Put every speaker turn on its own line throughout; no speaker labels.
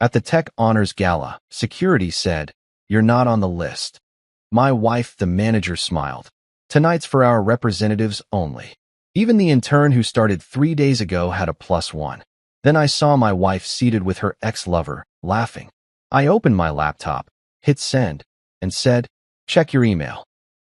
At the Tech Honors Gala, security said, "You're not on the list." My wife, the manager, smiled. "Tonight's for our representatives only." Even the intern who started 3 days ago had a +1. Then I saw my wife seated with her ex-lover, laughing. I opened my laptop, hit send, and said, "Check your email."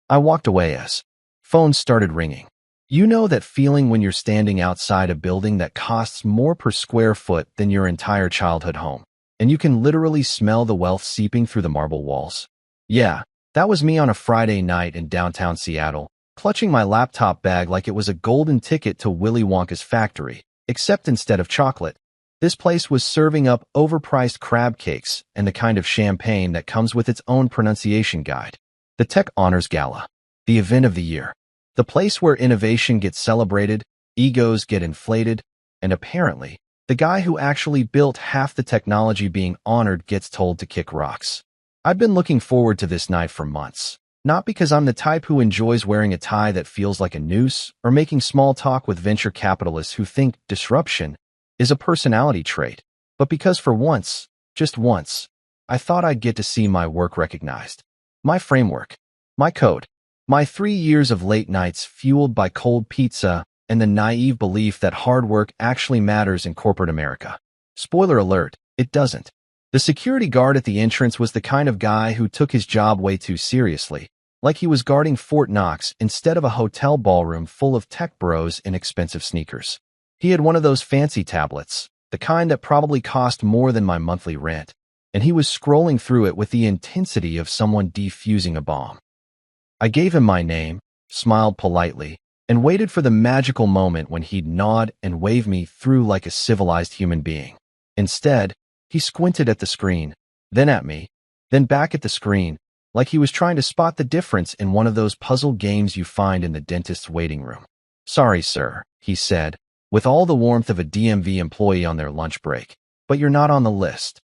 I walked away as phones started ringing. You know that feeling when you're standing outside a building that costs more per square foot than your entire childhood home, and you can literally smell the wealth seeping through the marble walls? Yeah, that was me on a Friday night in downtown Seattle, clutching my laptop bag like it was a golden ticket to Willy Wonka's factory, except instead of chocolate, this place was serving up overpriced crab cakes and the kind of champagne that comes with its own pronunciation guide. The Tech Honors Gala, the event of the year. The place where innovation gets celebrated, egos get inflated, and apparently, the guy who actually built half the technology being honored gets told to kick rocks. I've been looking forward to this night for months, not because I'm the type who enjoys wearing a tie that feels like a noose or making small talk with venture capitalists who think disruption is a personality trait, but because for once, just once, I thought I'd get to see my work recognized. My framework, my code, my 3 years of late nights fueled by cold pizza and the naive belief that hard work actually matters in corporate America. Spoiler alert, it doesn't. The security guard at the entrance was the kind of guy who took his job way too seriously, like he was guarding Fort Knox instead of a hotel ballroom full of tech bros in expensive sneakers. He had one of those fancy tablets, the kind that probably cost more than my monthly rent, and he was scrolling through it with the intensity of someone defusing a bomb. I gave him my name, smiled politely, and waited for the magical moment when he'd nod and wave me through like a civilized human being. Instead, he squinted at the screen, then at me, then back at the screen, like he was trying to spot the difference in one of those puzzle games you find in the dentist's waiting room. "Sorry, sir," he said, with all the warmth of a DMV employee on their lunch break, "but you're not on the list."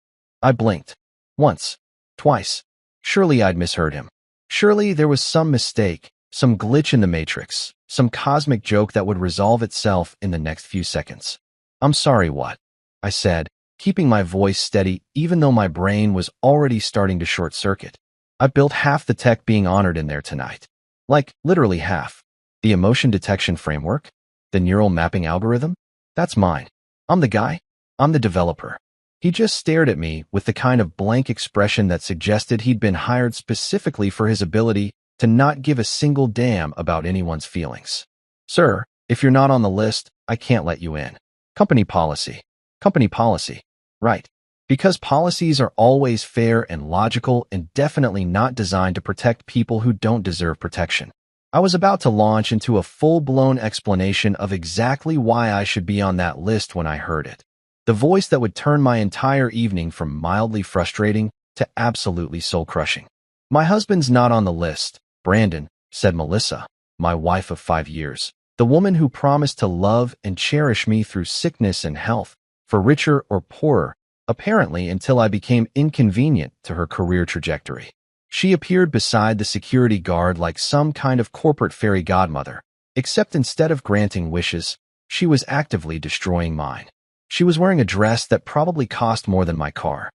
I blinked. Once. Twice. Surely I'd misheard him. Surely there was some mistake, some glitch in the matrix, some cosmic joke that would resolve itself in the next few seconds. "I'm sorry, what?" I said, keeping my voice steady even though my brain was already starting to short-circuit. "I built half the tech being honored in there tonight. Like, literally half. The emotion detection framework? The neural mapping algorithm? That's mine. I'm the guy. I'm the developer." He just stared at me with the kind of blank expression that suggested he'd been hired specifically for his ability to not give a single damn about anyone's feelings. "Sir, if you're not on the list, I can't let you in. Company policy." Company policy. Right. Because policies are always fair and logical and definitely not designed to protect people who don't deserve protection. I was about to launch into a full-blown explanation of exactly why I should be on that list when I heard it. The voice that would turn my entire evening from mildly frustrating to absolutely soul-crushing. "My husband's not on the list, Brandon," said Melissa, my wife of 5 years, the woman who promised to love and cherish me through sickness and health, for richer or poorer, apparently until I became inconvenient to her career trajectory. She appeared beside the security guard like some kind of corporate fairy godmother, except instead of granting wishes, she was actively destroying mine. She was wearing a dress that probably cost more than my car.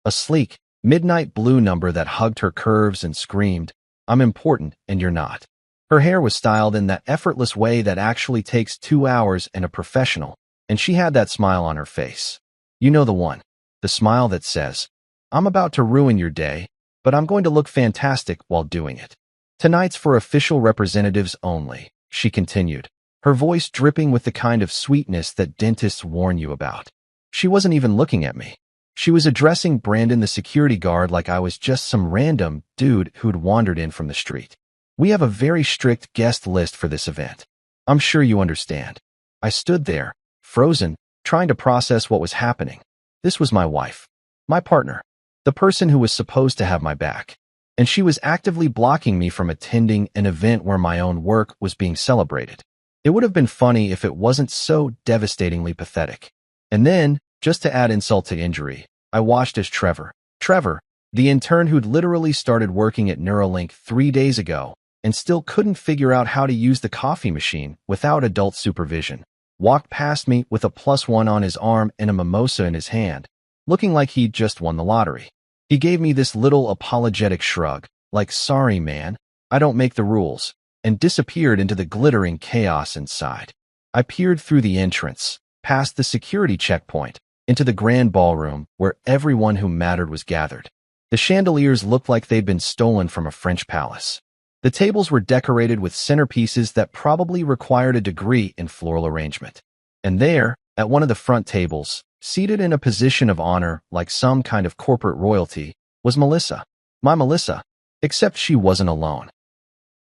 A sleek, midnight blue number that hugged her curves and screamed, "I'm important and you're not." Her hair was styled in that effortless way that actually takes 2 hours and a professional, and she had that smile on her face. You know the one. The smile that says, "I'm about to ruin your day, but I'm going to look fantastic while doing it." "Tonight's for official representatives only," she continued, her voice dripping with the kind of sweetness that dentists warn you about. She wasn't even looking at me. She was addressing Brandon, the security guard, like I was just some random dude who'd wandered in from the street. "We have a very strict guest list for this event. I'm sure you understand." I stood there, frozen, trying to process what was happening. This was my wife, my partner, the person who was supposed to have my back, and she was actively blocking me from attending an event where my own work was being celebrated. It would have been funny if it wasn't so devastatingly pathetic. And then, just to add insult to injury, I watched as Trevor, the intern who'd literally started working at Neuralink 3 days ago and still couldn't figure out how to use the coffee machine without adult supervision, walked past me with a +1 on his arm and a mimosa in his hand, looking like he'd just won the lottery. He gave me this little apologetic shrug, like, "Sorry, man, I don't make the rules," and disappeared into the glittering chaos inside. I peered through the entrance, past the security checkpoint, into the grand ballroom where everyone who mattered was gathered. The chandeliers looked like they'd been stolen from a French palace. The tables were decorated with centerpieces that probably required a degree in floral arrangement. And there, at one of the front tables, seated in a position of honor like some kind of corporate royalty, was Melissa. My Melissa. Except she wasn't alone.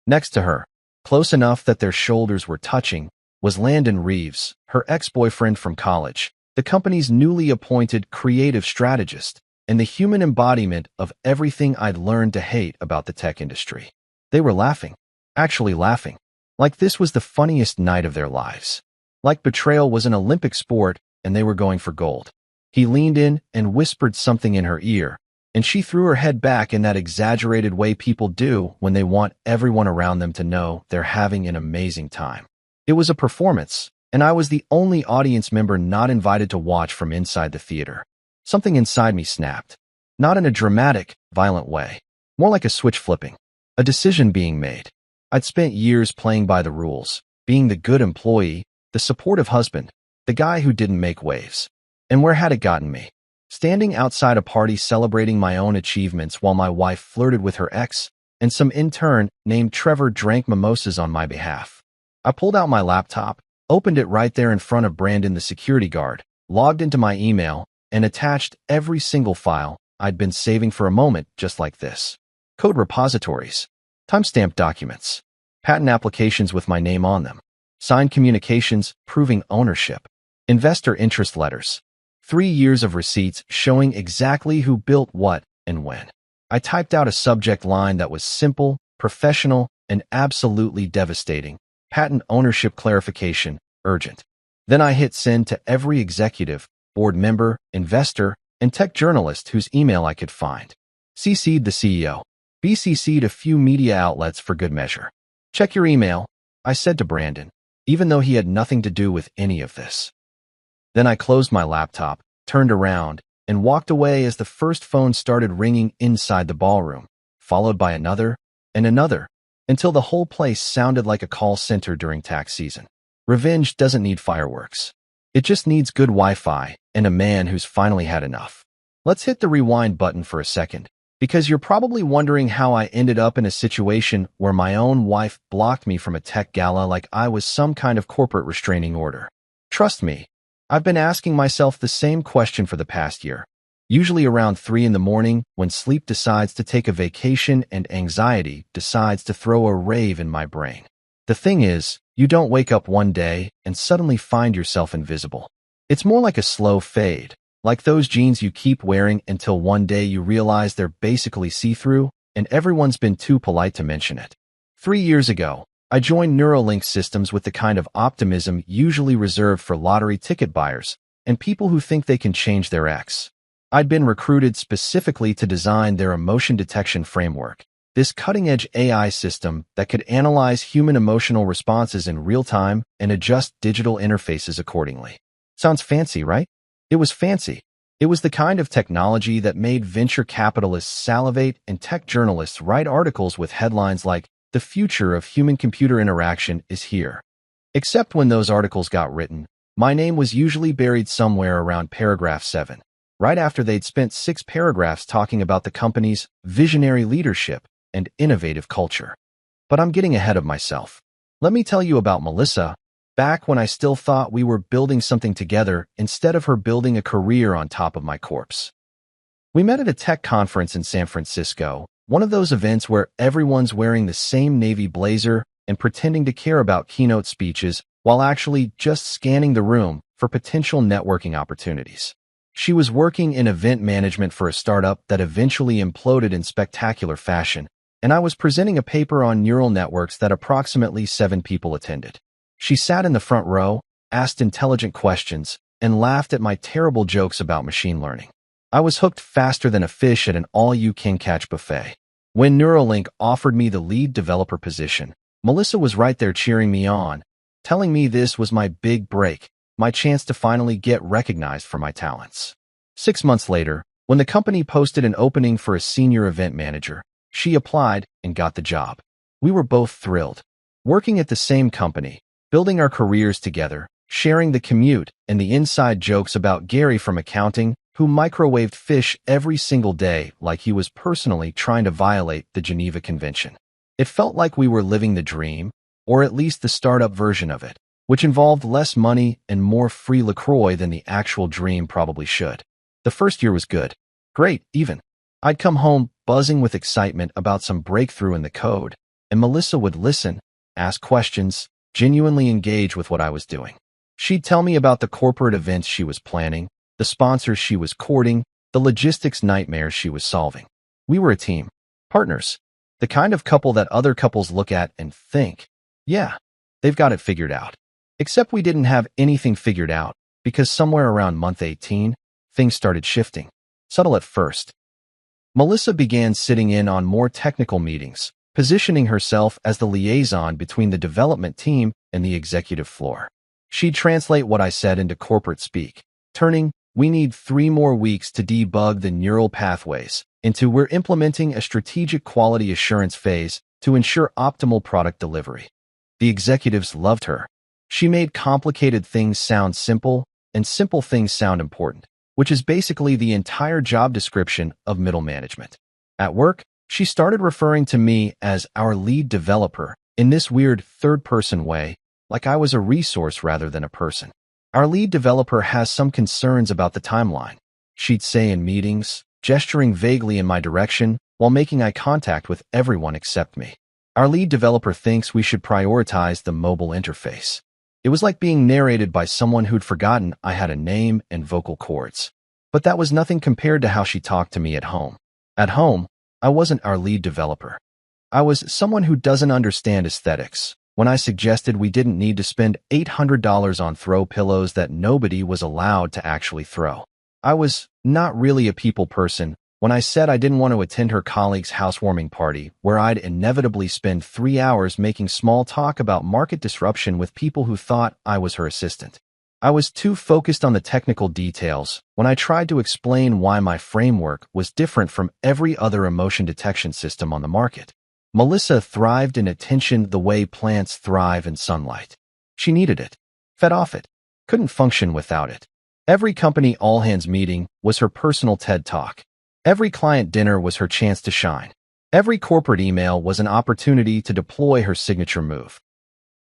Next to her, close enough that their shoulders were touching, was Landon Reeves, her ex-boyfriend from college, the company's newly appointed creative strategist, and the human embodiment of everything I'd learned to hate about the tech industry. They were laughing, actually laughing, like this was the funniest night of their lives. Like betrayal was an Olympic sport and they were going for gold. He leaned in and whispered something in her ear, and she threw her head back in that exaggerated way people do when they want everyone around them to know they're having an amazing time. It was a performance, and I was the only audience member not invited to watch from inside the theater. Something inside me snapped. Not in a dramatic, violent way. More like a switch flipping. A decision being made. I'd spent years playing by the rules, being the good employee, the supportive husband, the guy who didn't make waves. And where had it gotten me? Standing outside a party celebrating my own achievements while my wife flirted with her ex, and some intern named Trevor drank mimosas on my behalf. I pulled out my laptop, opened it right there in front of Brandon the security guard, logged into my email, and attached every single file I'd been saving for a moment just like this. Code repositories, timestamped documents, patent applications with my name on them, signed communications proving ownership, investor interest letters, 3 years of receipts showing exactly who built what and when. I typed out a subject line that was simple, professional, and absolutely devastating. Patent ownership clarification, urgent. Then I hit send to every executive, board member, investor, and tech journalist whose email I could find. CC'd the CEO. BCC'd a few media outlets for good measure. Check your email, I said to Brandon, even though he had nothing to do with any of this. Then I closed my laptop, turned around, and walked away as the first phone started ringing inside the ballroom, followed by another and another, until the whole place sounded like a call center during tax season. Revenge doesn't need fireworks. It just needs good Wi-Fi and a man who's finally had enough. Let's hit the rewind button for a second, because you're probably wondering how I ended up in a situation where my own wife blocked me from a tech gala like I was some kind of corporate restraining order. Trust me, I've been asking myself the same question for the past year, usually around 3 in the morning when sleep decides to take a vacation and anxiety decides to throw a rave in my brain. The thing is, you don't wake up one day and suddenly find yourself invisible. It's more like a slow fade, like those jeans you keep wearing until one day you realize they're basically see-through, and everyone's been too polite to mention it. 3 years ago, I joined Neuralink Systems with the kind of optimism usually reserved for lottery ticket buyers and people who think they can change their ex. I'd been recruited specifically to design their emotion detection framework, this cutting-edge AI system that could analyze human emotional responses in real time and adjust digital interfaces accordingly. Sounds fancy, right? It was fancy. It was the kind of technology that made venture capitalists salivate and tech journalists write articles with headlines like, "The future of human-computer interaction is here." Except when those articles got written, my name was usually buried somewhere around paragraph 7, right after they'd spent 6 paragraphs talking about the company's visionary leadership and innovative culture. But I'm getting ahead of myself. Let me tell you about Melissa, back when I still thought we were building something together instead of her building a career on top of my corpse. We met at a tech conference in San Francisco, one of those events where everyone's wearing the same navy blazer and pretending to care about keynote speeches while actually just scanning the room for potential networking opportunities. She was working in event management for a startup that eventually imploded in spectacular fashion, and I was presenting a paper on neural networks that approximately 7 people attended. She sat in the front row, asked intelligent questions, and laughed at my terrible jokes about machine learning. I was hooked faster than a fish at an all-you-can-catch buffet. When Neuralink offered me the lead developer position, Melissa was right there cheering me on, telling me this was my big break, my chance to finally get recognized for my talents. 6 months later, when the company posted an opening for a senior event manager, she applied and got the job. We were both thrilled. Working at the same company, building our careers together, sharing the commute and the inside jokes about Gary from accounting, who microwaved fish every single day like he was personally trying to violate the Geneva Convention. It felt like we were living the dream, or at least the startup version of it, which involved less money and more free LaCroix than the actual dream probably should. The first year was good. Great, even. I'd come home buzzing with excitement about some breakthrough in the code, and Melissa would listen, ask questions, genuinely engage with what I was doing. She'd tell me about the corporate events she was planning, the sponsors she was courting, the logistics nightmares she was solving. We were a team. Partners. The kind of couple that other couples look at and think, yeah, they've got it figured out. Except we didn't have anything figured out, because somewhere around month 18, things started shifting. Subtle at first. Melissa began sitting in on more technical meetings, positioning herself as the liaison between the development team and the executive floor. She'd translate what I said into corporate speak, turning, "We need 3 more weeks to debug the neural pathways," into, "We're implementing a strategic quality assurance phase to ensure optimal product delivery." The executives loved her. She made complicated things sound simple and simple things sound important, which is basically the entire job description of middle management. At work, she started referring to me as our lead developer in this weird third-person way, like I was a resource rather than a person. "Our lead developer has some concerns about the timeline," she'd say in meetings, gesturing vaguely in my direction while making eye contact with everyone except me. "Our lead developer thinks we should prioritize the mobile interface." It was like being narrated by someone who'd forgotten I had a name and vocal cords. But that was nothing compared to how she talked to me at home. At home, I wasn't our lead developer. I was someone who doesn't understand aesthetics. When I suggested we didn't need to spend $800 on throw pillows that nobody was allowed to actually throw. I was not really a people person when I said I didn't want to attend her colleague's housewarming party, where I'd inevitably spend 3 hours making small talk about market disruption with people who thought I was her assistant. I was too focused on the technical details when I tried to explain why my framework was different from every other emotion detection system on the market. Melissa thrived in attention the way plants thrive in sunlight. She needed it, fed off it, couldn't function without it. Every company all-hands meeting was her personal TED Talk. Every client dinner was her chance to shine. Every corporate email was an opportunity to deploy her signature move,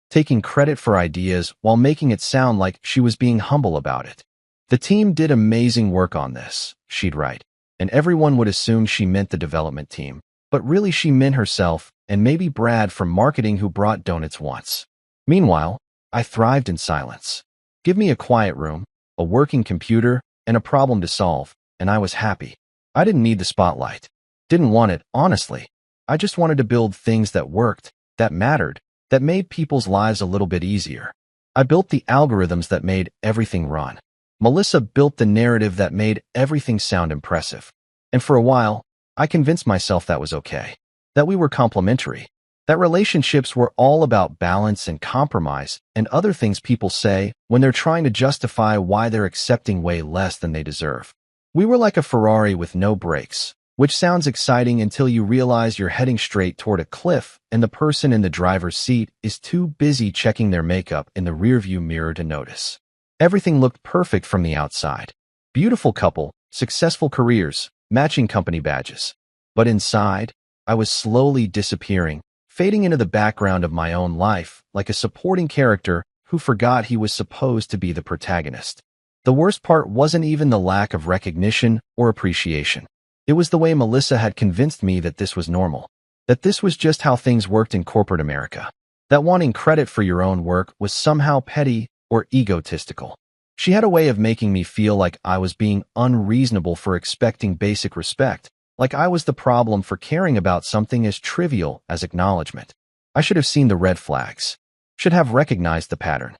taking credit for ideas while making it sound like she was being humble about it. "The team did amazing work on this," she'd write, and everyone would assume she meant the development team. But really she meant herself and maybe Brad from marketing who brought donuts once. Meanwhile, I thrived in silence. Give me a quiet room, a working computer, and a problem to solve, and I was happy. I didn't need the spotlight. Didn't want it, honestly. I just wanted to build things that worked, that mattered, that made people's lives a little bit easier. I built the algorithms that made everything run. Melissa built the narrative that made everything sound impressive. And for a while, I convinced myself that was okay, that we were complementary, that relationships were all about balance and compromise and other things people say when they're trying to justify why they're accepting way less than they deserve. We were like a Ferrari with no brakes, which sounds exciting until you realize you're heading straight toward a cliff and the person in the driver's seat is too busy checking their makeup in the rearview mirror to notice. Everything looked perfect from the outside. Beautiful couple, successful careers, matching company badges. But inside, I was slowly disappearing, fading into the background of my own life like a supporting character who forgot he was supposed to be the protagonist. The worst part wasn't even the lack of recognition or appreciation. It was the way Melissa had convinced me that this was normal, that this was just how things worked in corporate America, that wanting credit for your own work was somehow petty or egotistical. She had a way of making me feel like I was being unreasonable for expecting basic respect, like I was the problem for caring about something as trivial as acknowledgement. I should have seen the red flags, should have recognized the pattern,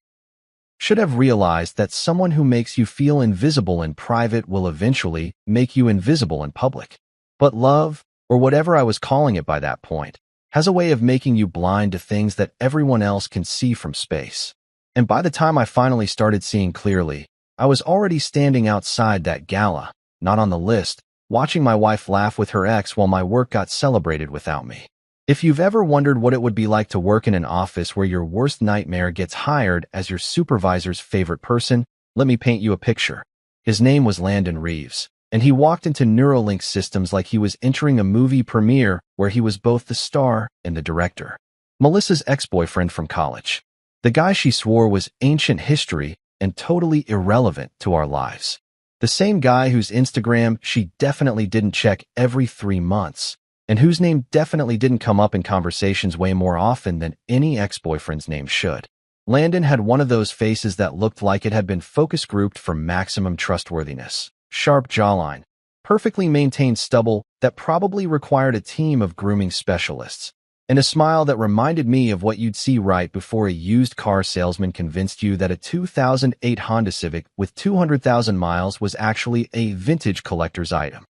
should have realized that someone who makes you feel invisible in private will eventually make you invisible in public. But love, or whatever I was calling it by that point, has a way of making you blind to things that everyone else can see from space. And by the time I finally started seeing clearly, I was already standing outside that gala, not on the list, watching my wife laugh with her ex while my work got celebrated without me. If you've ever wondered what it would be like to work in an office where your worst nightmare gets hired as your supervisor's favorite person, let me paint you a picture. His name was Landon Reeves, and he walked into Neuralink Systems like he was entering a movie premiere where he was both the star and the director. Melissa's ex-boyfriend from college. The guy she swore was ancient history and totally irrelevant to our lives. The same guy whose Instagram she definitely didn't check every 3 months, and whose name definitely didn't come up in conversations way more often than any ex-boyfriend's name should. Landon had one of those faces that looked like it had been focus grouped for maximum trustworthiness. Sharp jawline, perfectly maintained stubble that probably required a team of grooming specialists, and a smile that reminded me of what you'd see right before a used car salesman convinced you that a 2008 Honda Civic with 200,000 miles was actually a vintage collector's item.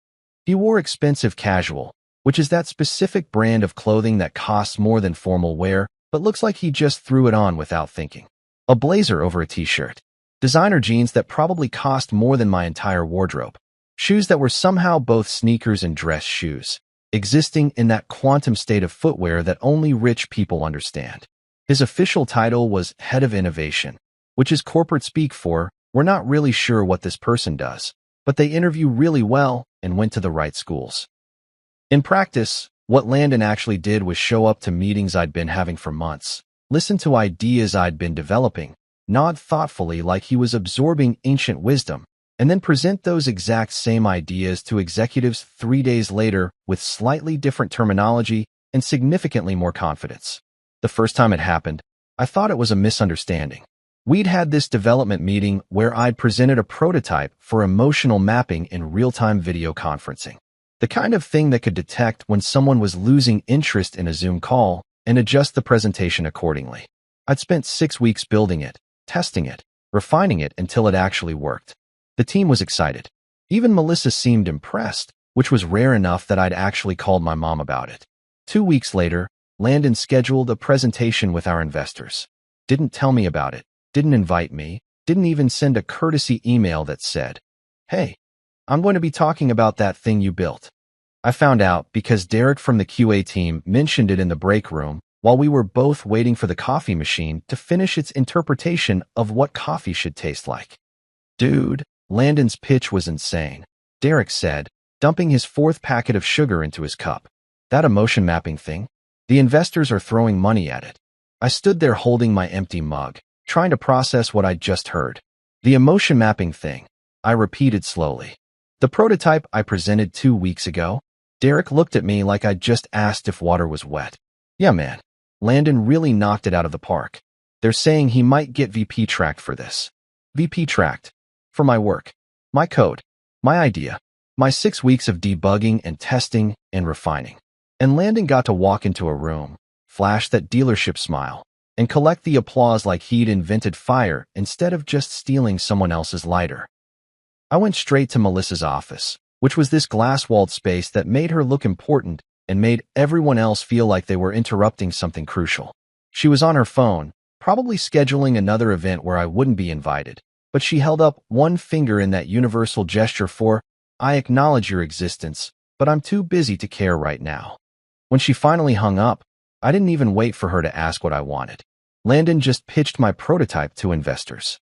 He wore expensive casual, which is that specific brand of clothing that costs more than formal wear, but looks like he just threw it on without thinking. A blazer over a t-shirt. Designer jeans that probably cost more than my entire wardrobe. Shoes that were somehow both sneakers and dress shoes, existing in that quantum state of footwear that only rich people understand. His official title was Head of Innovation, which is corporate speak for, we're not really sure what this person does, but they interview really well and went to the right schools. In practice, what Landon actually did was show up to meetings I'd been having for months, listen to ideas I'd been developing, nod thoughtfully like he was absorbing ancient wisdom, and then present those exact same ideas to executives 3 days later with slightly different terminology and significantly more confidence. The first time it happened, I thought it was a misunderstanding. We'd had this development meeting where I'd presented a prototype for emotional mapping in real-time video conferencing. The kind of thing that could detect when someone was losing interest in a Zoom call and adjust the presentation accordingly. I'd spent 6 weeks building it, testing it, refining it until it actually worked. The team was excited. Even Melissa seemed impressed, which was rare enough that I'd actually called my mom about it. 2 weeks later, Landon scheduled a presentation with our investors. Didn't tell me about it, didn't invite me, didn't even send a courtesy email that said, "Hey, I'm going to be talking about that thing you built." I found out because Derek from the QA team mentioned it in the break room while we were both waiting for the coffee machine to finish its interpretation of what coffee should taste like. "Dude, Landon's pitch was insane," Derek said, dumping his 4th packet of sugar into his cup. "That emotion mapping thing? The investors are throwing money at it." I stood there holding my empty mug, trying to process what I'd just heard. "The emotion mapping thing," I repeated slowly. "The prototype I presented 2 weeks ago?" Derek looked at me like I'd just asked if water was wet. "Yeah, man. Landon really knocked it out of the park. They're saying he might get VP tracked for this." VP tracked. For my work. My code. My idea. My 6 weeks of debugging and testing and refining. And Landon got to walk into a room, flash that dealership smile, and collect the applause like he'd invented fire instead of just stealing someone else's lighter. I went straight to Melissa's office, which was this glass-walled space that made her look important and made everyone else feel like they were interrupting something crucial. She was on her phone, probably scheduling another event where I wouldn't be invited, but she held up one finger in that universal gesture for, "I acknowledge your existence, but I'm too busy to care right now." When she finally hung up, I didn't even wait for her to ask what I wanted. Landon just pitched my prototype to investors.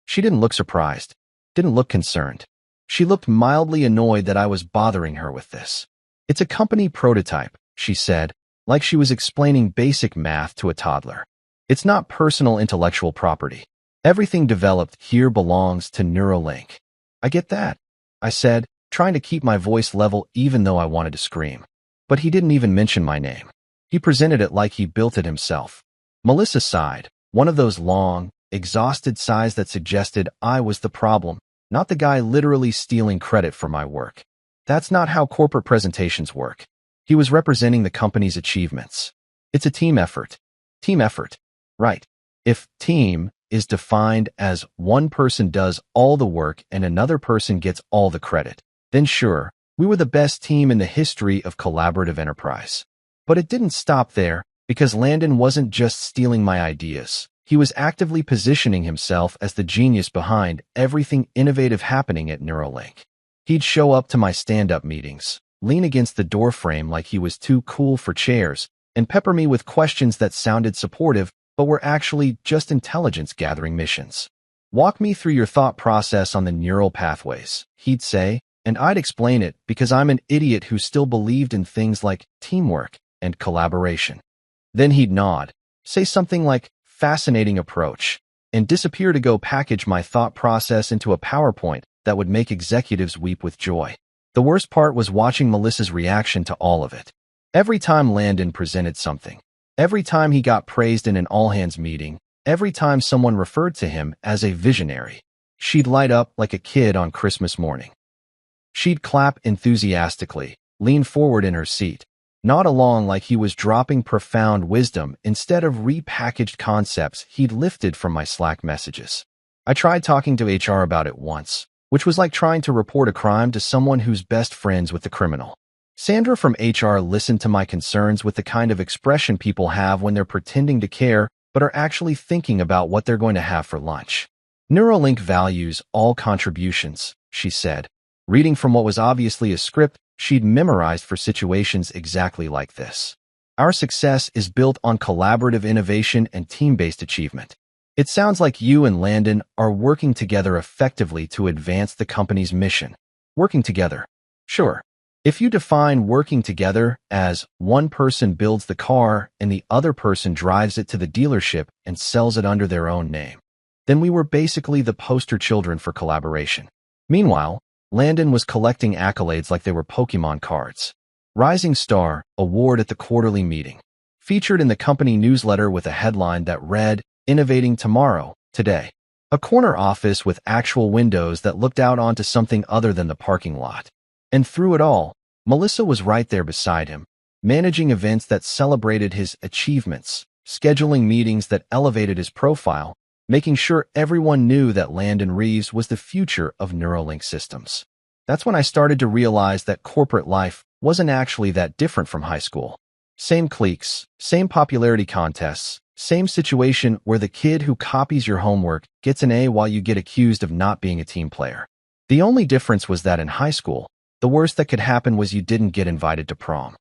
She didn't look surprised, didn't look concerned. She looked mildly annoyed that I was bothering her with this. "It's a company prototype," she said, like she was explaining basic math to a toddler. "It's not personal intellectual property. Everything developed here belongs to Neuralink." "I get that," I said, trying to keep my voice level even though I wanted to scream. But he didn't even mention my name. He presented it like he built it himself. Melissa sighed, one of those long, exhausted sighs that suggested I was the problem, not the guy literally stealing credit for my work. That's not how corporate presentations work. He was representing the company's achievements. It's a team effort. Team effort. Right. If team is defined as one person does all the work and another person gets all the credit, then sure, we were the best team in the history of collaborative enterprise. But it didn't stop there, because Landon wasn't just stealing my ideas. He was actively positioning himself as the genius behind everything innovative happening at Neuralink. He'd show up to my stand-up meetings, lean against the doorframe like he was too cool for chairs, and pepper me with questions that sounded supportive but were actually just intelligence-gathering missions. "Walk me through your thought process on the neural pathways," he'd say, and I'd explain it because I'm an idiot who still believed in things like teamwork and collaboration. Then he'd nod, say something like, "Fascinating approach," and disappear to go package my thought process into a PowerPoint that would make executives weep with joy. The worst part was watching Melissa's reaction to all of it. Every time Landon presented something, every time he got praised in an all-hands meeting, every time someone referred to him as a visionary, she'd light up like a kid on Christmas morning. She'd clap enthusiastically, lean forward in her seat, nod along like he was dropping profound wisdom instead of repackaged concepts he'd lifted from my Slack messages. I tried talking to HR about it once, which was like trying to report a crime to someone who's best friends with the criminal. Sandra from HR listened to my concerns with the kind of expression people have when they're pretending to care but are actually thinking about what they're going to have for lunch. "Neuralink values all contributions," she said, reading from what was obviously a script she'd memorized for situations exactly like this. "Our success is built on collaborative innovation and team-based achievement. It sounds like you and Landon are working together effectively to advance the company's mission." Working together. Sure. If you define working together as one person builds the car and the other person drives it to the dealership and sells it under their own name, then we were basically the poster children for collaboration. Meanwhile, Landon was collecting accolades like they were Pokemon cards. Rising Star Award at the quarterly meeting. Featured in the company newsletter with a headline that read, "Innovating Tomorrow, Today." A corner office with actual windows that looked out onto something other than the parking lot. And through it all, Melissa was right there beside him, managing events that celebrated his achievements, scheduling meetings that elevated his profile, making sure everyone knew that Landon Reeves was the future of Neuralink systems. That's when I started to realize that corporate life wasn't actually that different from high school. Same cliques, same popularity contests, same situation where the kid who copies your homework gets an A while you get accused of not being a team player. The only difference was that in high school, the worst that could happen was you didn't get invited to prom.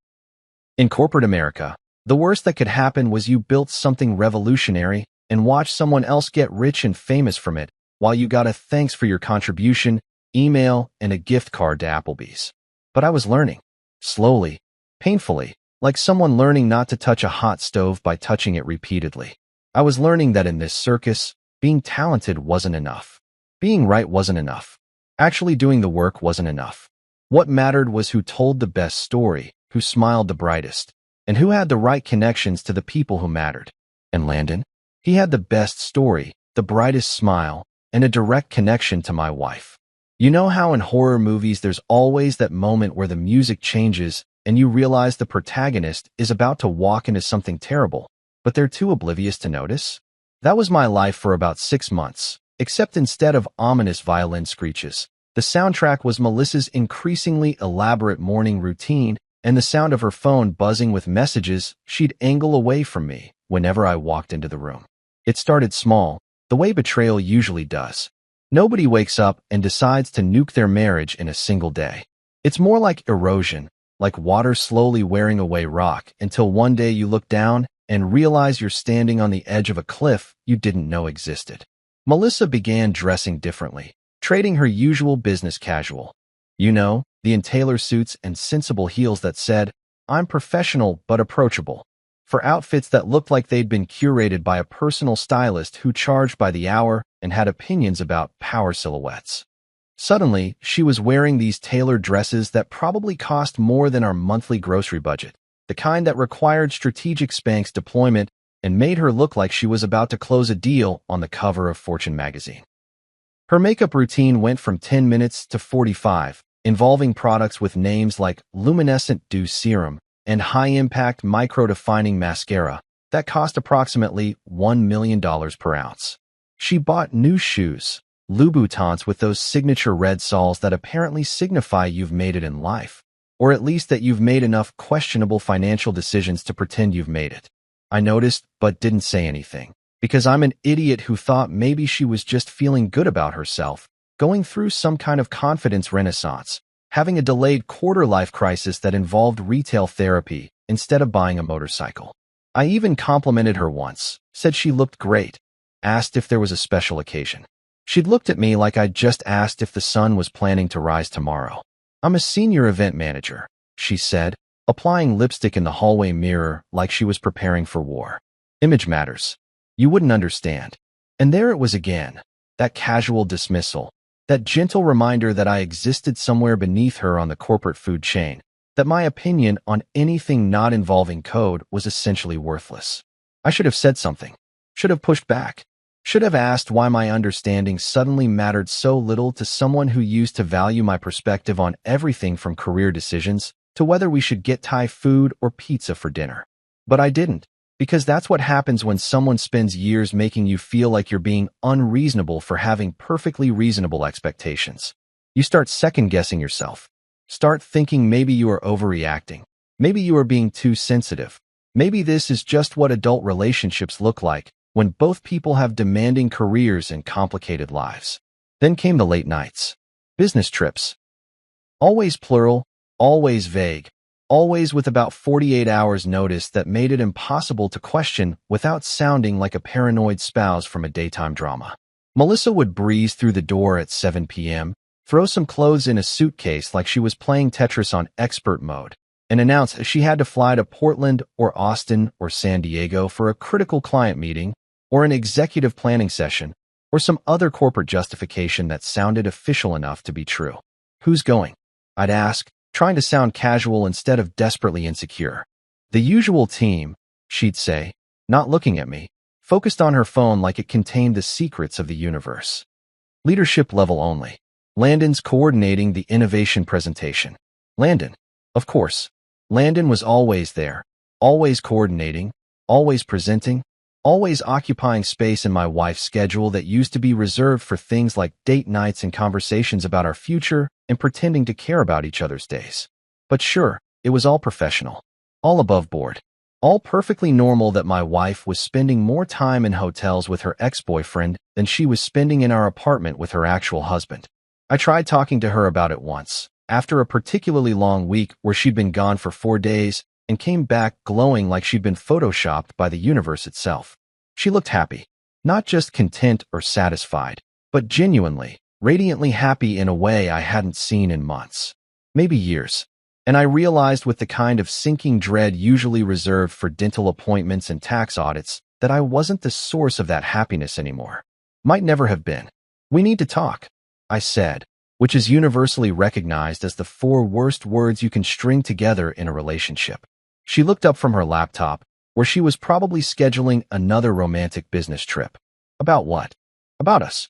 In corporate America, the worst that could happen was you built something revolutionary and watched someone else get rich and famous from it while you got a thanks for your contribution, email, and a gift card to Applebee's. But I was learning. Slowly, painfully, like someone learning not to touch a hot stove by touching it repeatedly. I was learning that in this circus, being talented wasn't enough. Being right wasn't enough. Actually doing the work wasn't enough. What mattered was who told the best story, who smiled the brightest, and who had the right connections to the people who mattered. And Landon? He had the best story, the brightest smile, and a direct connection to my wife. You know how in horror movies there's always that moment where the music changes and you realize the protagonist is about to walk into something terrible, but they're too oblivious to notice? That was my life for about 6 months, except instead of ominous violin screeches, the soundtrack was Melissa's increasingly elaborate morning routine and the sound of her phone buzzing with messages she'd angle away from me whenever I walked into the room. It started small, the way betrayal usually does. Nobody wakes up and decides to nuke their marriage in a single day. It's more like erosion, like water slowly wearing away rock until one day you look down and realize you're standing on the edge of a cliff you didn't know existed. Melissa began dressing differently, trading her usual business casual. You know, the entailer suits and sensible heels that said, "I'm professional but approachable," for outfits that looked like they'd been curated by a personal stylist who charged by the hour and had opinions about power silhouettes. Suddenly, she was wearing these tailored dresses that probably cost more than our monthly grocery budget, the kind that required strategic Spanx deployment and made her look like she was about to close a deal on the cover of Fortune magazine. Her makeup routine went from 10 minutes to 45, involving products with names like Luminescent Dew Serum and high-impact micro-defining mascara that cost approximately $1 million per ounce. She bought new shoes, Louboutins with those signature red soles that apparently signify you've made it in life, or at least that you've made enough questionable financial decisions to pretend you've made it. I noticed, but didn't say anything. Because I'm an idiot who thought maybe she was just feeling good about herself, going through some kind of confidence renaissance, having a delayed quarter-life crisis that involved retail therapy instead of buying a motorcycle. I even complimented her once, said she looked great, asked if there was a special occasion. She'd looked at me like I'd just asked if the sun was planning to rise tomorrow. I'm a senior event manager, she said, applying lipstick in the hallway mirror like she was preparing for war. Image matters. You wouldn't understand. And there it was again, that casual dismissal, that gentle reminder that I existed somewhere beneath her on the corporate food chain, that my opinion on anything not involving code was essentially worthless. I should have said something, should have pushed back, should have asked why my understanding suddenly mattered so little to someone who used to value my perspective on everything from career decisions to whether we should get Thai food or pizza for dinner. But I didn't, because that's what happens when someone spends years making you feel like you're being unreasonable for having perfectly reasonable expectations. You start second-guessing yourself. Start thinking maybe you are overreacting. Maybe you are being too sensitive. Maybe this is just what adult relationships look like when both people have demanding careers and complicated lives. Then came the late nights. Business trips. Always plural, always vague, always with about 48 hours notice that made it impossible to question without sounding like a paranoid spouse from a daytime drama. Melissa would breeze through the door at 7 p.m., throw some clothes in a suitcase like she was playing Tetris on expert mode, and announce she had to fly to Portland or Austin or San Diego for a critical client meeting or an executive planning session or some other corporate justification that sounded official enough to be true. Who's going? I'd ask, trying to sound casual instead of desperately insecure. The usual team, she'd say, not looking at me, focused on her phone like it contained the secrets of the universe. Leadership level only. Landon's coordinating the innovation presentation. Landon, of course. Landon was always there, always coordinating, always presenting, always occupying space in my wife's schedule that used to be reserved for things like date nights and conversations about our future and pretending to care about each other's days. But sure, it was all professional, all above board, all perfectly normal that my wife was spending more time in hotels with her ex-boyfriend than she was spending in our apartment with her actual husband. I tried talking to her about it once, after a particularly long week where she'd been gone for 4 days and came back glowing like she'd been photoshopped by the universe itself. She looked happy, not just content or satisfied, but genuinely, radiantly happy in a way I hadn't seen in months, maybe years. And I realized with the kind of sinking dread usually reserved for dental appointments and tax audits that I wasn't the source of that happiness anymore. Might never have been. We need to talk, I said, which is universally recognized as the 4 worst words you can string together in a relationship. She looked up from her laptop, where she was probably scheduling another romantic business trip. About what? About us.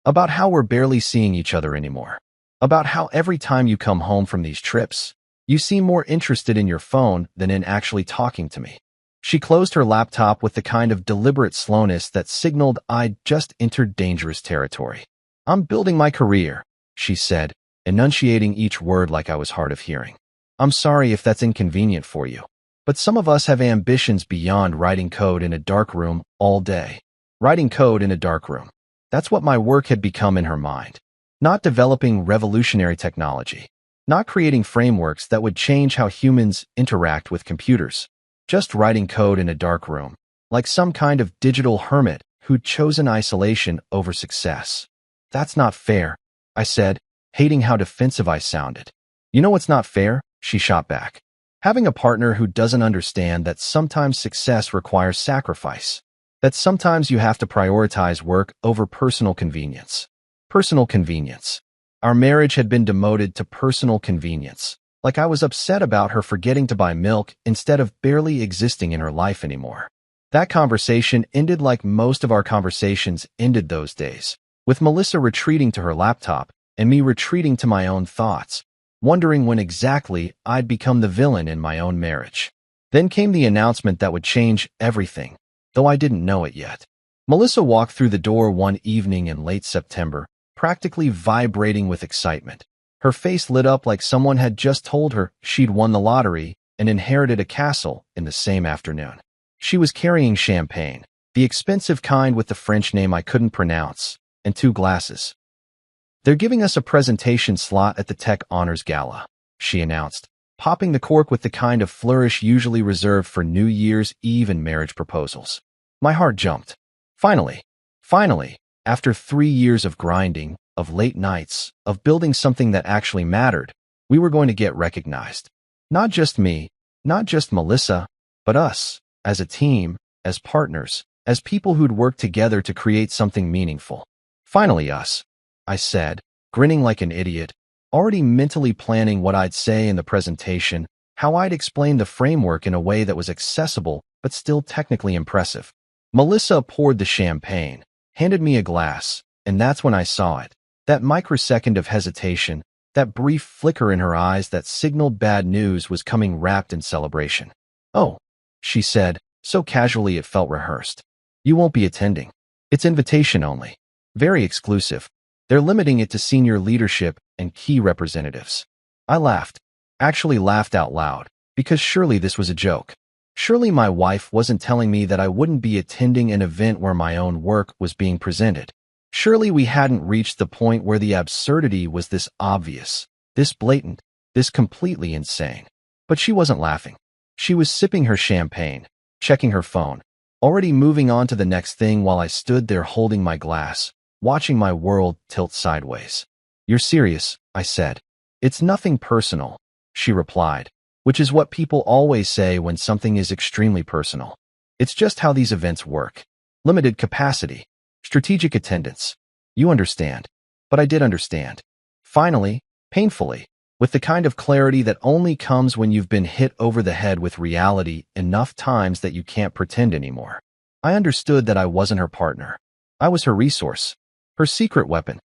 About how we're barely seeing each other anymore. About how every time you come home from these trips, you seem more interested in your phone than in actually talking to me. She closed her laptop with the kind of deliberate slowness that signaled I'd just entered dangerous territory. I'm building my career, she said, enunciating each word like I was hard of hearing. I'm sorry if that's inconvenient for you, but some of us have ambitions beyond writing code in a dark room all day. Writing code in a dark room. That's what my work had become in her mind. Not developing revolutionary technology. Not creating frameworks that would change how humans interact with computers. Just writing code in a dark room, like some kind of digital hermit who'd chosen isolation over success. That's not fair, I said, hating how defensive I sounded. You know what's not fair? She shot back. Having a partner who doesn't understand that sometimes success requires sacrifice. That sometimes you have to prioritize work over personal convenience. Personal convenience. Our marriage had been demoted to personal convenience. Like I was upset about her forgetting to buy milk instead of barely existing in her life anymore. That conversation ended like most of our conversations ended those days, with Melissa retreating to her laptop and me retreating to my own thoughts, wondering when exactly I'd become the villain in my own marriage. Then came the announcement that would change everything, though I didn't know it yet. Melissa walked through the door one evening in late September, practically vibrating with excitement. Her face lit up like someone had just told her she'd won the lottery and inherited a castle in the same afternoon. She was carrying champagne, The expensive kind with the French name I couldn't pronounce, and 2 glasses. They're giving us a presentation slot at the Tech Honors Gala, she announced, popping the cork with the kind of flourish usually reserved for New Year's Eve and marriage proposals. My heart jumped. Finally, after 3 years of grinding, of late nights, of building something that actually mattered, we were going to get recognized. Not just me, not just Melissa, but us, as a team, as partners, as people who'd worked together to create something meaningful. Finally us, I said, grinning like an idiot, already mentally planning what I'd say in the presentation, how I'd explain the framework in a way that was accessible but still technically impressive. Melissa poured the champagne, handed me a glass, and that's when I saw it. That microsecond of hesitation, that brief flicker in her eyes that signaled bad news was coming wrapped in celebration. "Oh," she said, so casually it felt rehearsed. "You won't be attending. It's invitation only. Very exclusive. They're limiting it to senior leadership and key representatives." I laughed, actually laughed out loud, because surely this was a joke. Surely my wife wasn't telling me that I wouldn't be attending an event where my own work was being presented. Surely we hadn't reached the point where the absurdity was this obvious, this blatant, this completely insane. But she wasn't laughing. She was sipping her champagne, checking her phone, already moving on to the next thing while I stood there holding my glass, watching my world tilt sideways. "You're serious," I said. "It's nothing personal," she replied, which is what people always say when something is extremely personal. "It's just how these events work. Limited capacity, strategic attendance. You understand." But I did understand. Finally, painfully, with the kind of clarity that only comes when you've been hit over the head with reality enough times that you can't pretend anymore. I understood that I wasn't her partner. I was her resource, her secret weapon,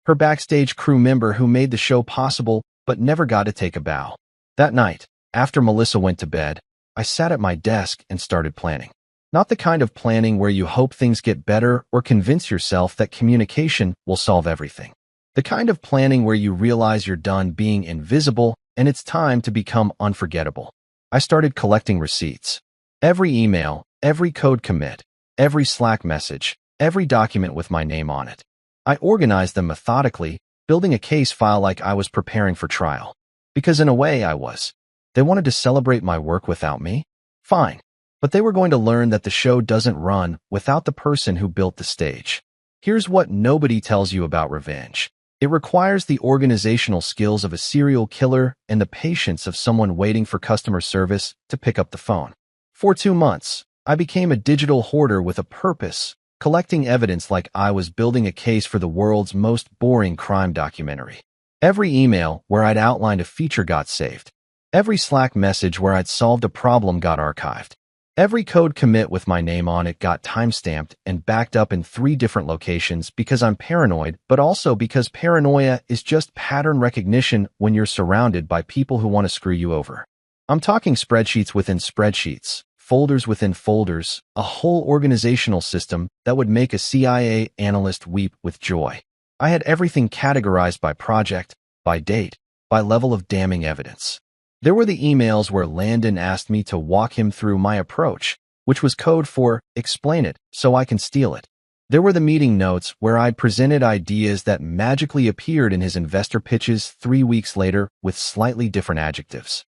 her backstage crew member who made the show possible but never got to take a bow. That night, after Melissa went to bed, I sat at my desk and started planning. Not the kind of planning where you hope things get better or convince yourself that communication will solve everything. The kind of planning where you realize you're done being invisible and it's time to become unforgettable. I started collecting receipts. Every email, every code commit, every Slack message, every document with my name on it. I organized them methodically, building a case file like I was preparing for trial. Because in a way I was. They wanted to celebrate my work without me? Fine. But they were going to learn that the show doesn't run without the person who built the stage. Here's what nobody tells you about revenge. It requires the organizational skills of a serial killer and the patience of someone waiting for customer service to pick up the phone. For 2 months, I became a digital hoarder with a purpose, collecting evidence like I was building a case for the world's most boring crime documentary. Every email where I'd outlined a feature got saved. Every Slack message where I'd solved a problem got archived. Every code commit with my name on it got timestamped and backed up in 3 different locations because I'm paranoid, but also because paranoia is just pattern recognition when you're surrounded by people who want to screw you over. I'm talking spreadsheets within spreadsheets, folders within folders, a whole organizational system that would make a CIA analyst weep with joy. I had everything categorized by project, by date, by level of damning evidence. There were the emails where Landon asked me to walk him through my approach, which was code for explain it so I can steal it. There were the meeting notes where I'd presented ideas that magically appeared in his investor pitches 3 weeks later with slightly different adjectives.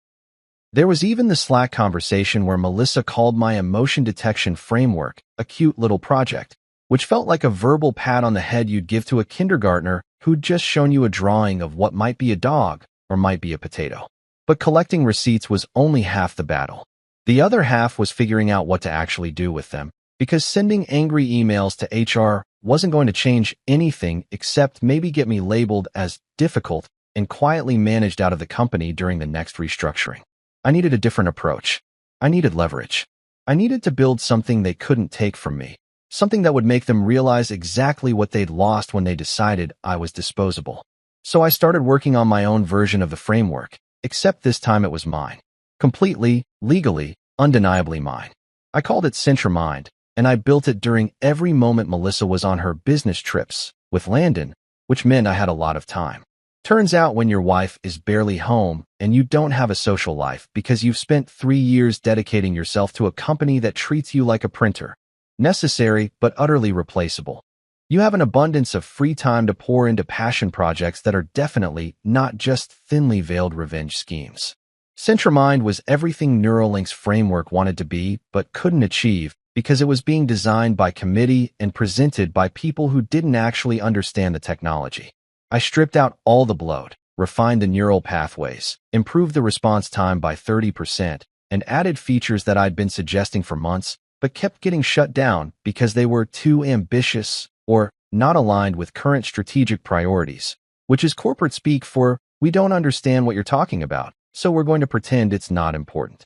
There was even the Slack conversation where Melissa called my emotion detection framework a cute little project, which felt like a verbal pat on the head you'd give to a kindergartner who'd just shown you a drawing of what might be a dog or might be a potato. But collecting receipts was only half the battle. The other half was figuring out what to actually do with them, because sending angry emails to HR wasn't going to change anything except maybe get me labeled as difficult and quietly managed out of the company during the next restructuring. I needed a different approach. I needed leverage. I needed to build something they couldn't take from me, something that would make them realize exactly what they'd lost when they decided I was disposable. So I started working on my own version of the framework, except this time it was mine. Completely, legally, undeniably mine. I called it CentraMind, and I built it during every moment Melissa was on her business trips with Landon, which meant I had a lot of time. Turns out when your wife is barely home and you don't have a social life because you've spent 3 years dedicating yourself to a company that treats you like a printer, necessary but utterly replaceable. You have an abundance of free time to pour into passion projects that are definitely not just thinly veiled revenge schemes. CentraMind was everything Neuralink's framework wanted to be but couldn't achieve because it was being designed by committee and presented by people who didn't actually understand the technology. I stripped out all the bloat, refined the neural pathways, improved the response time by 30%, and added features that I'd been suggesting for months but kept getting shut down because they were too ambitious or not aligned with current strategic priorities, which is corporate speak for, we don't understand what you're talking about, so we're going to pretend it's not important.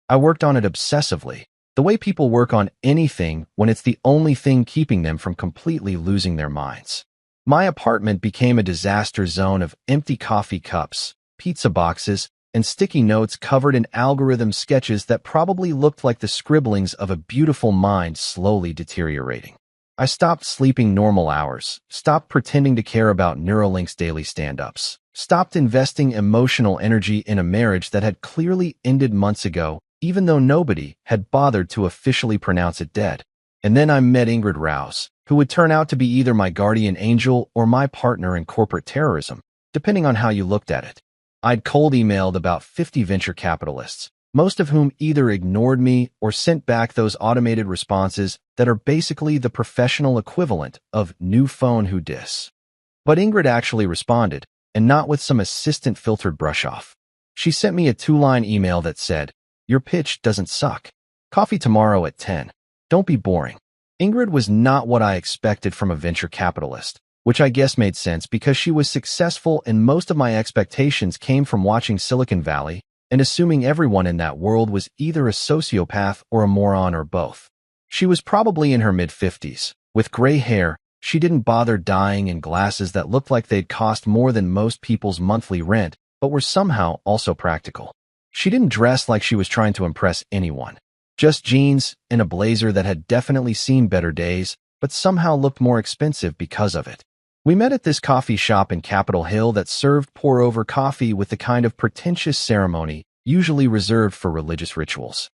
I worked on it obsessively, the way people work on anything when it's the only thing keeping them from completely losing their minds. My apartment became a disaster zone of empty coffee cups, pizza boxes, and sticky notes covered in algorithm sketches that probably looked like the scribblings of a beautiful mind slowly deteriorating. I stopped sleeping normal hours, stopped pretending to care about Neuralink's daily stand-ups, stopped investing emotional energy in a marriage that had clearly ended months ago, even though nobody had bothered to officially pronounce it dead. And then I met Ingrid Rouse, who would turn out to be either my guardian angel or my partner in corporate terrorism, depending on how you looked at it. I'd cold emailed about 50 venture capitalists, most of whom either ignored me or sent back those automated responses that are basically the professional equivalent of new phone who dis. But Ingrid actually responded, and not with some assistant-filtered brush-off. She sent me a 2-line email that said, "Your pitch doesn't suck. Coffee tomorrow at 10. Don't be boring." Ingrid was not what I expected from a venture capitalist, which I guess made sense because she was successful and most of my expectations came from watching Silicon Valley and assuming everyone in that world was either a sociopath or a moron or both. She was probably in her mid-50s. With gray hair, she didn't bother dyeing in glasses that looked like they'd cost more than most people's monthly rent, but were somehow also practical. She didn't dress like she was trying to impress anyone. Just jeans and a blazer that had definitely seen better days, but somehow looked more expensive because of it. We met at this coffee shop in Capitol Hill that served pour-over coffee with the kind of pretentious ceremony usually reserved for religious rituals.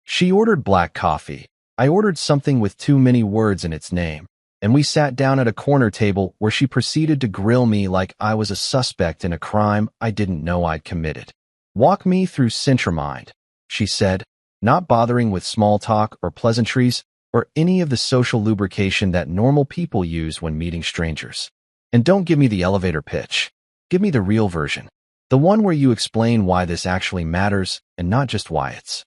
She ordered black coffee. I ordered something with too many words in its name, and we sat down at a corner table where she proceeded to grill me like I was a suspect in a crime I didn't know I'd committed. "Walk me through CentraMind," she said, not bothering with small talk or pleasantries or any of the social lubrication that normal people use when meeting strangers. "And don't give me the elevator pitch. Give me the real version. The one where you explain why this actually matters and not just why it's."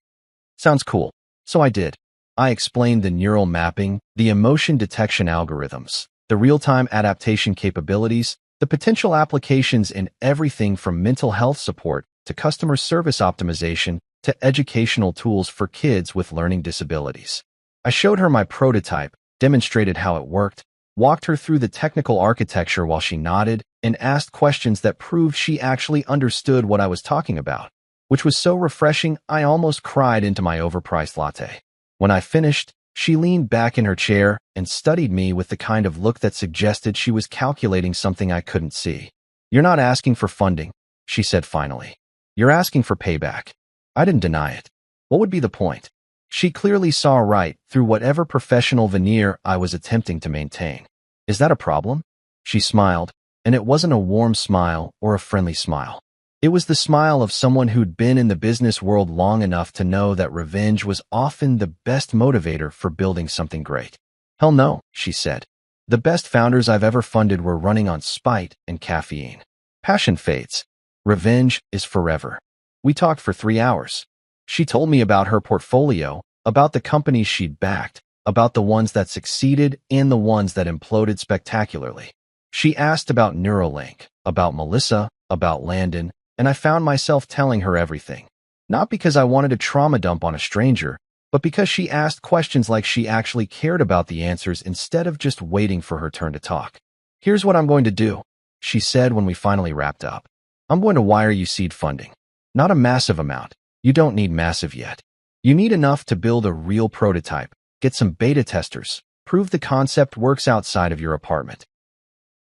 Sounds cool. So I did. I explained the neural mapping, the emotion detection algorithms, the real-time adaptation capabilities, the potential applications in everything from mental health support to customer service optimization to educational tools for kids with learning disabilities. I showed her my prototype, demonstrated how it worked, walked her through the technical architecture while she nodded, and asked questions that proved she actually understood what I was talking about, which was so refreshing I almost cried into my overpriced latte. When I finished, she leaned back in her chair and studied me with the kind of look that suggested she was calculating something I couldn't see. "You're not asking for funding," she said finally. "You're asking for payback." I didn't deny it. What would be the point? She clearly saw right through whatever professional veneer I was attempting to maintain. "Is that a problem?" She smiled, and it wasn't a warm smile or a friendly smile. It was the smile of someone who'd been in the business world long enough to know that revenge was often the best motivator for building something great. "Hell no," she said. "The best founders I've ever funded were running on spite and caffeine. Passion fades. Revenge is forever." We talked for 3 hours. She told me about her portfolio, about the companies she'd backed, about the ones that succeeded and the ones that imploded spectacularly. She asked about Neuralink, about Melissa, about Landon, and I found myself telling her everything. Not because I wanted to trauma dump on a stranger, but because she asked questions like she actually cared about the answers instead of just waiting for her turn to talk. "Here's what I'm going to do," she said when we finally wrapped up. "I'm going to wire you seed funding. Not a massive amount. You don't need massive yet. You need enough to build a real prototype, get some beta testers, prove the concept works outside of your apartment.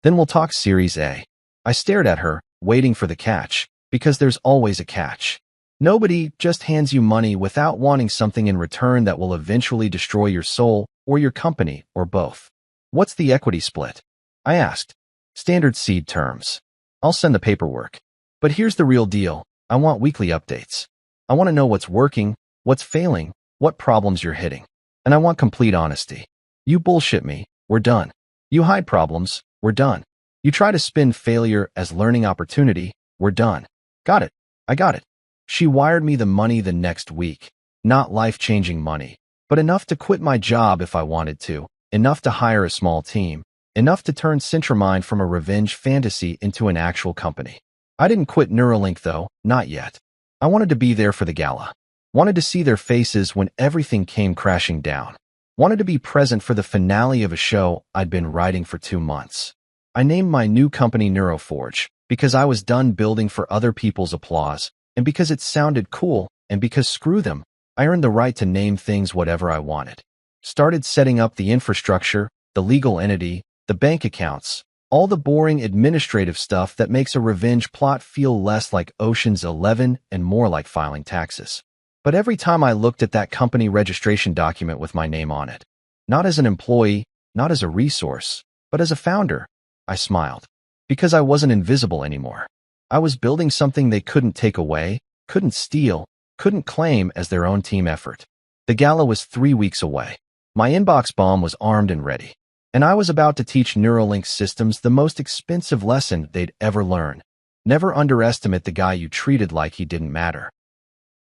Then we'll talk Series A." I stared at her, waiting for the catch, because there's always a catch. Nobody just hands you money without wanting something in return that will eventually destroy your soul or your company or both. What's the equity split? I asked. Standard seed terms. I'll send the paperwork. But here's the real deal. I want weekly updates. I want to know what's working, what's failing, what problems you're hitting. And I want complete honesty. You bullshit me, we're done. You hide problems, we're done. You try to spin failure as learning opportunity, we're done. Got it. I got it. She wired me the money the next week. Not life-changing money, but enough to quit my job if I wanted to, enough to hire a small team, enough to turn Centramind from a revenge fantasy into an actual company. I didn't quit Neuralink though, not yet. I wanted to be there for the gala. Wanted to see their faces when everything came crashing down. Wanted to be present for the finale of a show I'd been writing for 2 months. I named my new company Neuroforge because I was done building for other people's applause, and because it sounded cool, and because screw them, I earned the right to name things whatever I wanted. Started setting up the infrastructure, the legal entity, the bank accounts, all the boring administrative stuff that makes a revenge plot feel less like Ocean's 11 and more like filing taxes. But every time I looked at that company registration document with my name on it, not as an employee, not as a resource, but as a founder, I smiled. Because I wasn't invisible anymore. I was building something they couldn't take away, couldn't steal, couldn't claim as their own team effort. The gala was 3 weeks away. My inbox bomb was armed and ready. And I was about to teach Neuralink Systems the most expensive lesson they'd ever learn. Never underestimate the guy you treated like he didn't matter.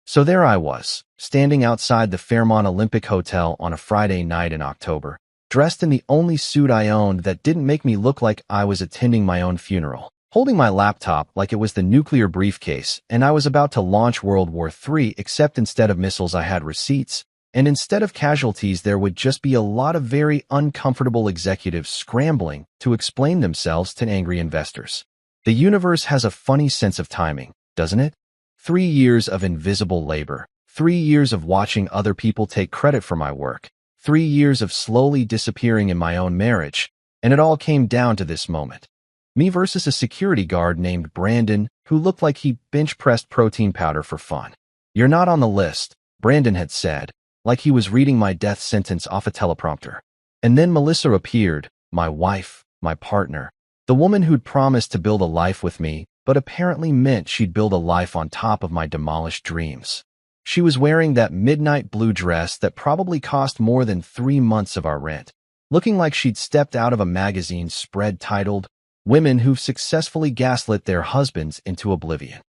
So there I was, standing outside the Fairmont Olympic Hotel on a Friday night in October, dressed in the only suit I owned that didn't make me look like I was attending my own funeral, holding my laptop like it was the nuclear briefcase, and I was about to launch World War III, except instead of missiles I had receipts, and instead of casualties there would just be a lot of very uncomfortable executives scrambling to explain themselves to angry investors. The universe has a funny sense of timing, doesn't it? 3 years of invisible labor, 3 years of watching other people take credit for my work, 3 years of slowly disappearing in my own marriage, and it all came down to this moment. Me versus a security guard named Brandon, who looked like he bench-pressed protein powder for fun. You're not on the list, Brandon had said, like he was reading my death sentence off a teleprompter. And then Melissa appeared, my wife, my partner, the woman who'd promised to build a life with me, but apparently meant she'd build a life on top of my demolished dreams. She was wearing that midnight blue dress that probably cost more than 3 months of our rent, looking like she'd stepped out of a magazine spread titled, Women Who've Successfully Gaslit Their Husbands into Oblivion.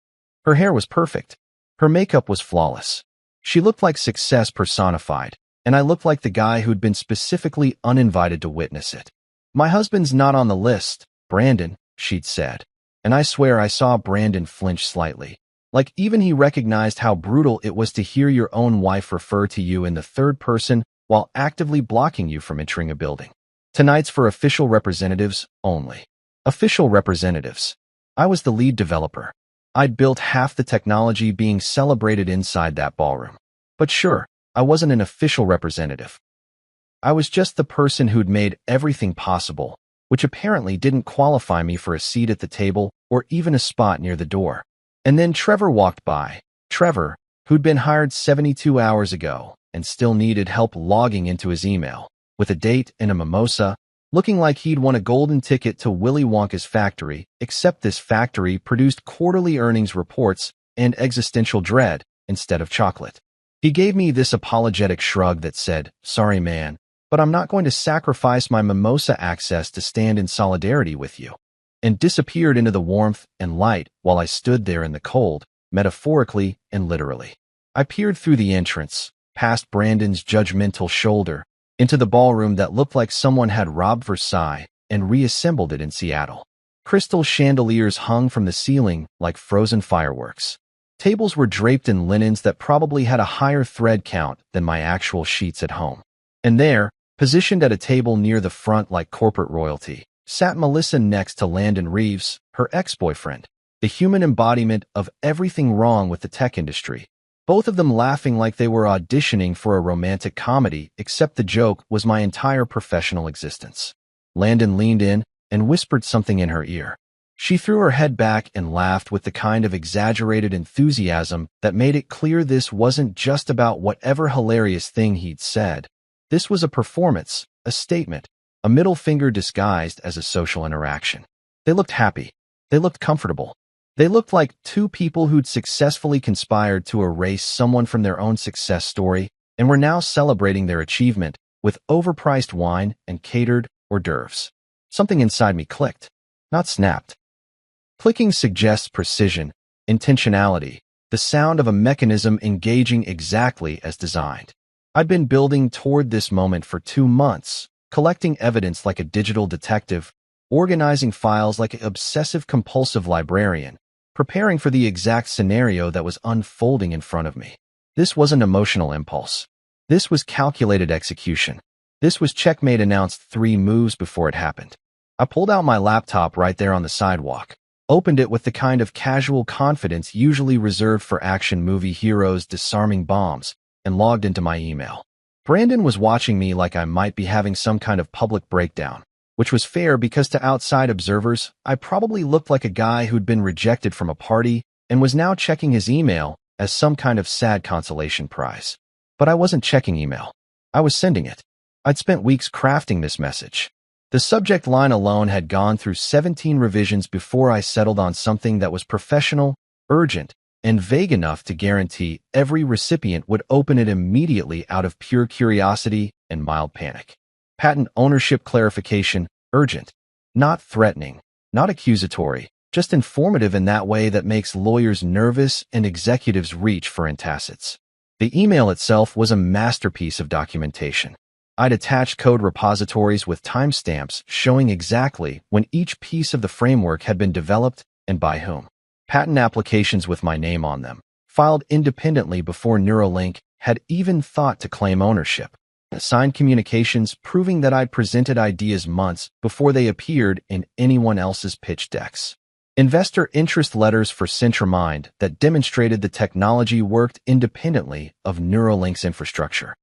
Her hair was perfect. Her makeup was flawless. She looked like success personified, and I looked like the guy who'd been specifically uninvited to witness it. My husband's not on the list, Brandon, she'd said. And I swear I saw Brandon flinch slightly. Like even he recognized how brutal it was to hear your own wife refer to you in the third person while actively blocking you from entering a building. Tonight's for official representatives only. Official representatives. I was the lead developer. I'd built half the technology being celebrated inside that ballroom. But sure, I wasn't an official representative. I was just the person who'd made everything possible, which apparently didn't qualify me for a seat at the table or even a spot near the door. And then Trevor walked by. Trevor, who'd been hired 72 hours ago and still needed help logging into his email, with a date and a mimosa, looking like he'd won a golden ticket to Willy Wonka's factory, except this factory produced quarterly earnings reports and existential dread instead of chocolate. He gave me this apologetic shrug that said, "Sorry, man, but I'm not going to sacrifice my mimosa access to stand in solidarity with you," and disappeared into the warmth and light while I stood there in the cold, metaphorically and literally. I peered through the entrance, past Brandon's judgmental shoulder, into the ballroom that looked like someone had robbed Versailles and reassembled it in Seattle. Crystal chandeliers hung from the ceiling like frozen fireworks. Tables were draped in linens that probably had a higher thread count than my actual sheets at home. And there, positioned at a table near the front like corporate royalty, sat Melissa next to Landon Reeves, her ex-boyfriend, the human embodiment of everything wrong with the tech industry. Both of them laughing like they were auditioning for a romantic comedy, except the joke was my entire professional existence. Landon leaned in and whispered something in her ear. She threw her head back and laughed with the kind of exaggerated enthusiasm that made it clear this wasn't just about whatever hilarious thing he'd said. This was a performance, a statement, a middle finger disguised as a social interaction. They looked happy. They looked comfortable. They looked like two people who'd successfully conspired to erase someone from their own success story and were now celebrating their achievement with overpriced wine and catered hors d'oeuvres. Something inside me clicked, not snapped. Clicking suggests precision, intentionality, the sound of a mechanism engaging exactly as designed. I'd been building toward this moment for 2 months, collecting evidence like a digital detective, organizing files like an obsessive-compulsive librarian, preparing for the exact scenario that was unfolding in front of me. This wasn't emotional impulse. This was calculated execution. This was checkmate announced 3 moves before it happened. I pulled out my laptop right there on the sidewalk, opened it with the kind of casual confidence usually reserved for action movie heroes disarming bombs, and logged into my email. Brandon was watching me like I might be having some kind of public breakdown, which was fair because to outside observers, I probably looked like a guy who'd been rejected from a party and was now checking his email as some kind of sad consolation prize. But I wasn't checking email. I was sending it. I'd spent weeks crafting this message. The subject line alone had gone through 17 revisions before I settled on something that was professional, urgent, and vague enough to guarantee every recipient would open it immediately out of pure curiosity and mild panic. Patent ownership clarification, urgent, not threatening, not accusatory, just informative in that way that makes lawyers nervous and executives reach for antacids. The email itself was a masterpiece of documentation. I'd attached code repositories with timestamps showing exactly when each piece of the framework had been developed and by whom. Patent applications with my name on them, filed independently before Neuralink had even thought to claim ownership. Signed communications proving that I'd presented ideas months before they appeared in anyone else's pitch decks. Investor interest letters for CentraMind that demonstrated the technology worked independently of Neuralink's infrastructure.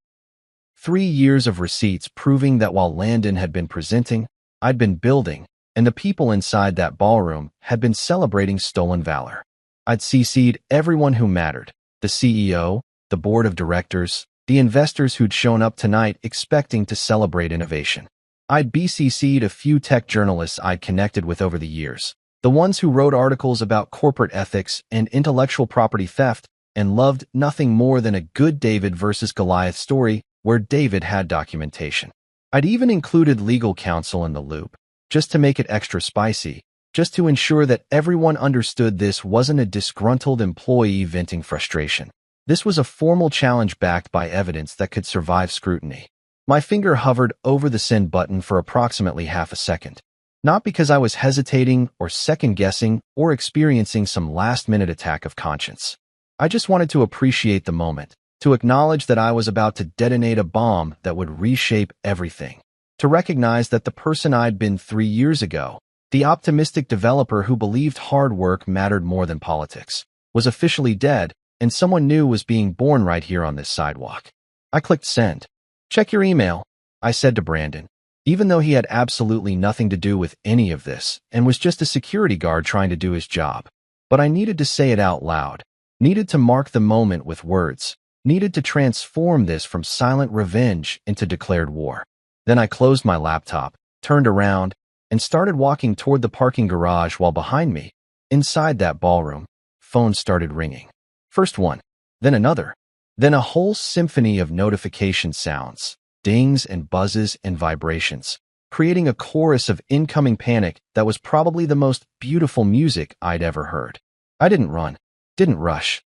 3 years of receipts proving that while Landon had been presenting, I'd been building, and the people inside that ballroom had been celebrating stolen valor. I'd CC'd everyone who mattered, the CEO, the board of directors, the investors who'd shown up tonight expecting to celebrate innovation. I'd BCC'd a few tech journalists I'd connected with over the years, the ones who wrote articles about corporate ethics and intellectual property theft and loved nothing more than a good David versus Goliath story where David had documentation. I'd even included legal counsel in the loop, just to make it extra spicy, just to ensure that everyone understood this wasn't a disgruntled employee venting frustration. This was a formal challenge backed by evidence that could survive scrutiny. My finger hovered over the send button for approximately half a second. Not because I was hesitating or second-guessing or experiencing some last-minute attack of conscience. I just wanted to appreciate the moment, to acknowledge that I was about to detonate a bomb that would reshape everything. To recognize that the person I'd been 3 years ago, the optimistic developer who believed hard work mattered more than politics, was officially dead, and someone new was being born right here on this sidewalk. I clicked send. Check your email, I said to Brandon, even though he had absolutely nothing to do with any of this and was just a security guard trying to do his job. But I needed to say it out loud, needed to mark the moment with words, needed to transform this from silent revenge into declared war. Then I closed my laptop, turned around, and started walking toward the parking garage while behind me, inside that ballroom, phones started ringing. First one, then another, then a whole symphony of notification sounds, dings and buzzes and vibrations, creating a chorus of incoming panic that was probably the most beautiful music I'd ever heard. I didn't run, didn't rush.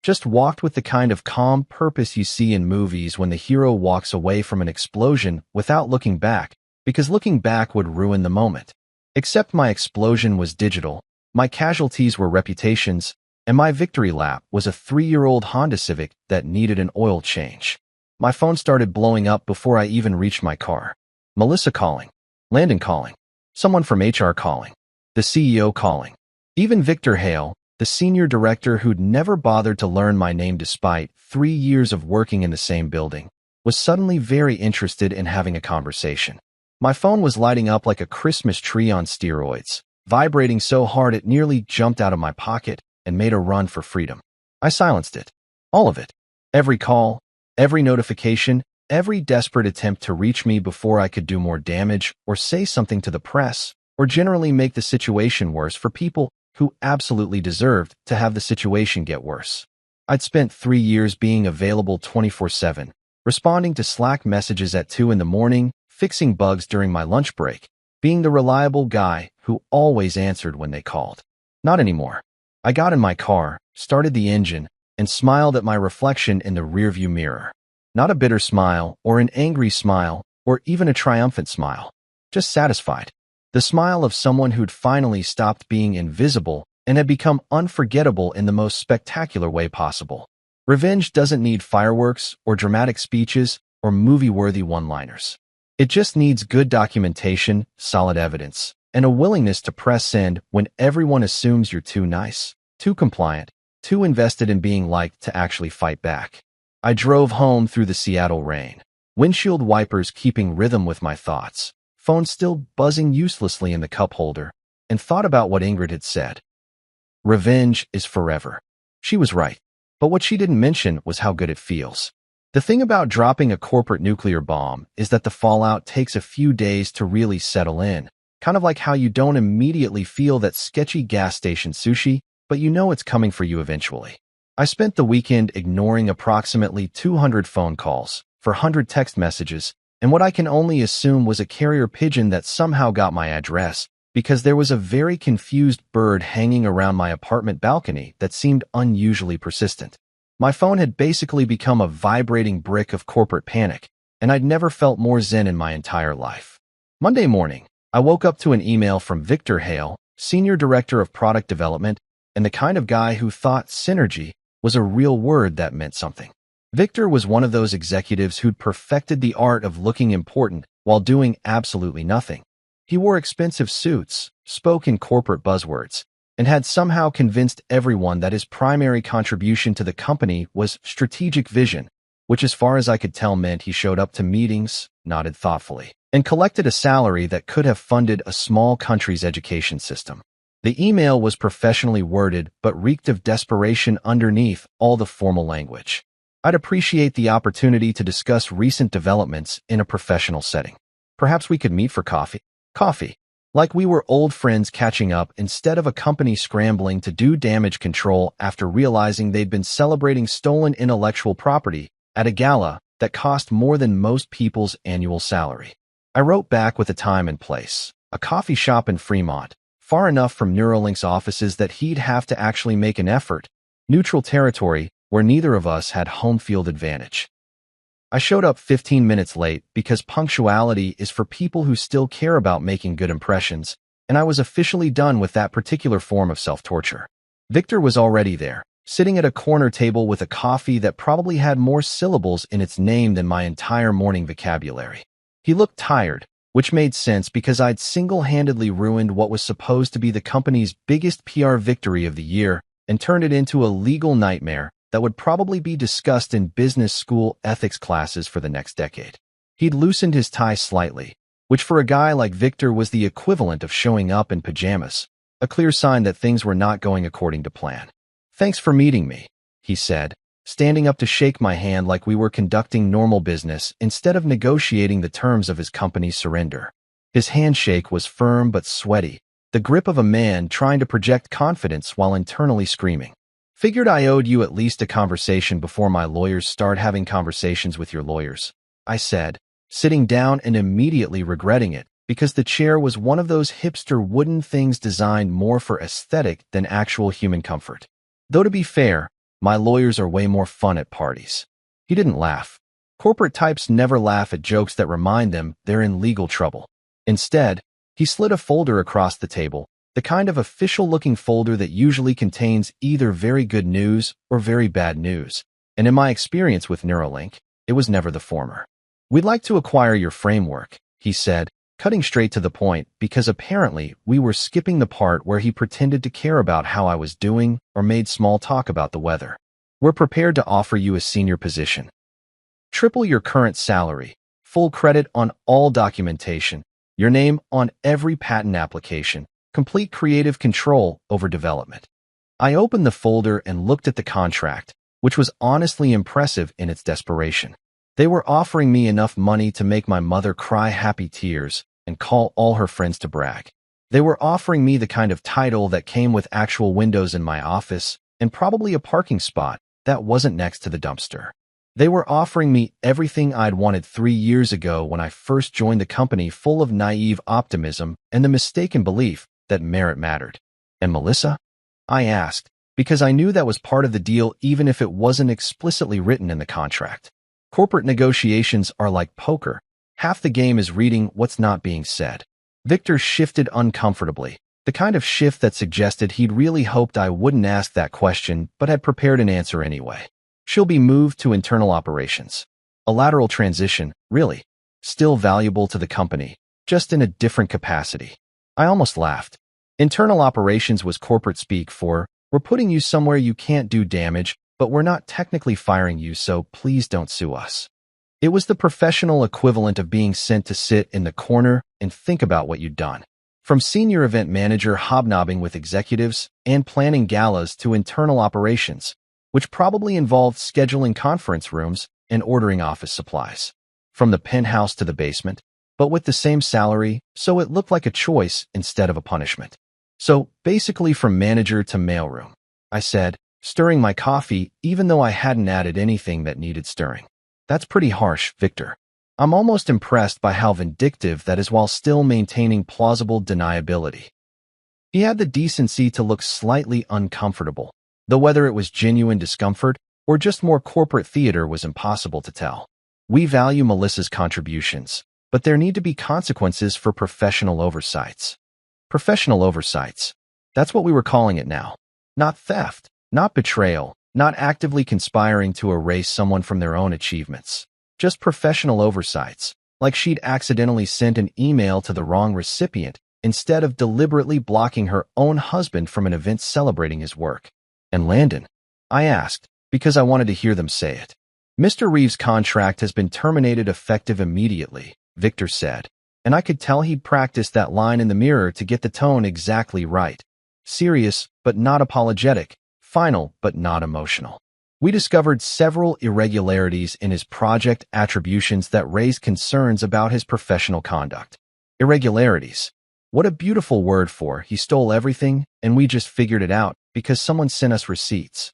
Just walked with the kind of calm purpose you see in movies when the hero walks away from an explosion without looking back, because looking back would ruin the moment. Except my explosion was digital, my casualties were reputations, and my victory lap was a 3-year-old Honda Civic that needed an oil change. My phone started blowing up before I even reached my car. Melissa calling, Landon calling, someone from HR calling, the CEO calling. Even Victor Hale, the senior director who'd never bothered to learn my name despite 3 years of working in the same building, was suddenly very interested in having a conversation. My phone was lighting up like a Christmas tree on steroids, vibrating so hard it nearly jumped out of my pocket and made a run for freedom. I silenced it. All of it. Every call, every notification, every desperate attempt to reach me before I could do more damage or say something to the press, or generally make the situation worse for people who absolutely deserved to have the situation get worse. I'd spent 3 years being available 24/7, responding to Slack messages at 2 in the morning, fixing bugs during my lunch break, being the reliable guy who always answered when they called. Not anymore. I got in my car, started the engine, and smiled at my reflection in the rearview mirror. Not a bitter smile, or an angry smile, or even a triumphant smile. Just satisfied. The smile of someone who'd finally stopped being invisible and had become unforgettable in the most spectacular way possible. Revenge doesn't need fireworks or dramatic speeches or movie-worthy one-liners. It just needs good documentation, solid evidence, and a willingness to press send when everyone assumes you're too nice, too compliant, too invested in being liked to actually fight back. I drove home through the Seattle rain, windshield wipers keeping rhythm with my thoughts, phone still buzzing uselessly in the cup holder, and thought about what Ingrid had said. Revenge is forever. She was right, but what she didn't mention was how good it feels. The thing about dropping a corporate nuclear bomb is that the fallout takes a few days to really settle in, kind of like how you don't immediately feel that sketchy gas station sushi, but you know it's coming for you eventually. I spent the weekend ignoring approximately 200 phone calls, 400 text messages, and what I can only assume was a carrier pigeon that somehow got my address, because there was a very confused bird hanging around my apartment balcony that seemed unusually persistent. My phone had basically become a vibrating brick of corporate panic, and I'd never felt more zen in my entire life. Monday morning, I woke up to an email from Victor Hale, Senior Director of Product Development, and the kind of guy who thought synergy was a real word that meant something. Victor was one of those executives who'd perfected the art of looking important while doing absolutely nothing. He wore expensive suits, spoke in corporate buzzwords, and had somehow convinced everyone that his primary contribution to the company was strategic vision, which as far as I could tell meant he showed up to meetings, nodded thoughtfully, and collected a salary that could have funded a small country's education system. The email was professionally worded but reeked of desperation underneath all the formal language. I'd appreciate the opportunity to discuss recent developments in a professional setting. Perhaps we could meet for coffee. Coffee. Like we were old friends catching up instead of a company scrambling to do damage control after realizing they'd been celebrating stolen intellectual property at a gala that cost more than most people's annual salary. I wrote back with a time and place, a coffee shop in Fremont, far enough from Neuralink's offices that he'd have to actually make an effort, neutral territory where neither of us had home field advantage. I showed up 15 minutes late because punctuality is for people who still care about making good impressions, and I was officially done with that particular form of self-torture. Victor was already there, sitting at a corner table with a coffee that probably had more syllables in its name than my entire morning vocabulary. He looked tired, which made sense because I'd single-handedly ruined what was supposed to be the company's biggest PR victory of the year and turned it into a legal nightmare that would probably be discussed in business school ethics classes for the next decade. He'd loosened his tie slightly, which for a guy like Victor was the equivalent of showing up in pajamas, a clear sign that things were not going according to plan. "Thanks for meeting me," he said, standing up to shake my hand like we were conducting normal business instead of negotiating the terms of his company's surrender. His handshake was firm but sweaty, the grip of a man trying to project confidence while internally screaming. "Figured I owed you at least a conversation before my lawyers start having conversations with your lawyers," I said, sitting down and immediately regretting it because the chair was one of those hipster wooden things designed more for aesthetic than actual human comfort. Though to be fair, my lawyers are way more fun at parties. He didn't laugh. Corporate types never laugh at jokes that remind them they're in legal trouble. Instead, he slid a folder across the table, the kind of official-looking folder that usually contains either very good news or very bad news, and in my experience with Neuralink, it was never the former. "We'd like to acquire your framework," he said, cutting straight to the point because apparently we were skipping the part where he pretended to care about how I was doing or made small talk about the weather. "We're prepared to offer you a senior position. Triple your current salary, full credit on all documentation, your name on every patent application, complete creative control over development. I opened the folder and looked at the contract, which was honestly impressive in its desperation. They were offering me enough money to make my mother cry happy tears and call all her friends to brag. They were offering me the kind of title that came with actual windows in my office and probably a parking spot that wasn't next to the dumpster. They were offering me everything I'd wanted 3 years ago when I first joined the company, full of naive optimism and the mistaken belief that merit mattered. And Melissa? I asked, because I knew that was part of the deal even if it wasn't explicitly written in the contract. Corporate negotiations are like poker. Half the game is reading what's not being said. Victor shifted uncomfortably, the kind of shift that suggested he'd really hoped I wouldn't ask that question but had prepared an answer anyway. She'll be moved to internal operations. A lateral transition, really. Still valuable to the company, just in a different capacity. I almost laughed. Internal operations was corporate speak for, we're putting you somewhere you can't do damage, but we're not technically firing you, so please don't sue us. It was the professional equivalent of being sent to sit in the corner and think about what you'd done. From senior event manager hobnobbing with executives and planning galas to internal operations, which probably involved scheduling conference rooms and ordering office supplies. From the penthouse to the basement, but with the same salary, so it looked like a choice instead of a punishment. So, basically from manager to mailroom, I said, stirring my coffee even though I hadn't added anything that needed stirring. That's pretty harsh, Victor. I'm almost impressed by how vindictive that is while still maintaining plausible deniability. He had the decency to look slightly uncomfortable, though whether it was genuine discomfort or just more corporate theater was impossible to tell. We value Melissa's contributions, but there need to be consequences for professional oversights. Professional oversights. That's what we were calling it now. Not theft, not betrayal, not actively conspiring to erase someone from their own achievements. Just professional oversights, like she'd accidentally sent an email to the wrong recipient instead of deliberately blocking her own husband from an event celebrating his work. And Landon? I asked, because I wanted to hear them say it. Mr. Reeves' contract has been terminated effective immediately, Victor said, and I could tell he'd practiced that line in the mirror to get the tone exactly right. Serious, but not apologetic. Final, but not emotional. We discovered several irregularities in his project attributions that raised concerns about his professional conduct. Irregularities. What a beautiful word for he stole everything and we just figured it out because someone sent us receipts.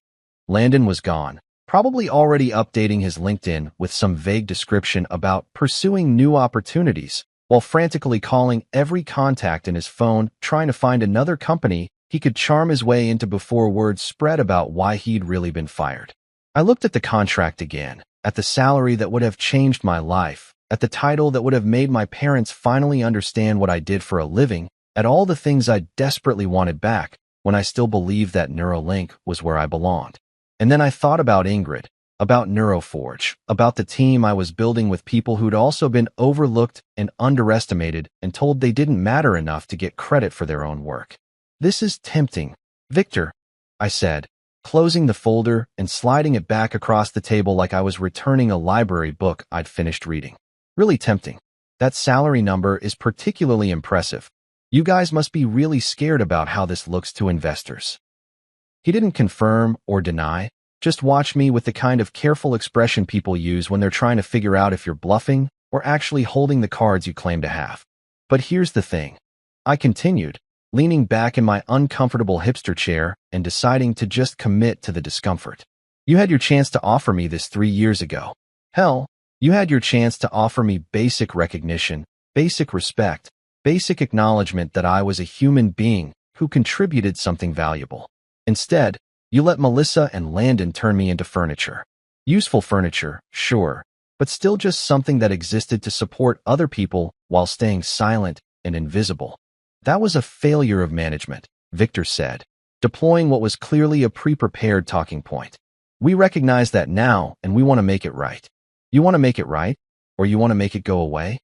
Landon was gone, probably already updating his LinkedIn with some vague description about pursuing new opportunities, while frantically calling every contact in his phone trying to find another company he could charm his way into before word spread about why he'd really been fired. I looked at the contract again, at the salary that would have changed my life, at the title that would have made my parents finally understand what I did for a living, at all the things I desperately wanted back when I still believed that Neuralink was where I belonged. And then I thought about Ingrid, about Neuroforge, about the team I was building with people who'd also been overlooked and underestimated and told they didn't matter enough to get credit for their own work. This is tempting, Victor, I said, closing the folder and sliding it back across the table like I was returning a library book I'd finished reading. Really tempting. That salary number is particularly impressive. You guys must be really scared about how this looks to investors. He didn't confirm or deny, just watch me with the kind of careful expression people use when they're trying to figure out if you're bluffing or actually holding the cards you claim to have. But here's the thing. I continued, leaning back in my uncomfortable hipster chair and deciding to just commit to the discomfort. You had your chance to offer me this 3 years ago. Hell, you had your chance to offer me basic recognition, basic respect, basic acknowledgement that I was a human being who contributed something valuable. Instead, you let Melissa and Landon turn me into furniture. Useful furniture, sure, but still just something that existed to support other people while staying silent and invisible. That was a failure of management, Victor said, deploying what was clearly a pre-prepared talking point. We recognize that now, and we want to make it right. You want to make it right, or you want to make it go away?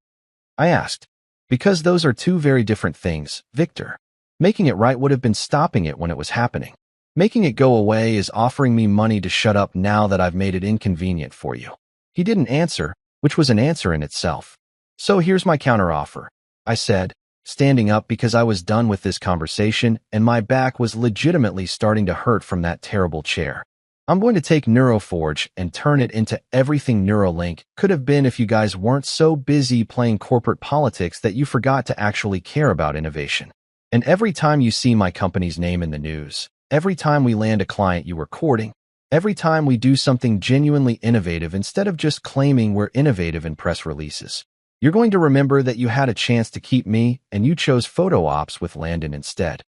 I asked. Because those are two very different things, Victor. Making it right would have been stopping it when it was happening. Making it go away is offering me money to shut up now that I've made it inconvenient for you. He didn't answer, which was an answer in itself. So here's my counteroffer, I said, standing up because I was done with this conversation and my back was legitimately starting to hurt from that terrible chair. I'm going to take Neuroforge and turn it into everything Neuralink could have been if you guys weren't so busy playing corporate politics that you forgot to actually care about innovation. And every time you see my company's name in the news, every time we land a client you were courting, every time we do something genuinely innovative instead of just claiming we're innovative in press releases, you're going to remember that you had a chance to keep me and you chose photo ops with Landon instead.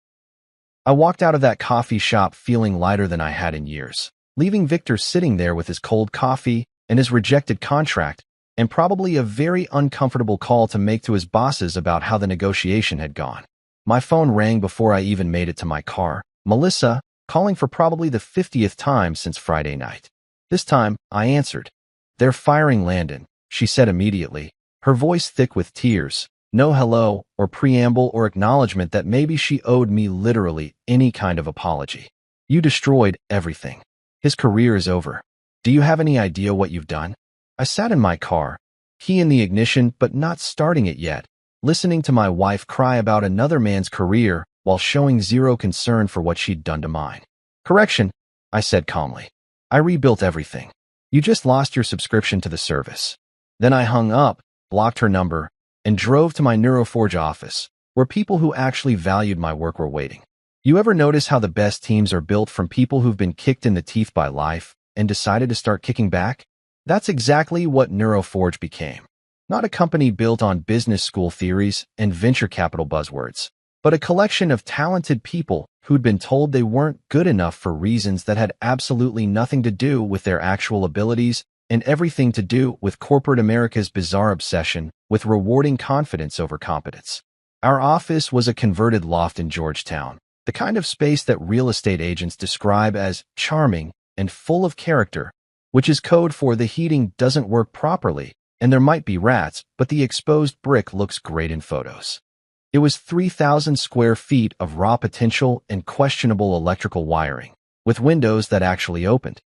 I walked out of that coffee shop feeling lighter than I had in years, leaving Victor sitting there with his cold coffee and his rejected contract and probably a very uncomfortable call to make to his bosses about how the negotiation had gone. My phone rang before I even made it to my car. Melissa, calling for probably the 50th time since Friday night. This time, I answered. "They're firing Landon," she said immediately, her voice thick with tears. No hello or preamble or acknowledgement that maybe she owed me literally any kind of apology. "You destroyed everything. His career is over. Do you have any idea what you've done?" I sat in my car, key in the ignition but not starting it yet, listening to my wife cry about another man's career while showing zero concern for what she'd done to mine. "Correction," I said calmly. "I rebuilt everything. You just lost your subscription to the service." Then I hung up, blocked her number, and drove to my Neuroforge office, where people who actually valued my work were waiting. You ever notice how the best teams are built from people who've been kicked in the teeth by life and decided to start kicking back? That's exactly what Neuroforge became. Not a company built on business school theories and venture capital buzzwords, but a collection of talented people who'd been told they weren't good enough for reasons that had absolutely nothing to do with their actual abilities and everything to do with corporate America's bizarre obsession with rewarding confidence over competence. Our office was a converted loft in Georgetown, the kind of space that real estate agents describe as charming and full of character, which is code for the heating doesn't work properly, and there might be rats, but the exposed brick looks great in photos. It was 3,000 square feet of raw potential and questionable electrical wiring, with windows that actually opened.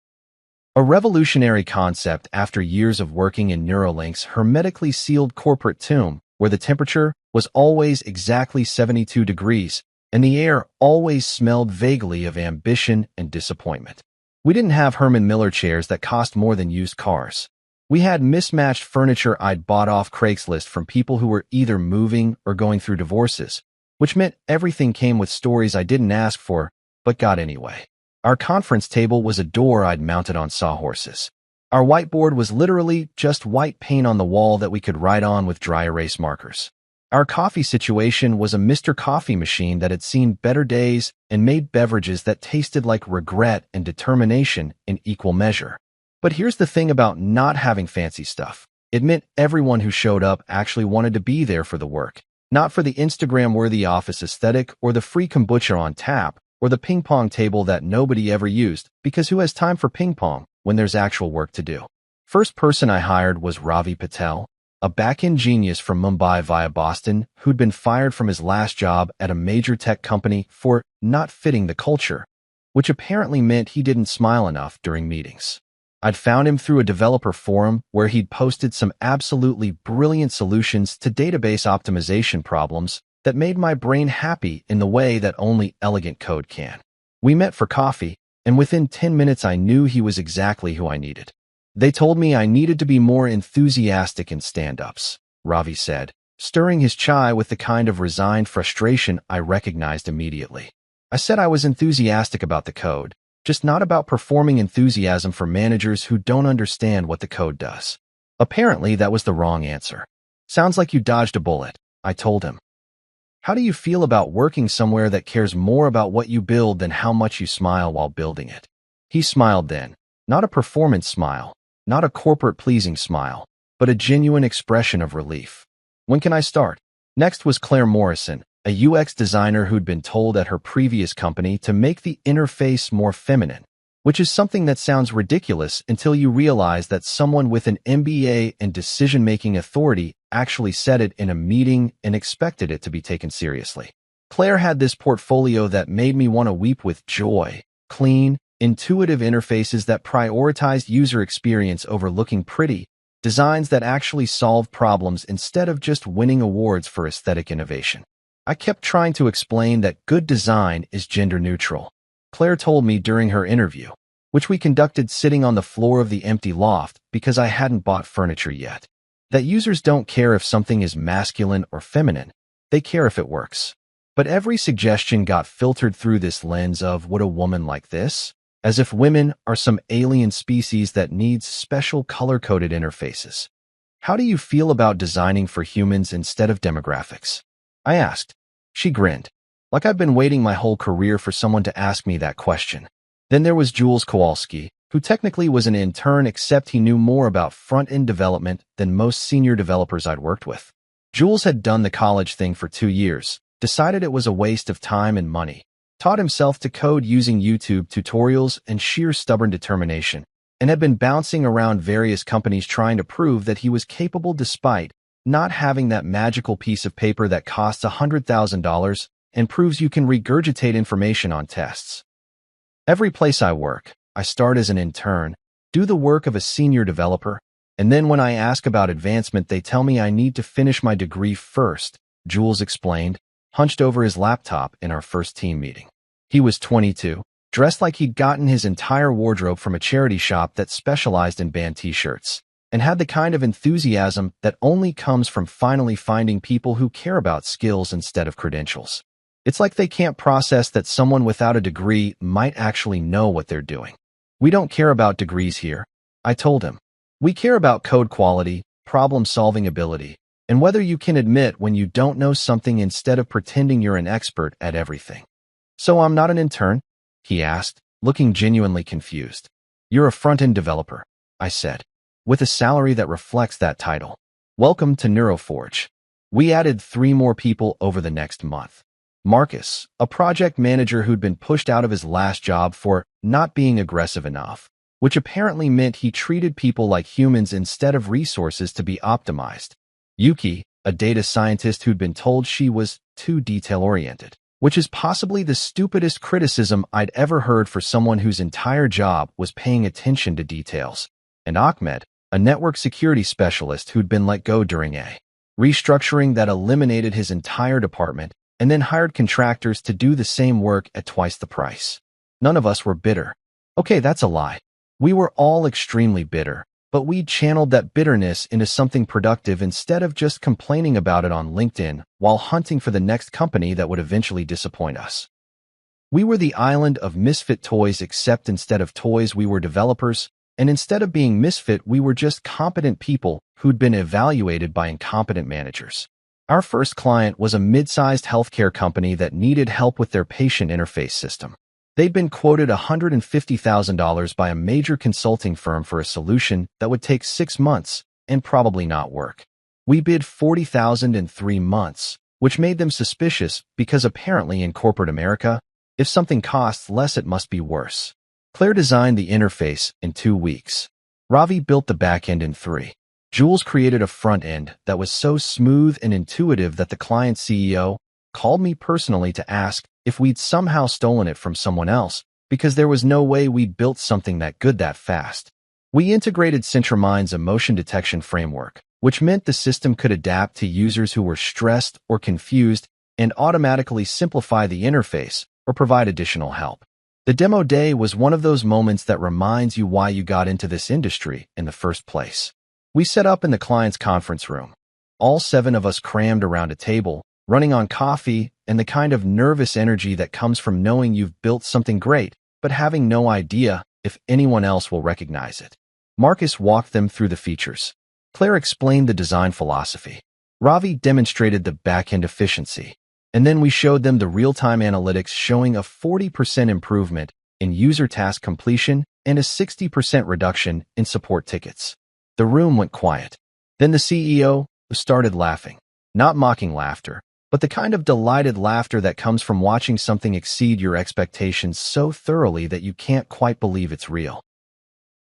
A revolutionary concept after years of working in Neuralink's hermetically sealed corporate tomb, where the temperature was always exactly 72 degrees, and the air always smelled vaguely of ambition and disappointment. We didn't have Herman Miller chairs that cost more than used cars. We had mismatched furniture I'd bought off Craigslist from people who were either moving or going through divorces, which meant everything came with stories I didn't ask for, but got anyway. Our conference table was a door I'd mounted on sawhorses. Our whiteboard was literally just white paint on the wall that we could write on with dry erase markers. Our coffee situation was a Mr. Coffee machine that had seen better days and made beverages that tasted like regret and determination in equal measure. But here's the thing about not having fancy stuff. It meant everyone who showed up actually wanted to be there for the work, not for the Instagram-worthy office aesthetic or the free kombucha on tap or the ping pong table that nobody ever used, because who has time for ping pong when there's actual work to do? First person I hired was Ravi Patel, a back-end genius from Mumbai via Boston who'd been fired from his last job at a major tech company for not fitting the culture, which apparently meant he didn't smile enough during meetings. I'd found him through a developer forum where he'd posted some absolutely brilliant solutions to database optimization problems that made my brain happy in the way that only elegant code can. We met for coffee, and within 10 minutes I knew he was exactly who I needed. They told me I needed to be more enthusiastic in stand-ups, Ravi said, stirring his chai with the kind of resigned frustration I recognized immediately. I said I was enthusiastic about the code, just not about performing enthusiasm for managers who don't understand what the code does. Apparently, that was the wrong answer. "Sounds like you dodged a bullet," I told him. "How do you feel about working somewhere that cares more about what you build than how much you smile while building it?" He smiled then, not a performance smile, not a corporate-pleasing smile, but a genuine expression of relief. "When can I start?" Next was Claire Morrison, a UX designer who'd been told at her previous company to make the interface more feminine, which is something that sounds ridiculous until you realize that someone with an MBA and decision-making authority actually said it in a meeting and expected it to be taken seriously. Claire had this portfolio that made me want to weep with joy: clean, intuitive interfaces that prioritized user experience over looking pretty, designs that actually solved problems instead of just winning awards for aesthetic innovation. I kept trying to explain that good design is gender neutral. Claire told me during her interview, which we conducted sitting on the floor of the empty loft because I hadn't bought furniture yet, that users don't care if something is masculine or feminine, they care if it works. But every suggestion got filtered through this lens of would a woman like this? As if women are some alien species that needs special color-coded interfaces. How do you feel about designing for humans instead of demographics? I asked. She grinned. Like I've been waiting my whole career for someone to ask me that question. Then there was Jules Kowalski, who technically was an intern except he knew more about front-end development than most senior developers I'd worked with. Jules had done the college thing for 2 years, decided it was a waste of time and money, taught himself to code using YouTube tutorials and sheer stubborn determination, and had been bouncing around various companies trying to prove that he was capable despite not having that magical piece of paper that costs $100,000 and proves you can regurgitate information on tests. Every place I work, I start as an intern, do the work of a senior developer, and then when I ask about advancement they tell me I need to finish my degree first, Jules explained, hunched over his laptop in our first team meeting. He was 22, dressed like he'd gotten his entire wardrobe from a charity shop that specialized in band t-shirts, and had the kind of enthusiasm that only comes from finally finding people who care about skills instead of credentials. It's like they can't process that someone without a degree might actually know what they're doing. We don't care about degrees here, I told him. We care about code quality, problem-solving ability, and whether you can admit when you don't know something instead of pretending you're an expert at everything. So I'm not an intern? He asked, looking genuinely confused. You're a front-end developer, I said, with a salary that reflects that title. Welcome to Neuroforge. We added 3 more people over the next month. Marcus, a project manager who'd been pushed out of his last job for not being aggressive enough, which apparently meant he treated people like humans instead of resources to be optimized. Yuki, a data scientist who'd been told she was too detail-oriented, which is possibly the stupidest criticism I'd ever heard for someone whose entire job was paying attention to details. And Ahmed, a network security specialist who'd been let go during a restructuring that eliminated his entire department and then hired contractors to do the same work at twice the price. None of us were bitter. Okay, that's a lie. We were all extremely bitter, but we'd channeled that bitterness into something productive instead of just complaining about it on LinkedIn while hunting for the next company that would eventually disappoint us. We were the island of misfit toys, except instead of toys we were developers, and instead of being misfit we were just competent people who'd been evaluated by incompetent managers. Our first client was a mid-sized healthcare company that needed help with their patient interface system. They'd been quoted $150,000 by a major consulting firm for a solution that would take 6 months and probably not work. We bid $40,000 in 3 months, which made them suspicious because apparently in corporate America, if something costs less it must be worse. Claire designed the interface in 2 weeks. Ravi built the backend in 3. Jules created a front end that was so smooth and intuitive that the client CEO called me personally to ask if we'd somehow stolen it from someone else, because there was no way we'd built something that good that fast. We integrated CentraMind's emotion detection framework, which meant the system could adapt to users who were stressed or confused and automatically simplify the interface or provide additional help. The demo day was one of those moments that reminds you why you got into this industry in the first place. We set up in the client's conference room. All 7 of us crammed around a table, running on coffee and the kind of nervous energy that comes from knowing you've built something great, but having no idea if anyone else will recognize it. Marcus walked them through the features. Claire explained the design philosophy. Ravi demonstrated the back-end efficiency. And then we showed them the real-time analytics showing a 40% improvement in user task completion and a 60% reduction in support tickets. The room went quiet. Then the CEO started laughing. Not mocking laughter, but the kind of delighted laughter that comes from watching something exceed your expectations so thoroughly that you can't quite believe it's real.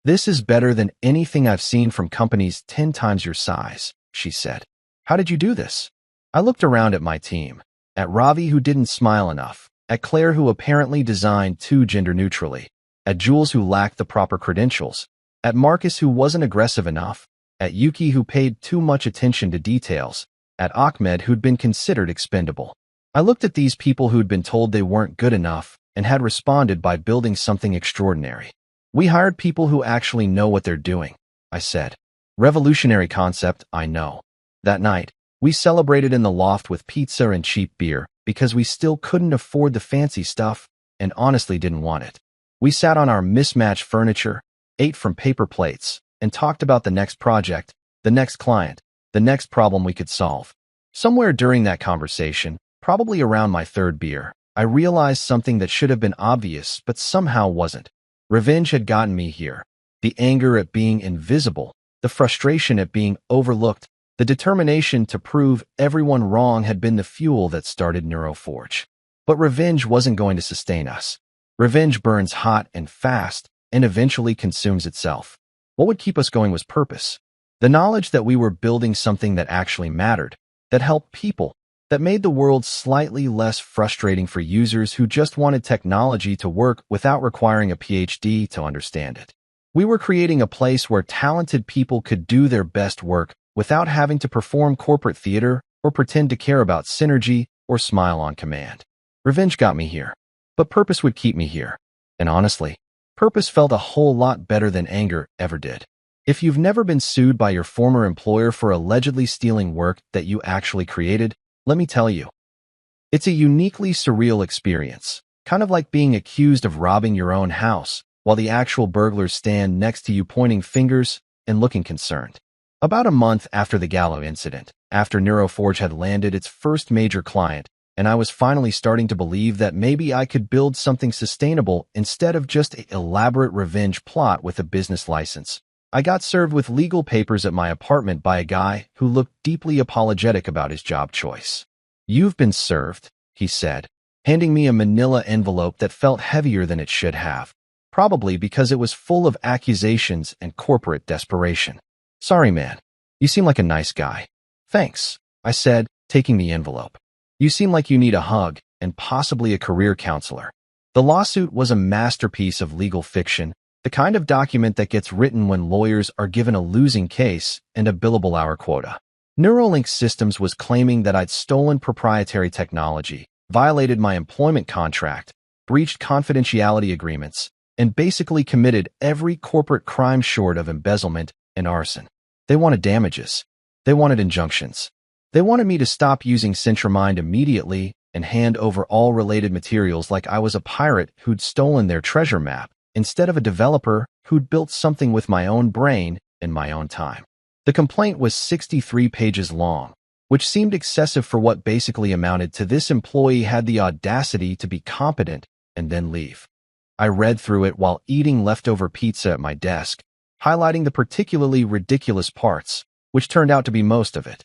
This is better than anything I've seen from companies 10 times your size, she said. How did you do this? I looked around at my team, at Ravi who didn't smile enough, at Claire who apparently designed too gender neutrally, at Jules who lacked the proper credentials, at Marcus who wasn't aggressive enough, at Yuki who paid too much attention to details, at Ahmed who'd been considered expendable. I looked at these people who'd been told they weren't good enough and had responded by building something extraordinary. We hired people who actually know what they're doing, I said. Revolutionary concept, I know. That night, we celebrated in the loft with pizza and cheap beer because we still couldn't afford the fancy stuff and honestly didn't want it. We sat on our mismatched furniture, ate from paper plates, and talked about the next project, the next client, the next problem we could solve. Somewhere during that conversation, probably around my third beer, I realized something that should have been obvious but somehow wasn't. Revenge had gotten me here. The anger at being invisible, the frustration at being overlooked, the determination to prove everyone wrong had been the fuel that started Neuroforge. But revenge wasn't going to sustain us. Revenge burns hot and fast and eventually consumes itself. What would keep us going was purpose. The knowledge that we were building something that actually mattered, that helped people, that made the world slightly less frustrating for users who just wanted technology to work without requiring a PhD to understand it. We were creating a place where talented people could do their best work without having to perform corporate theater or pretend to care about synergy or smile on command. Revenge got me here, but purpose would keep me here. And honestly, purpose felt a whole lot better than anger ever did. If you've never been sued by your former employer for allegedly stealing work that you actually created, let me tell you. It's a uniquely surreal experience, kind of like being accused of robbing your own house while the actual burglars stand next to you pointing fingers and looking concerned. About a month after the Gallo incident, after Neuroforge had landed its first major client, and I was finally starting to believe that maybe I could build something sustainable instead of just an elaborate revenge plot with a business license, I got served with legal papers at my apartment by a guy who looked deeply apologetic about his job choice. "You've been served," he said, handing me a manila envelope that felt heavier than it should have, probably because it was full of accusations and corporate desperation. "Sorry, man. You seem like a nice guy." "Thanks," I said, taking the envelope. "You seem like you need a hug and possibly a career counselor." The lawsuit was a masterpiece of legal fiction, the kind of document that gets written when lawyers are given a losing case and a billable hour quota. Neuralink Systems was claiming that I'd stolen proprietary technology, violated my employment contract, breached confidentiality agreements, and basically committed every corporate crime short of embezzlement and arson. They wanted damages. They wanted injunctions. They wanted me to stop using CentraMind immediately and hand over all related materials like I was a pirate who'd stolen their treasure map, instead of a developer who'd built something with my own brain and my own time. The complaint was 63 pages long, which seemed excessive for what basically amounted to this employee had the audacity to be competent and then leave. I read through it while eating leftover pizza at my desk, highlighting the particularly ridiculous parts, which turned out to be most of it.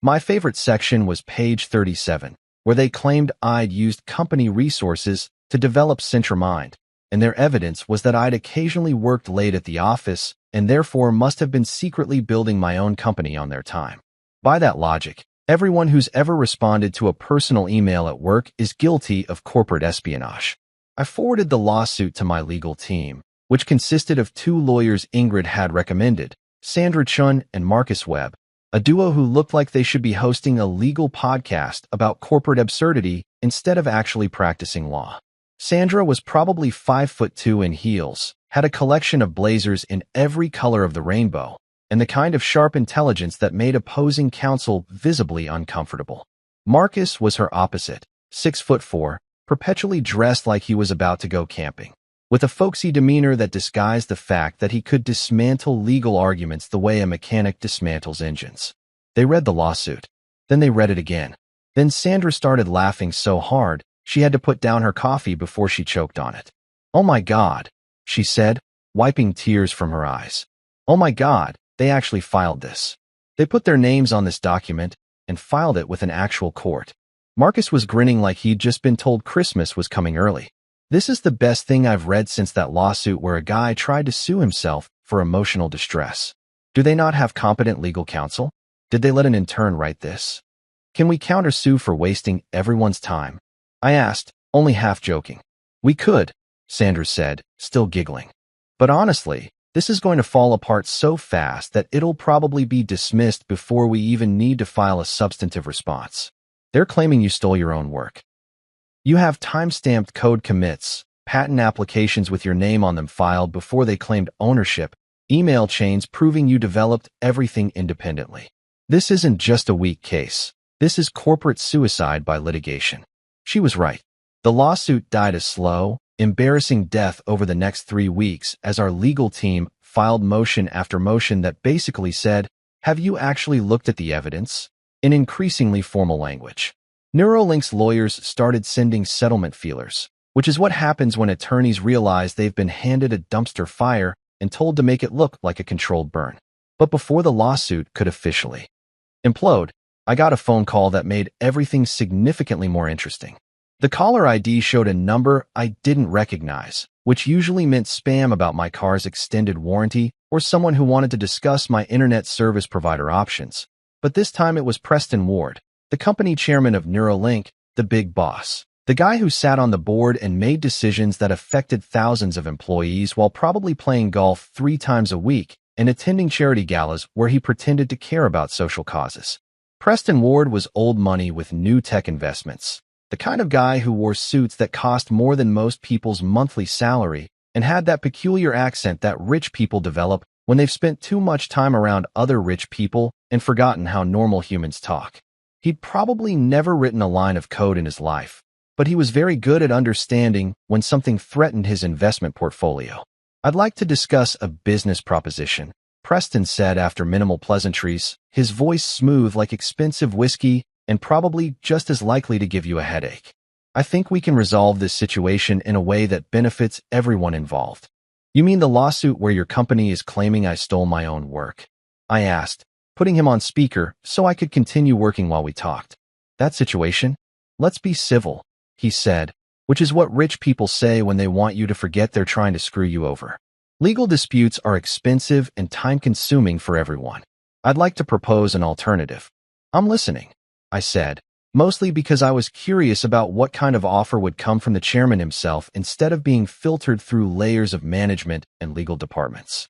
My favorite section was page 37, where they claimed I'd used company resources to develop CentraMind, and their evidence was that I'd occasionally worked late at the office and therefore must have been secretly building my own company on their time. By that logic, everyone who's ever responded to a personal email at work is guilty of corporate espionage. I forwarded the lawsuit to my legal team, which consisted of two lawyers Ingrid had recommended, Sandra Chun and Marcus Webb, a duo who looked like they should be hosting a legal podcast about corporate absurdity instead of actually practicing law. Sandra was probably 5'2" in heels, had a collection of blazers in every color of the rainbow, and the kind of sharp intelligence that made opposing counsel visibly uncomfortable. Marcus was her opposite, 6'4", perpetually dressed like he was about to go camping, with a folksy demeanor that disguised the fact that he could dismantle legal arguments the way a mechanic dismantles engines. They read the lawsuit. Then they read it again. Then Sandra started laughing so hard, she had to put down her coffee before she choked on it. "Oh my God," she said, wiping tears from her eyes. "Oh my God, they actually filed this. They put their names on this document and filed it with an actual court." Marcus was grinning like he'd just been told Christmas was coming early. "This is the best thing I've read since that lawsuit where a guy tried to sue himself for emotional distress. Do they not have competent legal counsel? Did they let an intern write this? Can we countersue for wasting everyone's time?" I asked, only half joking. "We could," Sandra said, still giggling. "But honestly, this is going to fall apart so fast that it'll probably be dismissed before we even need to file a substantive response." They're claiming you stole your own work. You have time-stamped code commits, patent applications with your name on them filed before they claimed ownership, email chains proving you developed everything independently. This isn't just a weak case. This is corporate suicide by litigation. She was right. The lawsuit died a slow, embarrassing death over the next 3 weeks as our legal team filed motion after motion that basically said, "Have you actually looked at the evidence?" in increasingly formal language. Neuralink's lawyers started sending settlement feelers, which is what happens when attorneys realize they've been handed a dumpster fire and told to make it look like a controlled burn. But before the lawsuit could officially implode, I got a phone call that made everything significantly more interesting. The caller ID showed a number I didn't recognize, which usually meant spam about my car's extended warranty or someone who wanted to discuss my internet service provider options. But this time it was Preston Ward, the company chairman of Neuralink, the big boss. The guy who sat on the board and made decisions that affected thousands of employees while probably playing golf 3 times a week and attending charity galas where he pretended to care about social causes. Preston Ward was old money with new tech investments, the kind of guy who wore suits that cost more than most people's monthly salary and had that peculiar accent that rich people develop when they've spent too much time around other rich people and forgotten how normal humans talk. He'd probably never written a line of code in his life, but he was very good at understanding when something threatened his investment portfolio. "I'd like to discuss a business proposition," Preston said after minimal pleasantries, his voice smooth like expensive whiskey and probably just as likely to give you a headache. "I think we can resolve this situation in a way that benefits everyone involved." "You mean the lawsuit where your company is claiming I stole my own work?" I asked, putting him on speaker so I could continue working while we talked. "That situation? Let's be civil," he said, which is what rich people say when they want you to forget they're trying to screw you over. "Legal disputes are expensive and time-consuming for everyone. I'd like to propose an alternative." "I'm listening," I said, mostly because I was curious about what kind of offer would come from the chairman himself instead of being filtered through layers of management and legal departments.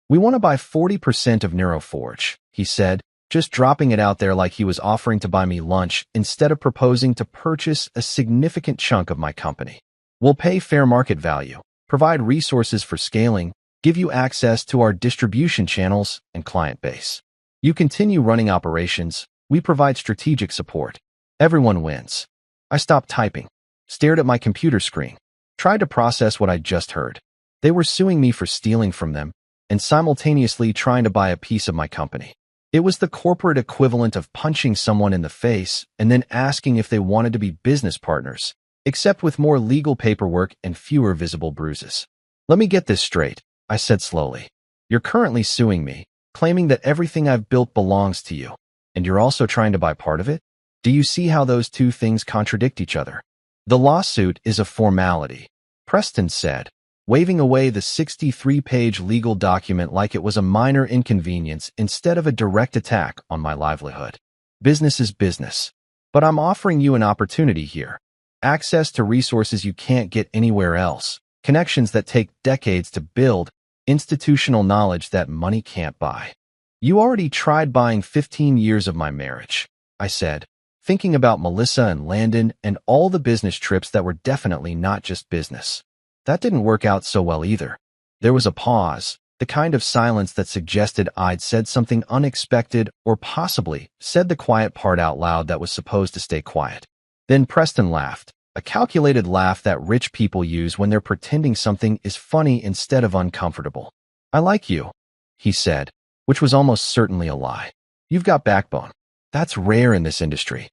"We want to buy 40% of Neuroforge," he said, just dropping it out there like he was offering to buy me lunch instead of proposing to purchase a significant chunk of my company. "We'll pay fair market value, provide resources for scaling, give you access to our distribution channels and client base. You continue running operations, we provide strategic support. Everyone wins." I stopped typing, stared at my computer screen, tried to process what I'd just heard. They were suing me for stealing from them and simultaneously trying to buy a piece of my company. It was the corporate equivalent of punching someone in the face and then asking if they wanted to be business partners, except with more legal paperwork and fewer visible bruises. "Let me get this straight," I said slowly. "You're currently suing me, claiming that everything I've built belongs to you, and you're also trying to buy part of it? Do you see how those two things contradict each other?" "The lawsuit is a formality," Preston said, waving away the 63-page legal document like it was a minor inconvenience instead of a direct attack on my livelihood. "Business is business. But I'm offering you an opportunity here. Access to resources you can't get anywhere else, connections that take decades to build, institutional knowledge that money can't buy." "You already tried buying 15 years of my marriage," I said, thinking about Melissa and Landon and all the business trips that were definitely not just business. "That didn't work out so well either." There was a pause, the kind of silence that suggested I'd said something unexpected or possibly said the quiet part out loud that was supposed to stay quiet. Then Preston laughed, a calculated laugh that rich people use when they're pretending something is funny instead of uncomfortable. "I like you," he said, which was almost certainly a lie. "You've got backbone. That's rare in this industry.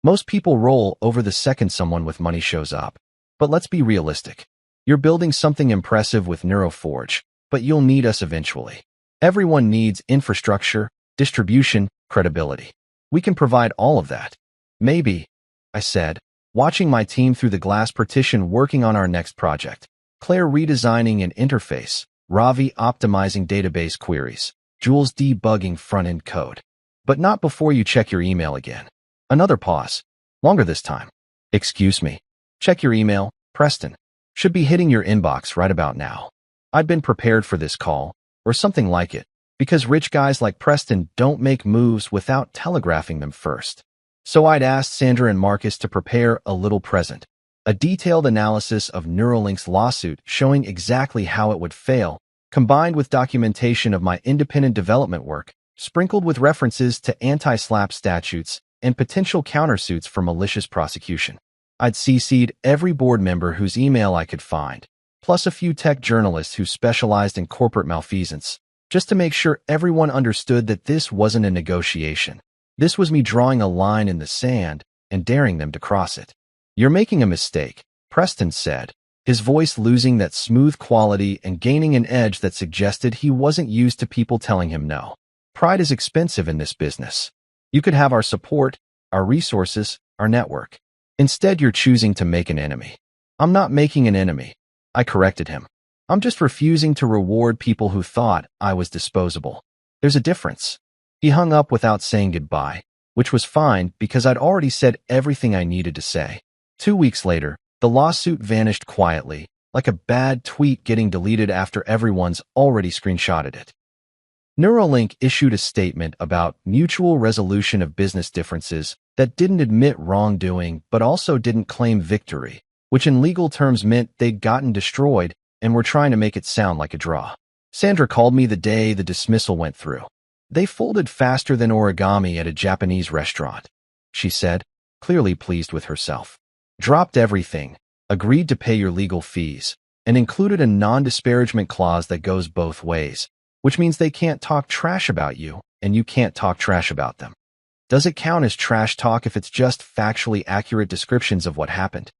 Most people roll over the second someone with money shows up. But let's be realistic. You're building something impressive with Neuroforge, but you'll need us eventually. Everyone needs infrastructure, distribution, credibility. We can provide all of that." "Maybe," I said, watching my team through the glass partition working on our next project. Claire redesigning an interface, Ravi optimizing database queries, Jules debugging front-end code. "But not before you check your email again." Another pause. Longer this time. "Excuse me. Check your email, Preston. Should be hitting your inbox right about now." I'd been prepared for this call, or something like it, because rich guys like Preston don't make moves without telegraphing them first. So I'd asked Sandra and Marcus to prepare a little present, a detailed analysis of Neuralink's lawsuit showing exactly how it would fail, combined with documentation of my independent development work, sprinkled with references to anti-SLAPP statutes and potential countersuits for malicious prosecution. I'd CC'd every board member whose email I could find, plus a few tech journalists who specialized in corporate malfeasance, just to make sure everyone understood that this wasn't a negotiation. This was me drawing a line in the sand and daring them to cross it. "You're making a mistake," Preston said, his voice losing that smooth quality and gaining an edge that suggested he wasn't used to people telling him no. "Pride is expensive in this business. You could have our support, our resources, our network. Instead, you're choosing to make an enemy." "I'm not making an enemy," I corrected him. "I'm just refusing to reward people who thought I was disposable. There's a difference." He hung up without saying goodbye, which was fine because I'd already said everything I needed to say. 2 weeks later, the lawsuit vanished quietly, like a bad tweet getting deleted after everyone's already screenshotted it. Neuralink issued a statement about mutual resolution of business differences that didn't admit wrongdoing but also didn't claim victory, which in legal terms meant they'd gotten destroyed and were trying to make it sound like a draw. Sandra called me the day the dismissal went through. "They folded faster than origami at a Japanese restaurant," she said, clearly pleased with herself. "Dropped everything, agreed to pay your legal fees, and included a non-disparagement clause that goes both ways, which means they can't talk trash about you and you can't talk trash about them." "Does it count as trash talk if it's just factually accurate descriptions of what happened?"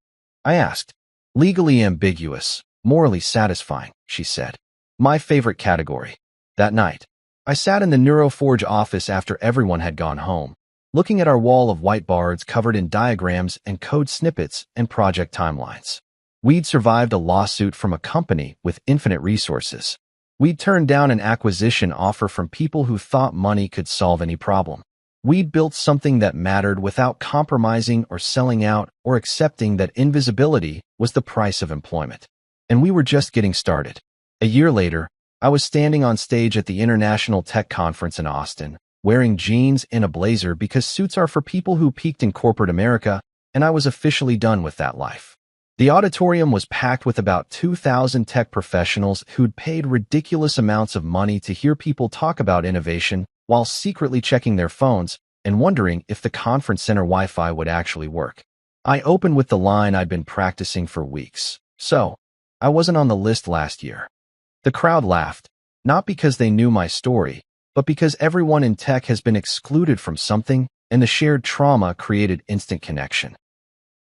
I asked. "Legally ambiguous, morally satisfying," she said. "My favorite category." That night, I sat in the Neuroforge office after everyone had gone home, looking at our wall of whiteboards covered in diagrams and code snippets and project timelines. We'd survived a lawsuit from a company with infinite resources. We'd turned down an acquisition offer from people who thought money could solve any problem. We'd built something that mattered without compromising or selling out or accepting that invisibility was the price of employment. And we were just getting started. A year later, I was standing on stage at the International Tech Conference in Austin, wearing jeans and a blazer because suits are for people who peaked in corporate America, and I was officially done with that life. The auditorium was packed with about 2,000 tech professionals who'd paid ridiculous amounts of money to hear people talk about innovation while secretly checking their phones and wondering if the conference center Wi-Fi would actually work. I opened with the line I'd been practicing for weeks. "So, I wasn't on the list last year." The crowd laughed, not because they knew my story, but because everyone in tech has been excluded from something, and the shared trauma created instant connection.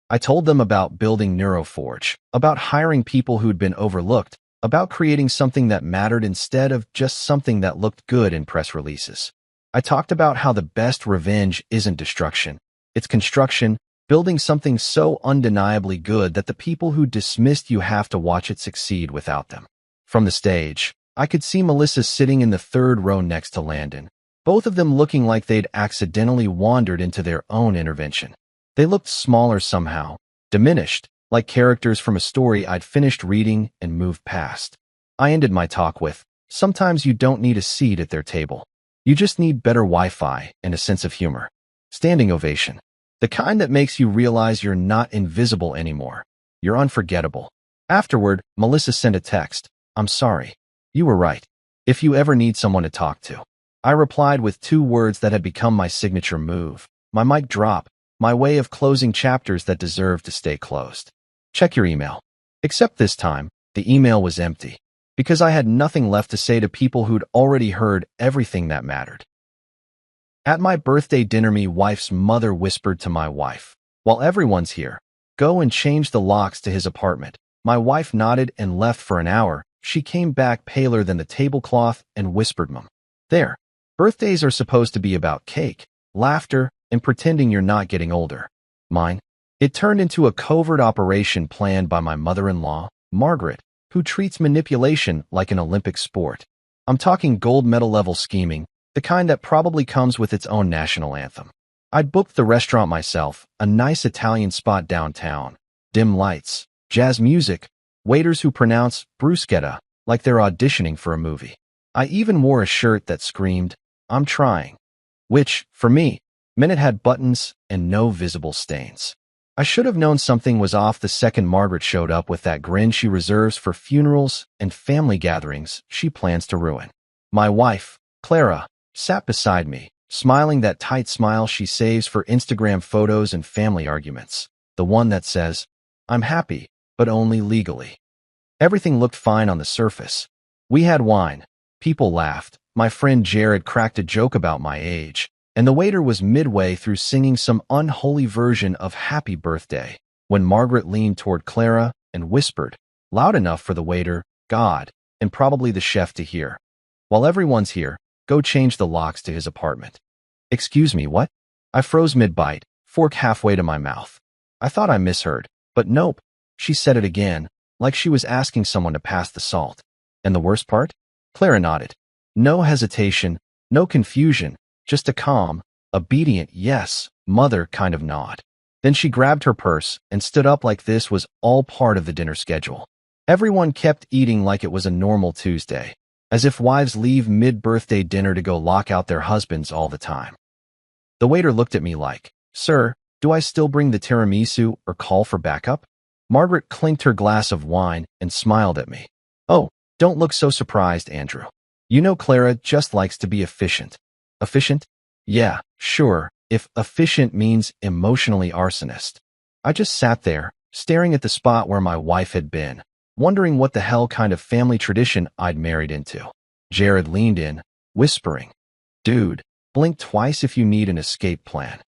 I told them about building Neuroforge, about hiring people who'd been overlooked, about creating something that mattered instead of just something that looked good in press releases. I talked about how the best revenge isn't destruction, it's construction, building something so undeniably good that the people who dismissed you have to watch it succeed without them. From the stage, I could see Melissa sitting in the third row next to Landon, both of them looking like they'd accidentally wandered into their own intervention. They looked smaller somehow, diminished, like characters from a story I'd finished reading and moved past. I ended my talk with, "Sometimes you don't need a seat at their table. You just need better Wi-Fi and a sense of humor." Standing ovation. The kind that makes you realize you're not invisible anymore. You're unforgettable. Afterward, Melissa sent a text. "I'm sorry. You were right. If you ever need someone to talk to." I replied with 2 words that had become my signature move. My mic drop, my way of closing chapters that deserved to stay closed. "Check your email." Except this time, the email was empty, because I had nothing left to say to people who'd already heard everything that mattered. At my birthday dinner, my wife's mother whispered to my wife, "While everyone's here, go and change the locks to his apartment." My wife nodded and left for an hour. She came back paler than the tablecloth and whispered, "Mom, there. Birthdays are supposed to be about cake, laughter, and pretending you're not getting older." Mine? It turned into a covert operation planned by my mother-in-law, Margaret, who treats manipulation like an Olympic sport. I'm talking gold medal level scheming, the kind that probably comes with its own national anthem. I'd booked the restaurant myself, a nice Italian spot downtown. Dim lights, jazz music, waiters who pronounce bruschetta like they're auditioning for a movie. I even wore a shirt that screamed, "I'm trying," which, for me, Minute had buttons and no visible stains. I should have known something was off the second Margaret showed up with that grin she reserves for funerals and family gatherings she plans to ruin. My wife, Clara, sat beside me, smiling that tight smile she saves for Instagram photos and family arguments. The one that says, "I'm happy, but only legally." Everything looked fine on the surface. We had wine. People laughed. My friend Jared cracked a joke about my age, and the waiter was midway through singing some unholy version of Happy Birthday when Margaret leaned toward Clara and whispered, loud enough for the waiter, God, and probably the chef to hear, "While everyone's here, go change the locks to his apartment." Excuse me, what? I froze mid-bite, fork halfway to my mouth. I thought I misheard, but nope. She said it again, like she was asking someone to pass the salt. And the worst part? Clara nodded. No hesitation, no confusion, just a calm, obedient yes, mother kind of nod. Then she grabbed her purse and stood up like this was all part of the dinner schedule. Everyone kept eating like it was a normal Tuesday, as if wives leave mid-birthday dinner to go lock out their husbands all the time. The waiter looked at me like, "Sir, do I still bring the tiramisu or call for backup?" Margaret clinked her glass of wine and smiled at me. "Oh, don't look so surprised, Andrew. You know Clara just likes to be efficient." Efficient? Yeah, sure, if efficient means emotionally arsonist. I just sat there, staring at the spot where my wife had been, wondering what the hell kind of family tradition I'd married into. Jared leaned in, whispering, "Dude, blink twice if you need an escape plan."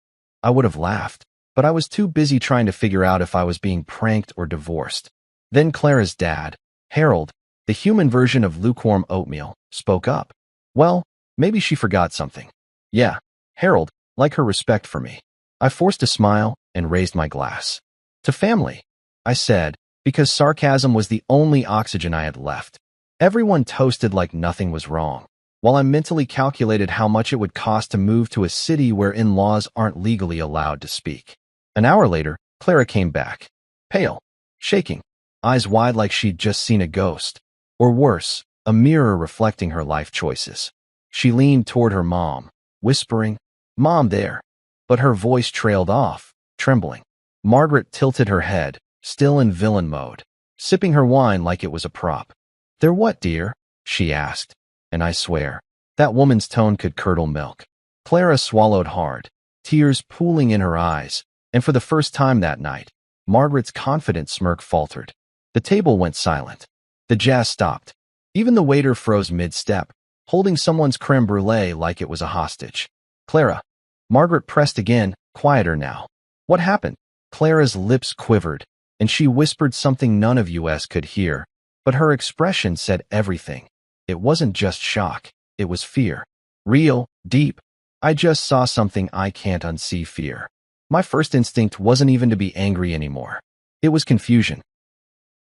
I would have laughed, but I was too busy trying to figure out if I was being pranked or divorced. Then Clara's dad, Harold, the human version of lukewarm oatmeal, spoke up. Well, maybe she forgot something. Yeah, Harold, like her respect for me. I forced a smile and raised my glass. To family, I said, because sarcasm was the only oxygen I had left. Everyone toasted like nothing was wrong, while I mentally calculated how much it would cost to move to a city where in-laws aren't legally allowed to speak. An hour later, Clara came back, pale, shaking, eyes wide like she'd just seen a ghost. Or worse, a mirror reflecting her life choices. She leaned toward her mom, whispering, "Mom there." But her voice trailed off, trembling. Margaret tilted her head, still in villain mode, sipping her wine like it was a prop. "They're what, dear?" she asked, and I swear, that woman's tone could curdle milk. Clara swallowed hard, tears pooling in her eyes, and for the first time that night, Margaret's confident smirk faltered. The table went silent. The jazz stopped. Even the waiter froze mid-step, holding someone's creme brulee like it was a hostage. "Clara." Margaret pressed again, quieter now. "What happened?" Clara's lips quivered, and she whispered something none of us could hear, but her expression said everything. It wasn't just shock, it was fear. Real, deep. I just saw something I can't unsee fear. My first instinct wasn't even to be angry anymore. It was confusion.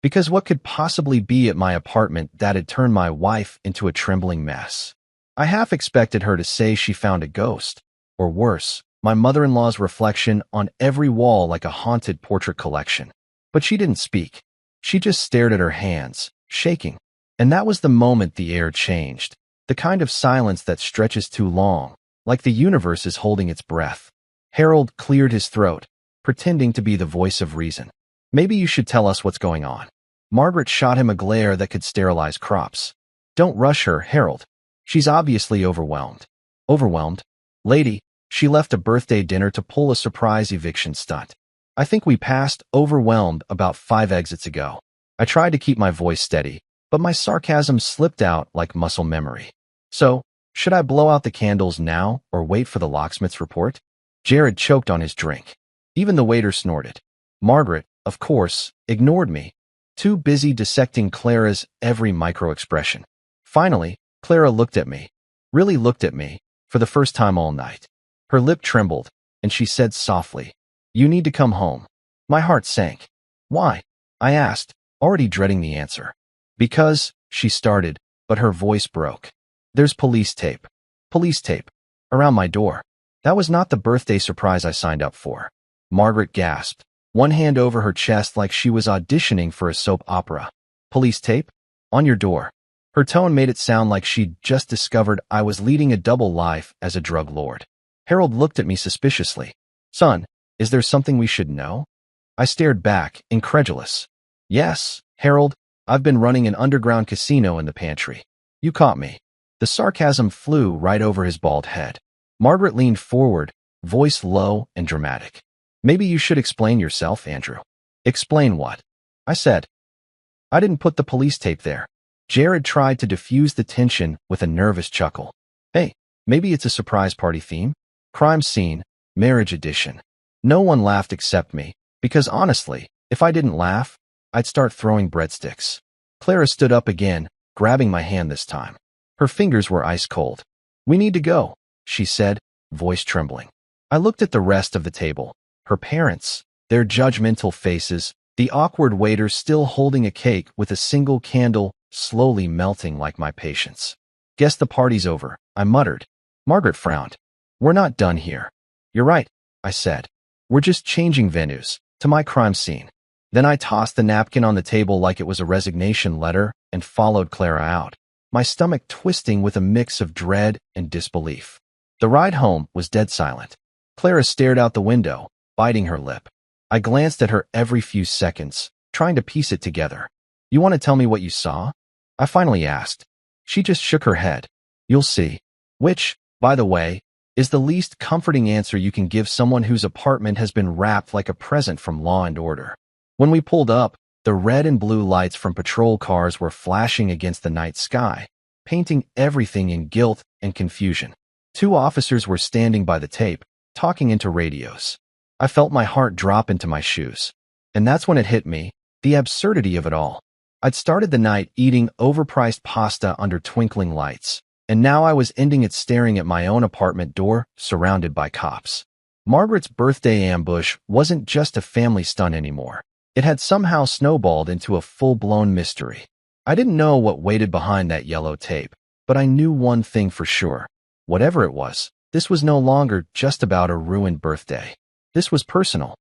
Because what could possibly be at my apartment that had turned my wife into a trembling mess? I half expected her to say she found a ghost, or worse, my mother-in-law's reflection on every wall like a haunted portrait collection. But she didn't speak. She just stared at her hands, shaking. And that was the moment the air changed, the kind of silence that stretches too long, like the universe is holding its breath. Harold cleared his throat, pretending to be the voice of reason. "Maybe you should tell us what's going on." Margaret shot him a glare that could sterilize crops. "Don't rush her, Harold. She's obviously overwhelmed." "Overwhelmed? Lady, she left a birthday dinner to pull a surprise eviction stunt. I think we passed overwhelmed about 5 exits ago." I tried to keep my voice steady, but my sarcasm slipped out like muscle memory. "So, should I blow out the candles now or wait for the locksmith's report?" Jared choked on his drink. Even the waiter snorted. Margaret, of course, ignored me, too busy dissecting Clara's every micro-expression. Finally, Clara looked at me, really looked at me, for the first time all night. Her lip trembled, and she said softly, "You need to come home." My heart sank. "Why?" I asked, already dreading the answer. "Because," she started, but her voice broke. "There's police tape. Police tape. Around my door." That was not the birthday surprise I signed up for. Margaret gasped, one hand over her chest like she was auditioning for a soap opera. "Police tape? On your door." Her tone made it sound like she'd just discovered I was leading a double life as a drug lord. Harold looked at me suspiciously. Son, is there something we should know? I stared back, incredulous. Yes, Harold, I've been running an underground casino in the pantry. You caught me. The sarcasm flew right over his bald head. Margaret leaned forward, voice low and dramatic. Maybe you should explain yourself, Andrew. Explain what? I said. I didn't put the police tape there. Jared tried to diffuse the tension with a nervous chuckle. Hey, maybe it's a surprise party theme? Crime scene, marriage edition. No one laughed except me, because honestly, if I didn't laugh, I'd start throwing breadsticks. Clara stood up again, grabbing my hand this time. Her fingers were ice cold. We need to go, she said, voice trembling. I looked at the rest of the table. Her parents, their judgmental faces, the awkward waiter still holding a cake with a single candle slowly melting like my patience. Guess the party's over, I muttered. Margaret frowned. We're not done here. You're right, I said. We're just changing venues, to my crime scene. Then I tossed the napkin on the table like it was a resignation letter and followed Clara out, my stomach twisting with a mix of dread and disbelief. The ride home was dead silent. Clara stared out the window, biting her lip. I glanced at her every few seconds, trying to piece it together. You want to tell me what you saw? I finally asked. She just shook her head. You'll see. Which, by the way, is the least comforting answer you can give someone whose apartment has been wrapped like a present from Law and Order. When we pulled up, the red and blue lights from patrol cars were flashing against the night sky, painting everything in guilt and confusion. 2 officers were standing by the tape, talking into radios. I felt my heart drop into my shoes. And that's when it hit me, the absurdity of it all. I'd started the night eating overpriced pasta under twinkling lights, and now I was ending it staring at my own apartment door, surrounded by cops. Margaret's birthday ambush wasn't just a family stunt anymore. It had somehow snowballed into a full-blown mystery. I didn't know what waited behind that yellow tape, but I knew one thing for sure. Whatever it was, this was no longer just about a ruined birthday. This was personal.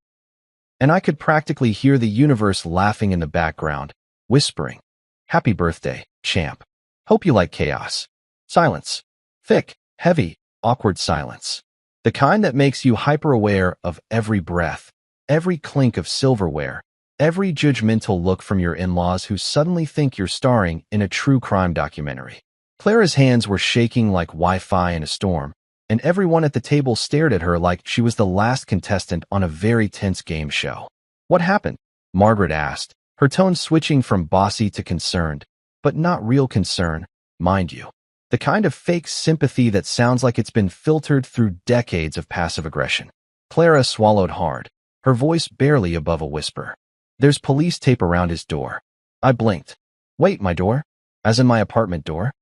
And I could practically hear the universe laughing in the background, whispering, "Happy birthday, champ. Hope you like chaos." Silence. Thick, heavy, awkward silence. The kind that makes you hyper-aware of every breath, every clink of silverware, every judgmental look from your in-laws who suddenly think you're starring in a true crime documentary. Clara's hands were shaking like Wi-Fi in a storm, and everyone at the table stared at her like she was the last contestant on a very tense game show. What happened? Margaret asked, her tone switching from bossy to concerned, but not real concern, mind you. The kind of fake sympathy that sounds like it's been filtered through decades of passive aggression. Clara swallowed hard, her voice barely above a whisper. There's police tape around his door. I blinked. Wait, my door? As in my apartment door?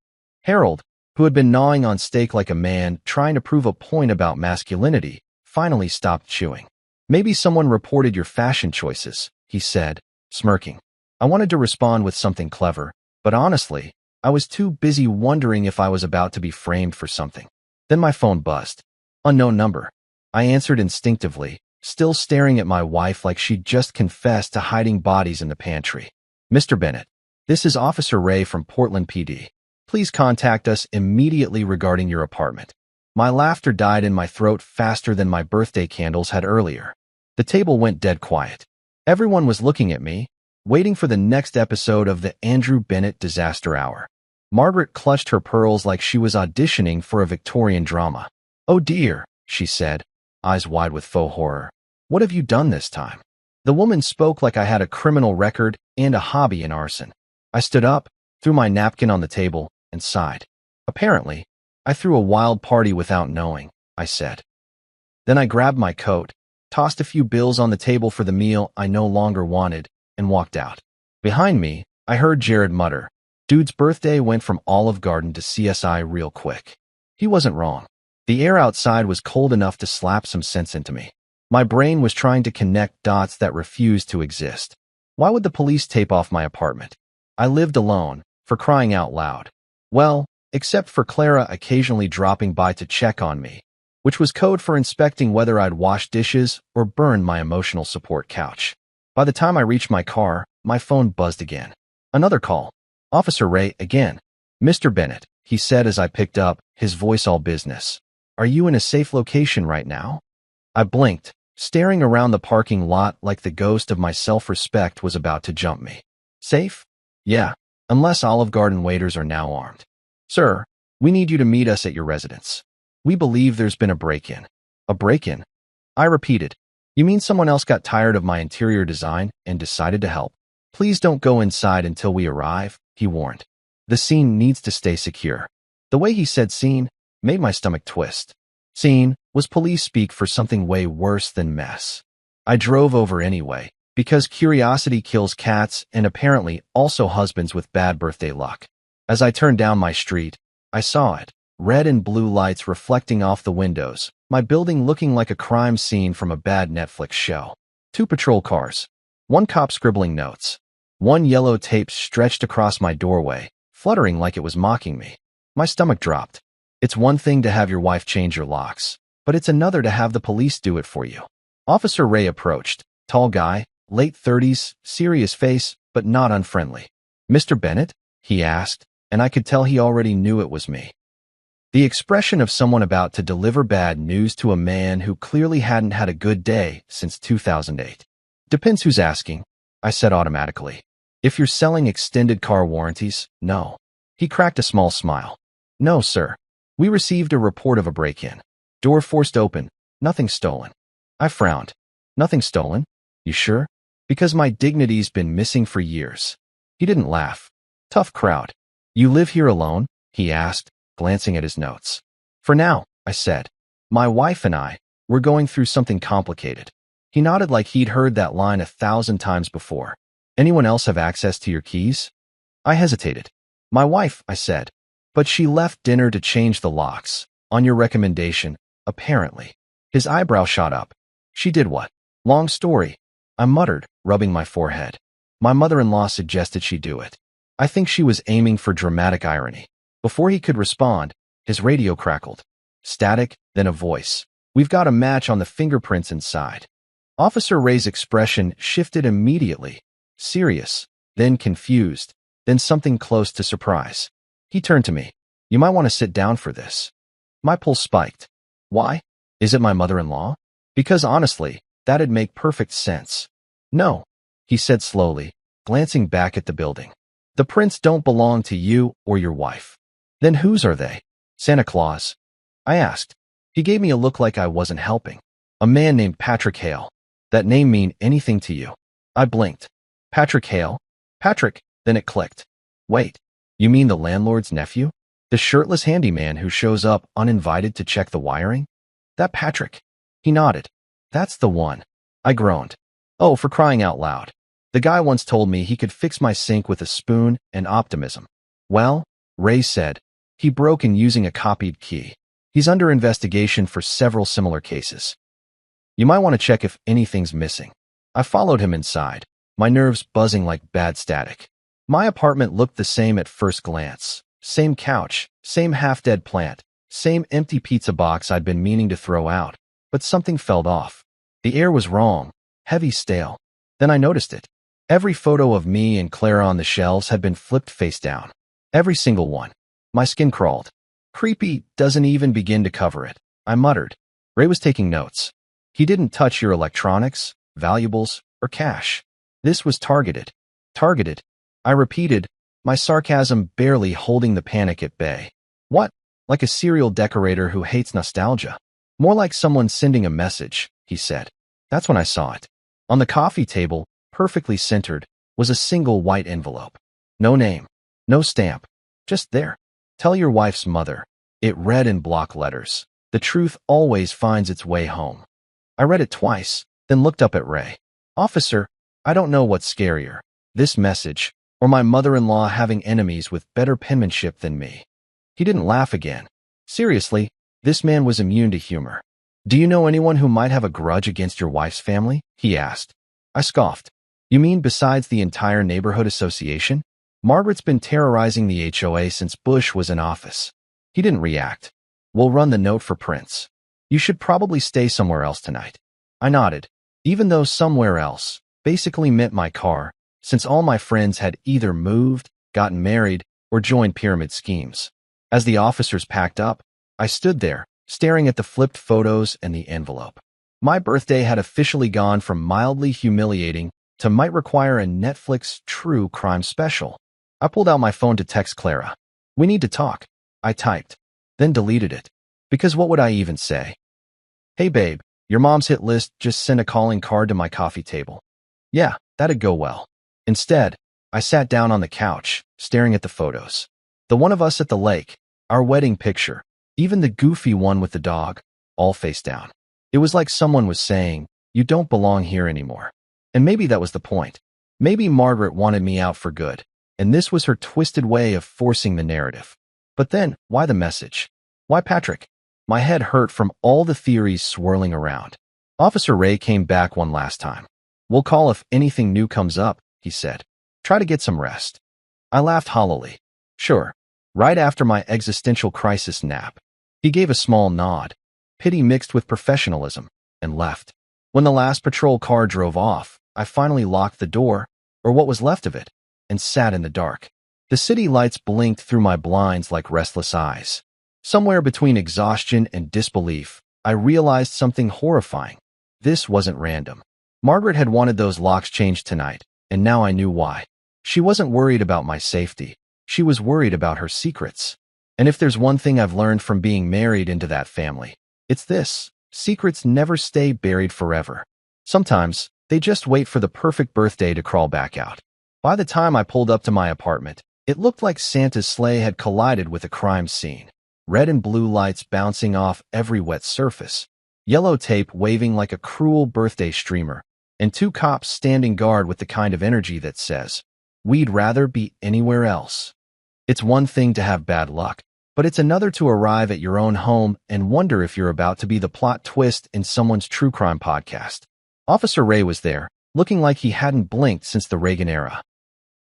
Harold, who had been gnawing on steak like a man trying to prove a point about masculinity, finally stopped chewing. Maybe someone reported your fashion choices, he said, smirking. I wanted to respond with something clever, but honestly, I was too busy wondering if I was about to be framed for something. Then my phone buzzed. Unknown number. I answered instinctively, still staring at my wife like she'd just confessed to hiding bodies in the pantry. Mr. Bennett, this is Officer Ray from Portland PD. Please contact us immediately regarding your apartment. My laughter died in my throat faster than my birthday candles had earlier. The table went dead quiet. Everyone was looking at me, waiting for the next episode of the Andrew Bennett Disaster Hour. Margaret clutched her pearls like she was auditioning for a Victorian drama. Oh dear, she said, eyes wide with faux horror. What have you done this time? The woman spoke like I had a criminal record and a hobby in arson. I stood up, threw my napkin on the table, and sighed. Apparently, I threw a wild party without knowing, I said. Then I grabbed my coat, tossed a few bills on the table for the meal I no longer wanted, and walked out. Behind me, I heard Jared mutter, "Dude's birthday went from Olive Garden to CSI real quick." He wasn't wrong. The air outside was cold enough to slap some sense into me. My brain was trying to connect dots that refused to exist. Why would the police tape off my apartment? I lived alone, for crying out loud. Well, except for Clara occasionally dropping by to check on me, which was code for inspecting whether I'd washed dishes or burned my emotional support couch. By the time I reached my car, my phone buzzed again. Another call. Officer Ray again. "Mr. Bennett," he said as I picked up, his voice all business. Are you in a safe location right now? I blinked, staring around the parking lot like the ghost of my self-respect was about to jump me. Safe? Yeah, unless Olive Garden waiters are now armed. Sir, we need you to meet us at your residence. We believe there's been a break-in. A break-in? I repeated. You mean someone else got tired of my interior design and decided to help? Please don't go inside until we arrive, he warned. The scene needs to stay secure. The way he said scene made my stomach twist. Scene was police speak for something way worse than mess. I drove over anyway, because curiosity kills cats and apparently also husbands with bad birthday luck. As I turned down my street, I saw it. Red and blue lights reflecting off the windows, my building looking like a crime scene from a bad Netflix show. 2 patrol cars. 1 cop scribbling notes. 1 yellow tape stretched across my doorway, fluttering like it was mocking me. My stomach dropped. It's one thing to have your wife change your locks, but it's another to have the police do it for you. Officer Ray approached. Tall guy, late 30s, serious face, but not unfriendly. Mr. Bennett? He asked, and I could tell he already knew it was me. The expression of someone about to deliver bad news to a man who clearly hadn't had a good day since 2008. Depends who's asking, I said automatically. If you're selling extended car warranties, no. He cracked a small smile. No, sir. We received a report of a break-in. Door forced open. Nothing stolen. I frowned. Nothing stolen? You sure? Because my dignity's been missing for years. He didn't laugh. Tough crowd. You live here alone? He asked, glancing at his notes. For now, I said. My wife and I, we're going through something complicated. He nodded like he'd heard that line 1,000 times before. Anyone else have access to your keys? I hesitated. My wife, I said. But she left dinner to change the locks, on your recommendation, apparently. His eyebrow shot up. She did what? Long story. I muttered, rubbing my forehead. My mother-in-law suggested she do it. I think she was aiming for dramatic irony. Before he could respond, his radio crackled. Static, then a voice. We've got a match on the fingerprints inside. Officer Ray's expression shifted immediately. Serious, then confused, then something close to surprise. He turned to me. You might want to sit down for this. My pulse spiked. Why? Is it my mother-in-law? Because honestly, that'd make perfect sense. No, he said slowly, glancing back at the building. The prints don't belong to you or your wife. Then whose are they? Santa Claus? I asked. He gave me a look like I wasn't helping. A man named Patrick Hale. That name mean anything to you? I blinked. Patrick Hale? Patrick, then it clicked. Wait. You mean the landlord's nephew? The shirtless handyman who shows up uninvited to check the wiring? That Patrick. He nodded. That's the one. I groaned. Oh, for crying out loud. The guy once told me he could fix my sink with a spoon and optimism. Well, Ray said, he broke in using a copied key. He's under investigation for several similar cases. You might want to check if anything's missing. I followed him inside, my nerves buzzing like bad static. My apartment looked the same at first glance. Same couch, same half-dead plant, same empty pizza box I'd been meaning to throw out. But something felt off. The air was wrong, heavy, stale. Then I noticed it. Every photo of me and Clara on the shelves had been flipped face down. Every single one. My skin crawled. Creepy doesn't even begin to cover it, I muttered. Ray was taking notes. He didn't touch your electronics, valuables, or cash. This was targeted. Targeted. I repeated, my sarcasm barely holding the panic at bay. What? Like a serial decorator who hates nostalgia? More like someone sending a message, he said. That's when I saw it. On the coffee table, perfectly centered, was a single white envelope. No name. No stamp. Just there. Tell your wife's mother. It read in block letters. The truth always finds its way home. I read it twice, then looked up at Ray. Officer, I don't know what's scarier. This message, or my mother-in-law having enemies with better penmanship than me. He didn't laugh again. Seriously, this man was immune to humor. Do you know anyone who might have a grudge against your wife's family? He asked. I scoffed. You mean besides the entire neighborhood association? Margaret's been terrorizing the HOA since Bush was in office. He didn't react. We'll run the note for Prince. You should probably stay somewhere else tonight. I nodded, even though somewhere else basically meant my car, since all my friends had either moved, gotten married, or joined pyramid schemes. As the officers packed up, I stood there, staring at the flipped photos and the envelope. My birthday had officially gone from mildly humiliating to might require a Netflix true crime special. I pulled out my phone to text Clara. "We need to talk," I typed, then deleted it. Because what would I even say? "Hey babe, your mom's hit list just sent a calling card to my coffee table." Yeah, that'd go well. Instead, I sat down on the couch, staring at the photos. The one of us at the lake, our wedding picture, even the goofy one with the dog, all face down. It was like someone was saying, "You don't belong here anymore." And maybe that was the point. Maybe Margaret wanted me out for good, and this was her twisted way of forcing the narrative. But then, why the message? Why Patrick? My head hurt from all the theories swirling around. Officer Ray came back one last time. "We'll call if anything new comes up," he said. "Try to get some rest." I laughed hollowly. "Sure, right after my existential crisis nap." He gave a small nod, pity mixed with professionalism, and left. When the last patrol car drove off, I finally locked the door, or what was left of it, and sat in the dark. The city lights blinked through my blinds like restless eyes. Somewhere between exhaustion and disbelief, I realized something horrifying. This wasn't random. Margaret had wanted those locks changed tonight, and now I knew why. She wasn't worried about my safety. She was worried about her secrets. And if there's one thing I've learned from being married into that family, it's this: secrets never stay buried forever. Sometimes, they just wait for the perfect birthday to crawl back out. By the time I pulled up to my apartment, it looked like Santa's sleigh had collided with a crime scene. Red and blue lights bouncing off every wet surface, yellow tape waving like a cruel birthday streamer, and two cops standing guard with the kind of energy that says, "We'd rather be anywhere else." It's one thing to have bad luck, but it's another to arrive at your own home and wonder if you're about to be the plot twist in someone's true crime podcast. Officer Ray was there, looking like he hadn't blinked since the Reagan era.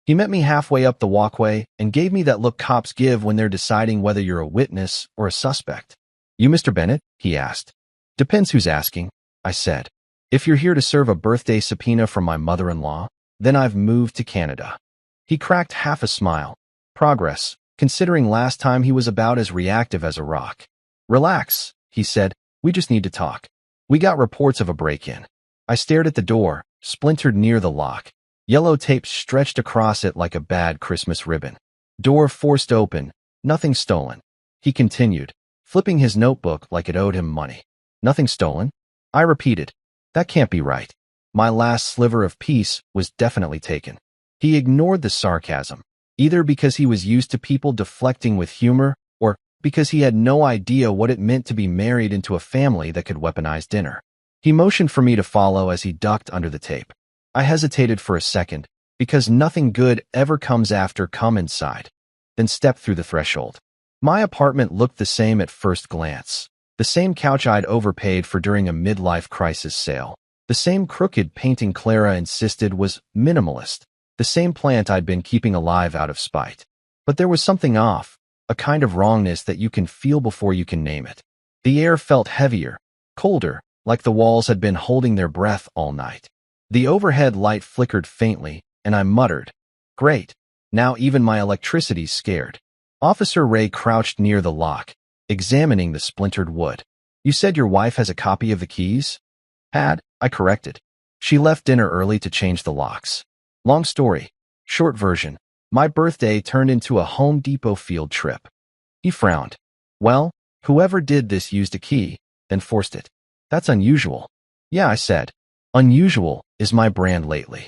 He met me halfway up the walkway and gave me that look cops give when they're deciding whether you're a witness or a suspect. "You Mr. Bennett?" he asked. "Depends who's asking," I said. "If you're here to serve a birthday subpoena from my mother-in-law, then I've moved to Canada." He cracked half a smile. Progress, considering last time he was about as reactive as a rock. "Relax," he said. "We just need to talk. We got reports of a break-in." I stared at the door, splintered near the lock. Yellow tape stretched across it like a bad Christmas ribbon. "Door forced open, nothing stolen." He continued, flipping his notebook like it owed him money. "Nothing stolen?" I repeated. That can't be right. My last sliver of peace was definitely taken. He ignored the sarcasm, either because he was used to people deflecting with humor, or because he had no idea what it meant to be married into a family that could weaponize dinner. He motioned for me to follow as he ducked under the tape. I hesitated for a second, because nothing good ever comes after "come inside," then stepped through the threshold. My apartment looked the same at first glance. The same couch I'd overpaid for during a midlife crisis sale. The same crooked painting Clara insisted was minimalist. The same plant I'd been keeping alive out of spite. But there was something off, a kind of wrongness that you can feel before you can name it. The air felt heavier, colder, like the walls had been holding their breath all night. The overhead light flickered faintly, and I muttered, "Great, now even my electricity's scared." Officer Ray crouched near the lock, examining the splintered wood. "You said your wife has a copy of the keys?" "Had," I corrected. "She left dinner early to change the locks." Long story. Short version. My birthday turned into a Home Depot field trip. He frowned. "Well, whoever did this used a key, then forced it. That's unusual." "Yeah," I said. "Unusual is my brand lately."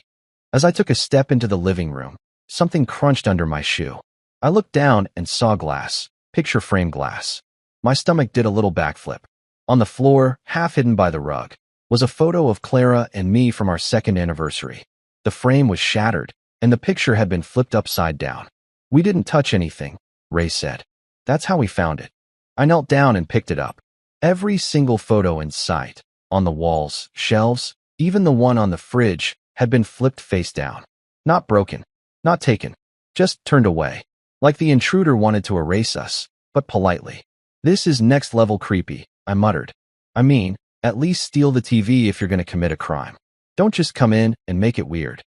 As I took a step into the living room, something crunched under my shoe. I looked down and saw glass, picture frame glass. My stomach did a little backflip. On the floor, half hidden by the rug, was a photo of Clara and me from our second anniversary. The frame was shattered, and the picture had been flipped upside down. "We didn't touch anything," Ray said. "That's how we found it." I knelt down and picked it up. Every single photo in sight, on the walls, shelves, even the one on the fridge, had been flipped face down. Not broken, not taken, just turned away. Like the intruder wanted to erase us, but politely. "This is next level creepy," I muttered. "I mean, at least steal the TV if you're going to commit a crime. Don't just come in and make it weird."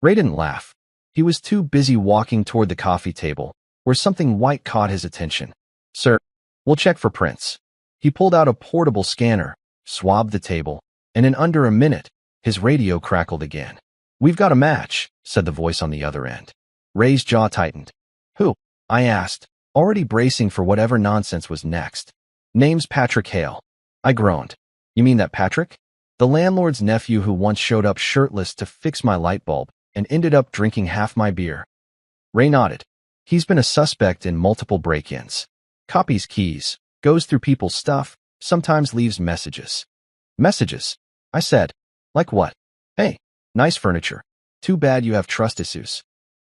Ray didn't laugh. He was too busy walking toward the coffee table, where something white caught his attention. "Sir, we'll check for prints." He pulled out a portable scanner, swabbed the table, and in under a minute, his radio crackled again. "We've got a match," said the voice on the other end. Ray's jaw tightened. "Who?" I asked, already bracing for whatever nonsense was next. "Name's Patrick Hale." I groaned. "You mean that Patrick? The landlord's nephew who once showed up shirtless to fix my light bulb and ended up drinking half my beer?" Ray nodded. "He's been a suspect in multiple break-ins. Copies keys, goes through people's stuff, sometimes leaves messages." "Messages?" I said. "Like what?" "Hey, nice furniture. Too bad you have trust issues."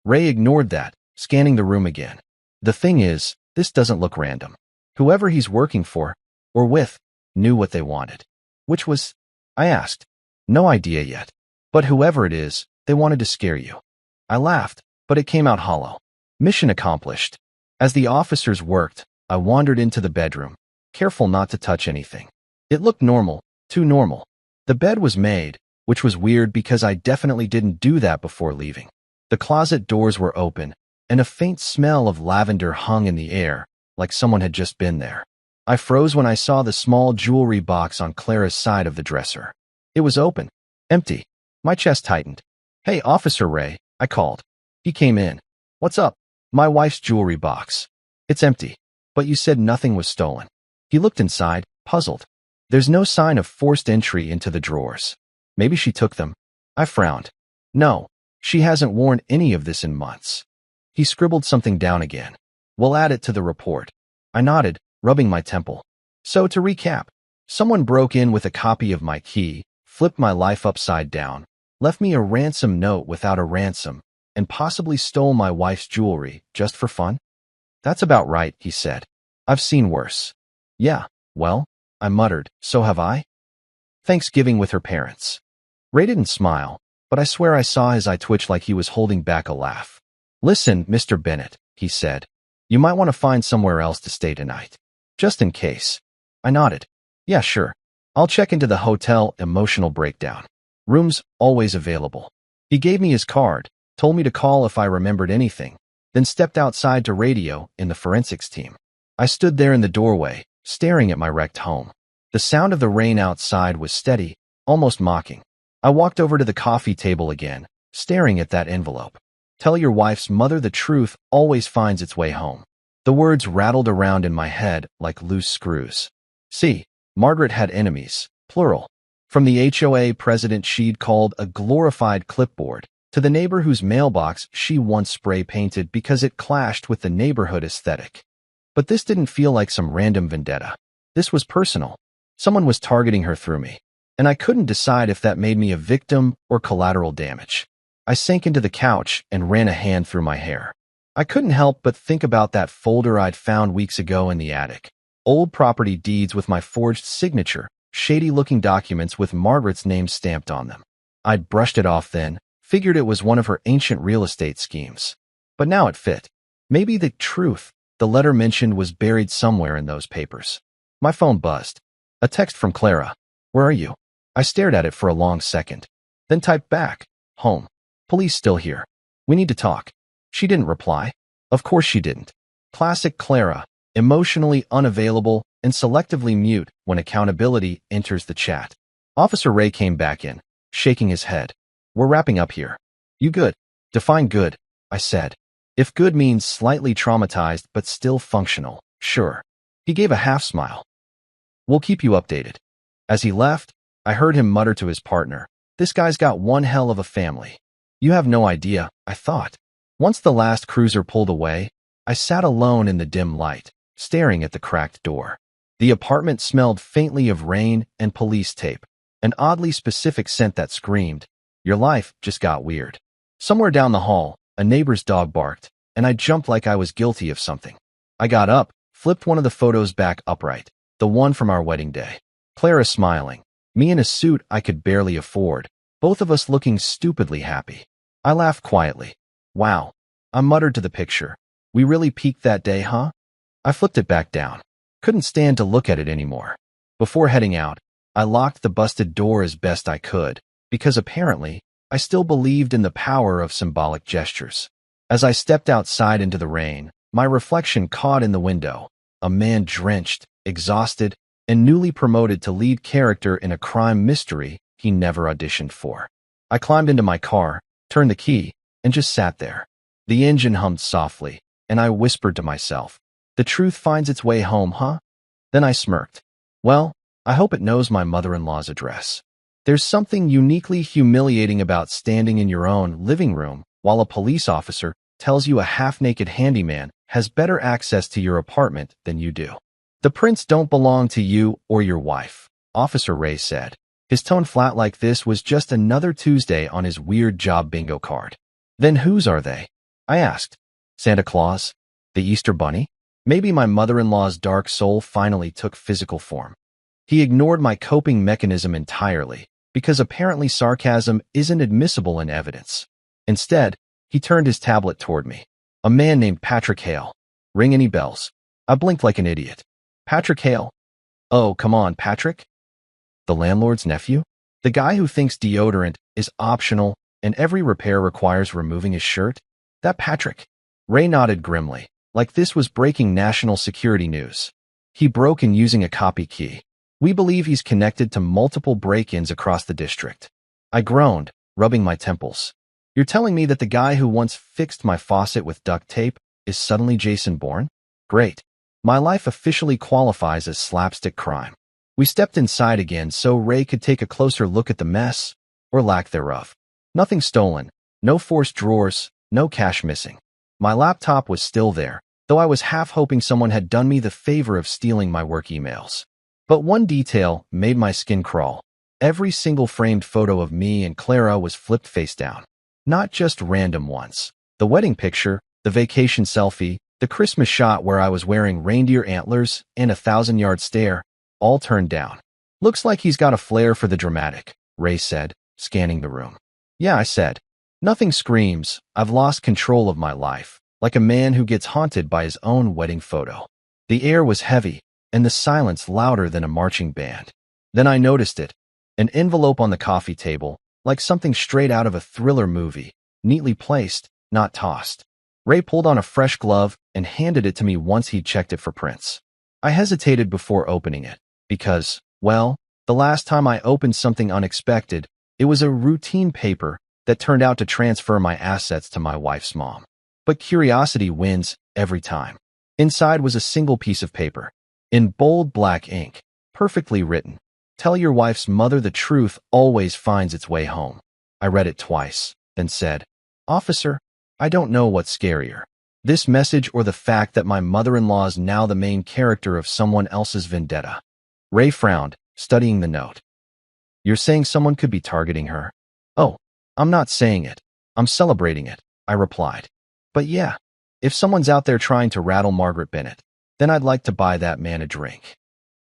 Ray ignored that, scanning the room again. "The thing is, this doesn't look random. Whoever he's working for, or with, knew what they wanted." "Which was?" I asked. "No idea yet. But whoever it is, they wanted to scare you." I laughed, but it came out hollow. Mission accomplished. As the officers worked, I wandered into the bedroom, careful not to touch anything. It looked normal, too normal. The bed was made, which was weird because I definitely didn't do that before leaving. The closet doors were open, and a faint smell of lavender hung in the air, like someone had just been there. I froze when I saw the small jewelry box on Clara's side of the dresser. It was open, empty. My chest tightened. "Hey, Officer Ray," I called. He came in. "What's up?" "My wife's jewelry box. It's empty. But you said nothing was stolen." He looked inside, puzzled. "There's no sign of forced entry into the drawers. Maybe she took them." I frowned. "No, she hasn't worn any of this in months." He scribbled something down again. "We'll add it to the report." I nodded, rubbing my temple. "So to recap, someone broke in with a copy of my key, flipped my life upside down, left me a ransom note without a ransom, and possibly stole my wife's jewelry just for fun?" "That's about right," he said. "I've seen worse." "Yeah, well," I muttered, "so have I." Thanksgiving with her parents. Ray didn't smile, but I swear I saw his eye twitch like he was holding back a laugh. "Listen, Mr. Bennett," he said. "You might want to find somewhere else to stay tonight. Just in case." I nodded. "Yeah, sure. I'll check into the hotel." Emotional breakdown. "Rooms always available." He gave me his card, told me to call if I remembered anything, then stepped outside to radio in the forensics team. I stood there in the doorway, staring at my wrecked home. The sound of the rain outside was steady, almost mocking. I walked over to the coffee table again, staring at that envelope. "Tell your wife's mother the truth always finds its way home." The words rattled around in my head like loose screws. See, Margaret had enemies, plural. From the HOA president she'd called a glorified clipboard, to the neighbor whose mailbox she once spray-painted because it clashed with the neighborhood aesthetic. But this didn't feel like some random vendetta. This was personal. Someone was targeting her through me, and I couldn't decide if that made me a victim or collateral damage. I sank into the couch and ran a hand through my hair. I couldn't help but think about that folder I'd found weeks ago in the attic. Old property deeds with my forged signature, shady-looking documents with Margaret's name stamped on them. I'd brushed it off then, figured it was one of her ancient real estate schemes. But now it fit. Maybe the truth the letter mentioned was buried somewhere in those papers. My phone buzzed. A text from Clara. "Where are you?" I stared at it for a long second, then typed back, "Home. Police still here. We need to talk." She didn't reply. Of course she didn't. Classic Clara, emotionally unavailable and selectively mute when accountability enters the chat. Officer Ray came back in, shaking his head. "We're wrapping up here." "You good?" "Define good," I said. "If good means slightly traumatized but still functional, sure." He gave a half smile. "We'll keep you updated." As he left, I heard him mutter to his partner, "This guy's got one hell of a family." You have no idea, I thought. Once the last cruiser pulled away, I sat alone in the dim light, staring at the cracked door. The apartment smelled faintly of rain and police tape, an oddly specific scent that screamed, "Your life just got weird." Somewhere down the hall, a neighbor's dog barked, and I jumped like I was guilty of something. I got up, flipped one of the photos back upright, the one from our wedding day. Clara smiling, me in a suit I could barely afford, both of us looking stupidly happy. I laughed quietly. "Wow," I muttered to the picture. "We really peaked that day, huh?" I flipped it back down. Couldn't stand to look at it anymore. Before heading out, I locked the busted door as best I could, because apparently, I still believed in the power of symbolic gestures. As I stepped outside into the rain, my reflection caught in the window, a man drenched, exhausted, and newly promoted to lead character in a crime mystery he never auditioned for. I climbed into my car, turned the key, and just sat there. The engine hummed softly, and I whispered to myself, "The truth finds its way home, huh?" Then I smirked. Well, I hope it knows my mother-in-law's address. There's something uniquely humiliating about standing in your own living room while a police officer tells you a half-naked handyman has better access to your apartment than you do. "The prints don't belong to you or your wife," Officer Ray said. His tone flat like this was just another Tuesday on his weird job bingo card. "Then whose are they?" I asked. "Santa Claus? The Easter Bunny?" Maybe my mother-in-law's dark soul finally took physical form. He ignored my coping mechanism entirely, because apparently sarcasm isn't admissible in evidence. Instead, he turned his tablet toward me. "A man named Patrick Hale. Ring any bells?" I blinked like an idiot. "Patrick Hale? Oh, come on, Patrick? The landlord's nephew? The guy who thinks deodorant is optional and every repair requires removing his shirt? That Patrick?" Ray nodded grimly, like this was breaking national security news. "He broke in using a copy key. We believe he's connected to multiple break-ins across the district." I groaned, rubbing my temples. "You're telling me that the guy who once fixed my faucet with duct tape is suddenly Jason Bourne? Great. My life officially qualifies as slapstick crime." We stepped inside again so Ray could take a closer look at the mess, or lack thereof. Nothing stolen, no forced drawers, no cash missing. My laptop was still there, though I was half hoping someone had done me the favor of stealing my work emails. But one detail made my skin crawl. Every single framed photo of me and Clara was flipped face down. Not just random ones. The wedding picture, the vacation selfie, the Christmas shot where I was wearing reindeer antlers and a 1,000-yard stare, all turned down. "Looks like he's got a flair for the dramatic," Ray said, scanning the room. "Yeah," I said. "Nothing screams, I've lost control of my life, like a man who gets haunted by his own wedding photo." The air was heavy, and the silence louder than a marching band. Then I noticed it. An envelope on the coffee table, like something straight out of a thriller movie, neatly placed, not tossed. Ray pulled on a fresh glove and handed it to me once he'd checked it for prints. I hesitated before opening it, because, well, the last time I opened something unexpected, it was a routine paper that turned out to transfer my assets to my wife's mom. But curiosity wins every time. Inside was a single piece of paper, in bold black ink, perfectly written. "Tell your wife's mother the truth always finds its way home." I read it twice, then said, "Officer, I don't know what's scarier, this message or the fact that my mother-in-law's now the main character of someone else's vendetta." Ray frowned, studying the note. "You're saying someone could be targeting her?" "Oh, I'm not saying it. I'm celebrating it," I replied. "But yeah, if someone's out there trying to rattle Margaret Bennett, then I'd like to buy that man a drink."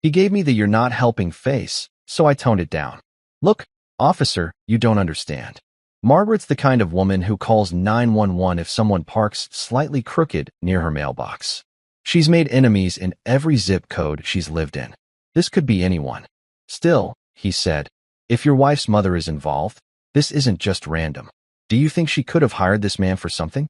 He gave me the "you're not helping" face, so I toned it down. "Look, officer, you don't understand. Margaret's the kind of woman who calls 911 if someone parks slightly crooked near her mailbox. She's made enemies in every zip code she's lived in. This could be anyone. Still," he said, "if your wife's mother is involved, this isn't just random. Do you think she could have hired this man for something?"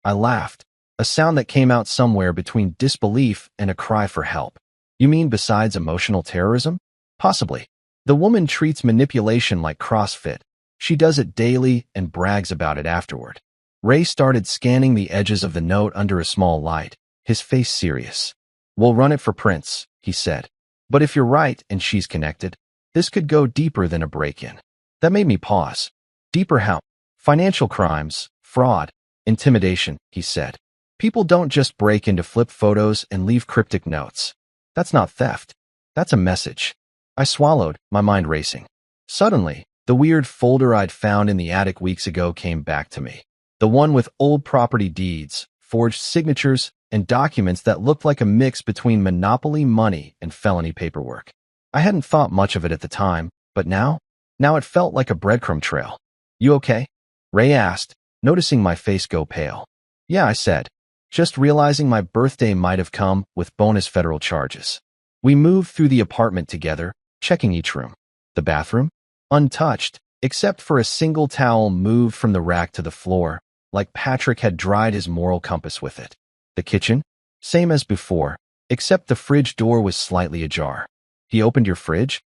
I laughed, a sound that came out somewhere between disbelief and a cry for help. "You mean besides emotional terrorism?" "Possibly. The woman treats manipulation like CrossFit. She does it daily and brags about it afterward." Ray started scanning the edges of the note under a small light, his face serious. "We'll run it for prints," he said. "But if you're right and she's connected, this could go deeper than a break-in." That made me pause. "Deeper how?" "Financial crimes, fraud, intimidation," he said. "People don't just break into flip photos and leave cryptic notes. That's not theft. That's a message." I swallowed, my mind racing. Suddenly, the weird folder I'd found in the attic weeks ago came back to me. The one with old property deeds, forged signatures, and documents that looked like a mix between monopoly money and felony paperwork. I hadn't thought much of it at the time, but now it felt like a breadcrumb trail. "You okay?" Ray asked, noticing my face go pale. "Yeah," I said, just realizing my birthday might have come with bonus federal charges. We moved through the apartment together, checking each room. The bathroom? Untouched, except for a single towel moved from the rack to the floor, like Patrick had dried his moral compass with it. The kitchen? Same as before, except the fridge door was slightly ajar. He opened your fridge?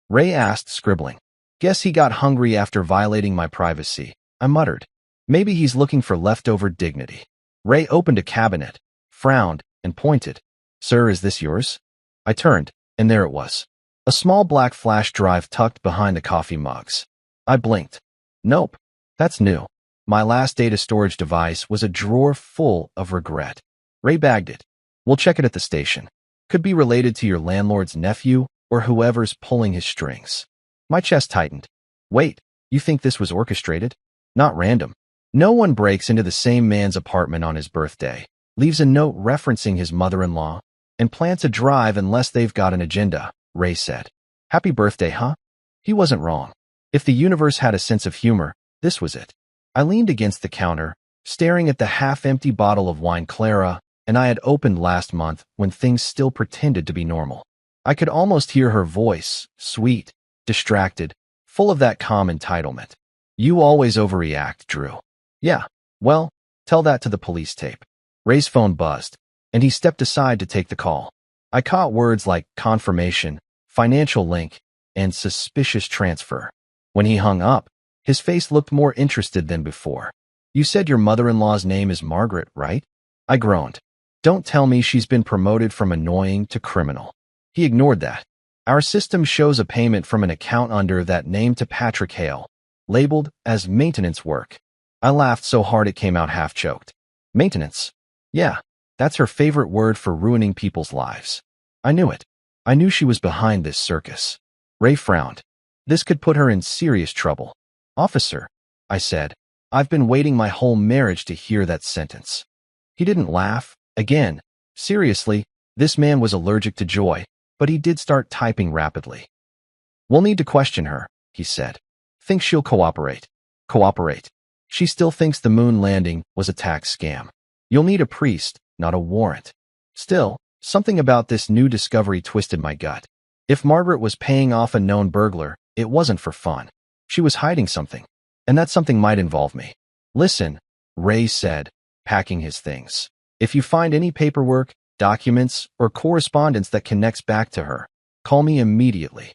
Ray asked, scribbling. Guess he got hungry after violating my privacy, I muttered. Maybe he's looking for leftover dignity. Ray opened a cabinet, frowned, and pointed. Sir, is this yours? I turned, and there it was. A small black flash drive tucked behind the coffee mugs. I blinked. Nope, that's new. My last data storage device was a drawer full of regret. Ray bagged it. We'll check it at the station. Could be related to your landlord's nephew or whoever's pulling his strings. My chest tightened. Wait, you think this was orchestrated? Not random. No one breaks into the same man's apartment on his birthday, leaves a note referencing his mother-in-law, and plants a drive unless they've got an agenda, Ray said. Happy birthday, huh? He wasn't wrong. If the universe had a sense of humor, this was it. I leaned against the counter, staring at the half-empty bottle of wine Clara, and I had opened last month when things still pretended to be normal. I could almost hear her voice, sweet, distracted, full of that calm entitlement. You always overreact, Drew. Yeah, well, tell that to the police tape. Ray's phone buzzed, and he stepped aside to take the call. I caught words like confirmation, financial link, and suspicious transfer. When he hung up, his face looked more interested than before. You said your mother-in-law's name is Margaret, right? I groaned. Don't tell me she's been promoted from annoying to criminal. He ignored that. Our system shows a payment from an account under that name to Patrick Hale, labeled as maintenance work. I laughed so hard it came out half-choked. Maintenance? Yeah, that's her favorite word for ruining people's lives. I knew it. I knew she was behind this circus. Ray frowned. This could put her in serious trouble. Officer, I said, I've been waiting my whole marriage to hear that sentence. He didn't laugh. Again, seriously, this man was allergic to joy, but he did start typing rapidly. We'll need to question her, he said. Think she'll cooperate. Cooperate. She still thinks the moon landing was a tax scam. You'll need a priest, not a warrant. Still, something about this new discovery twisted my gut. If Margaret was paying off a known burglar, it wasn't for fun. She was hiding something, and that something might involve me. Listen, Ray said, packing his things. If you find any paperwork, documents, or correspondence that connects back to her, call me immediately.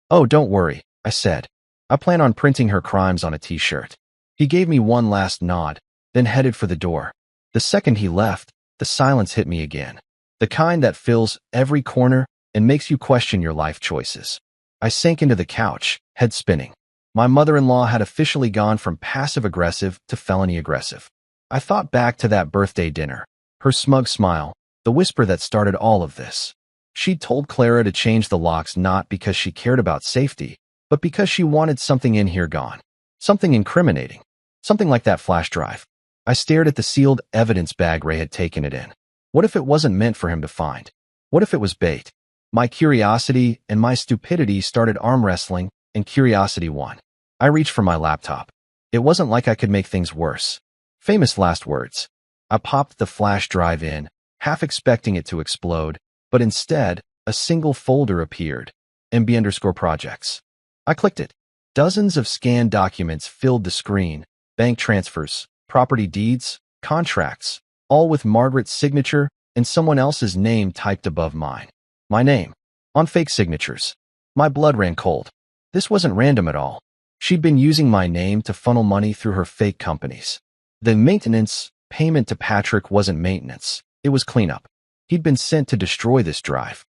Oh, don't worry, I said. I plan on printing her crimes on a t-shirt. He gave me one last nod, then headed for the door. The second he left, the silence hit me again. The kind that fills every corner and makes you question your life choices. I sank into the couch, head spinning. My mother-in-law had officially gone from passive-aggressive to felony-aggressive. I thought back to that birthday dinner, her smug smile, the whisper that started all of this. She'd told Clara to change the locks not because she cared about safety, but because she wanted something in here gone. Something incriminating. Something like that flash drive. I stared at the sealed evidence bag Ray had taken it in. What if it wasn't meant for him to find? What if it was bait? My curiosity and my stupidity started arm wrestling, and curiosity won. I reached for my laptop. It wasn't like I could make things worse. Famous last words. I popped the flash drive in, half expecting it to explode, but instead, a single folder appeared. MB_projects. I clicked it. Dozens of scanned documents filled the screen. Bank transfers, property deeds, contracts, all with Margaret's signature and someone else's name typed above mine. My name, on fake signatures. My blood ran cold. This wasn't random at all. She'd been using my name to funnel money through her fake companies. The maintenance payment to Patrick wasn't maintenance. It was cleanup. He'd been sent to destroy this drive.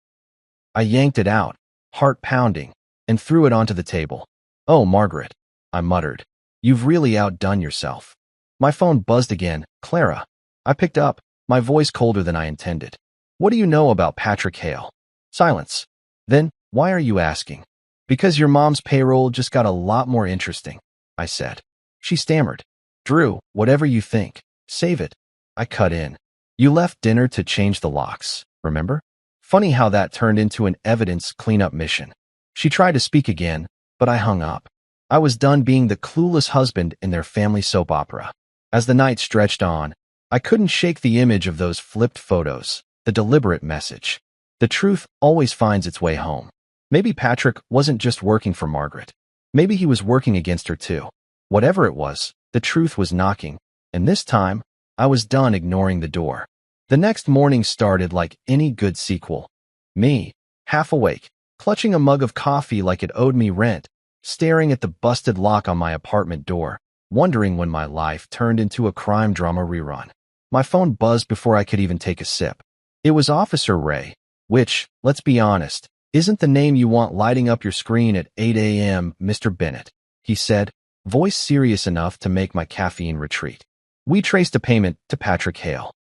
I yanked it out, heart pounding, and threw it onto the table. Oh, Margaret, I muttered. You've really outdone yourself. My phone buzzed again. Clara. I picked up, my voice colder than I intended. What do you know about Patrick Hale? Silence. Then, why are you asking? Because your mom's payroll just got a lot more interesting, I said. She stammered. Drew, whatever you think, save it. I cut in. You left dinner to change the locks, remember? Funny how that turned into an evidence cleanup mission. She tried to speak again, but I hung up. I was done being the clueless husband in their family soap opera. As the night stretched on, I couldn't shake the image of those flipped photos, the deliberate message. The truth always finds its way home. Maybe Patrick wasn't just working for Margaret. Maybe he was working against her too. Whatever it was, the truth was knocking, and this time, I was done ignoring the door. The next morning started like any good sequel. Me, half awake, clutching a mug of coffee like it owed me rent, staring at the busted lock on my apartment door, wondering when my life turned into a crime drama rerun. My phone buzzed before I could even take a sip. It was Officer Ray, which, let's be honest, isn't the name you want lighting up your screen at 8 a.m., Mr. Bennett, he said, voice serious enough to make my caffeine retreat. We traced a payment to Patrick Hale.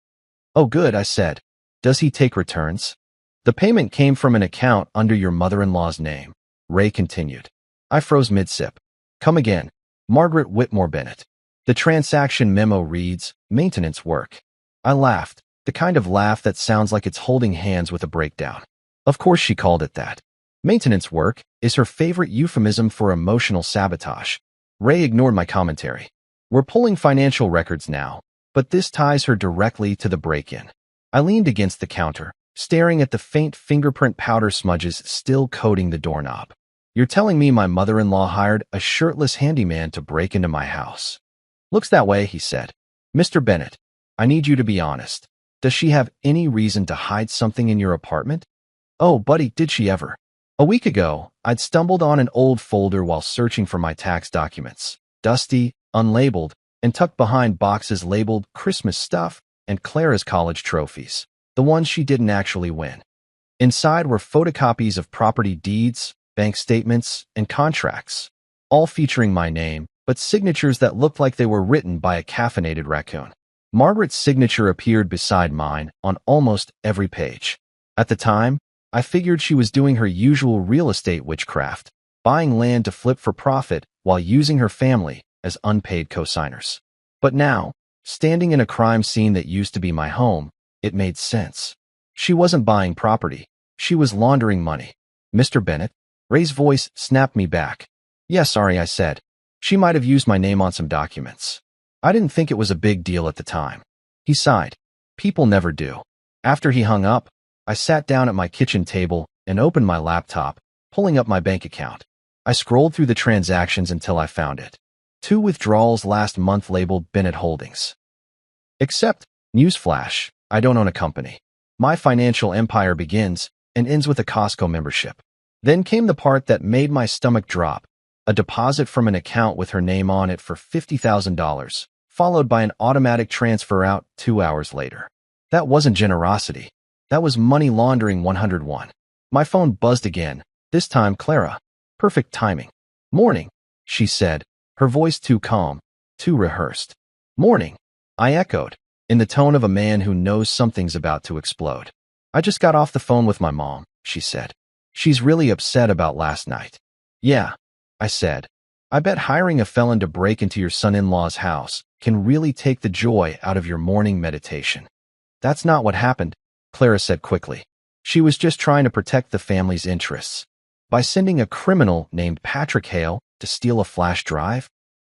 Oh good, I said. Does he take returns? The payment came from an account under your mother-in-law's name, Ray continued. I froze mid-sip. Come again. Margaret Whitmore Bennett. The transaction memo reads, maintenance work. I laughed, the kind of laugh that sounds like it's holding hands with a breakdown. Of course she called it that. Maintenance work is her favorite euphemism for emotional sabotage. Ray ignored my commentary. We're pulling financial records now, but this ties her directly to the break-in. I leaned against the counter, staring at the faint fingerprint powder smudges still coating the doorknob. You're telling me my mother-in-law hired a shirtless handyman to break into my house? Looks that way, he said. Mr. Bennett, I need you to be honest. Does she have any reason to hide something in your apartment? Oh, buddy, did she ever? A week ago, I'd stumbled on an old folder while searching for my tax documents. Dusty, unlabeled, and tucked behind boxes labeled Christmas stuff and Clara's college trophies, the ones she didn't actually win. Inside were photocopies of property deeds, bank statements, and contracts, all featuring my name, but signatures that looked like they were written by a caffeinated raccoon. Margaret's signature appeared beside mine on almost every page. At the time, I figured she was doing her usual real estate witchcraft, buying land to flip for profit while using her family as unpaid co-signers. But now, standing in a crime scene that used to be my home, it made sense. She wasn't buying property. She was laundering money. Mr. Bennett? Ray's voice snapped me back. Yeah, sorry, I said. She might have used my name on some documents. I didn't think it was a big deal at the time. He sighed. People never do. After he hung up, I sat down at my kitchen table and opened my laptop, pulling up my bank account. I scrolled through the transactions until I found it. 2 withdrawals last month labeled Bennett Holdings. Except, newsflash, I don't own a company. My financial empire begins and ends with a Costco membership. Then came the part that made my stomach drop. A deposit from an account with her name on it for $50,000, followed by an automatic transfer out 2 hours later. That wasn't generosity. That was money laundering 101. My phone buzzed again, this time Clara. Perfect timing. Morning, she said, her voice too calm, too rehearsed. Morning, I echoed, in the tone of a man who knows something's about to explode. I just got off the phone with my mom, she said. She's really upset about last night. Yeah, I said. I bet hiring a felon to break into your son-in-law's house can really take the joy out of your morning meditation. That's not what happened, Clara said quickly. She was just trying to protect the family's interests. By sending a criminal named Patrick Hale to steal a flash drive?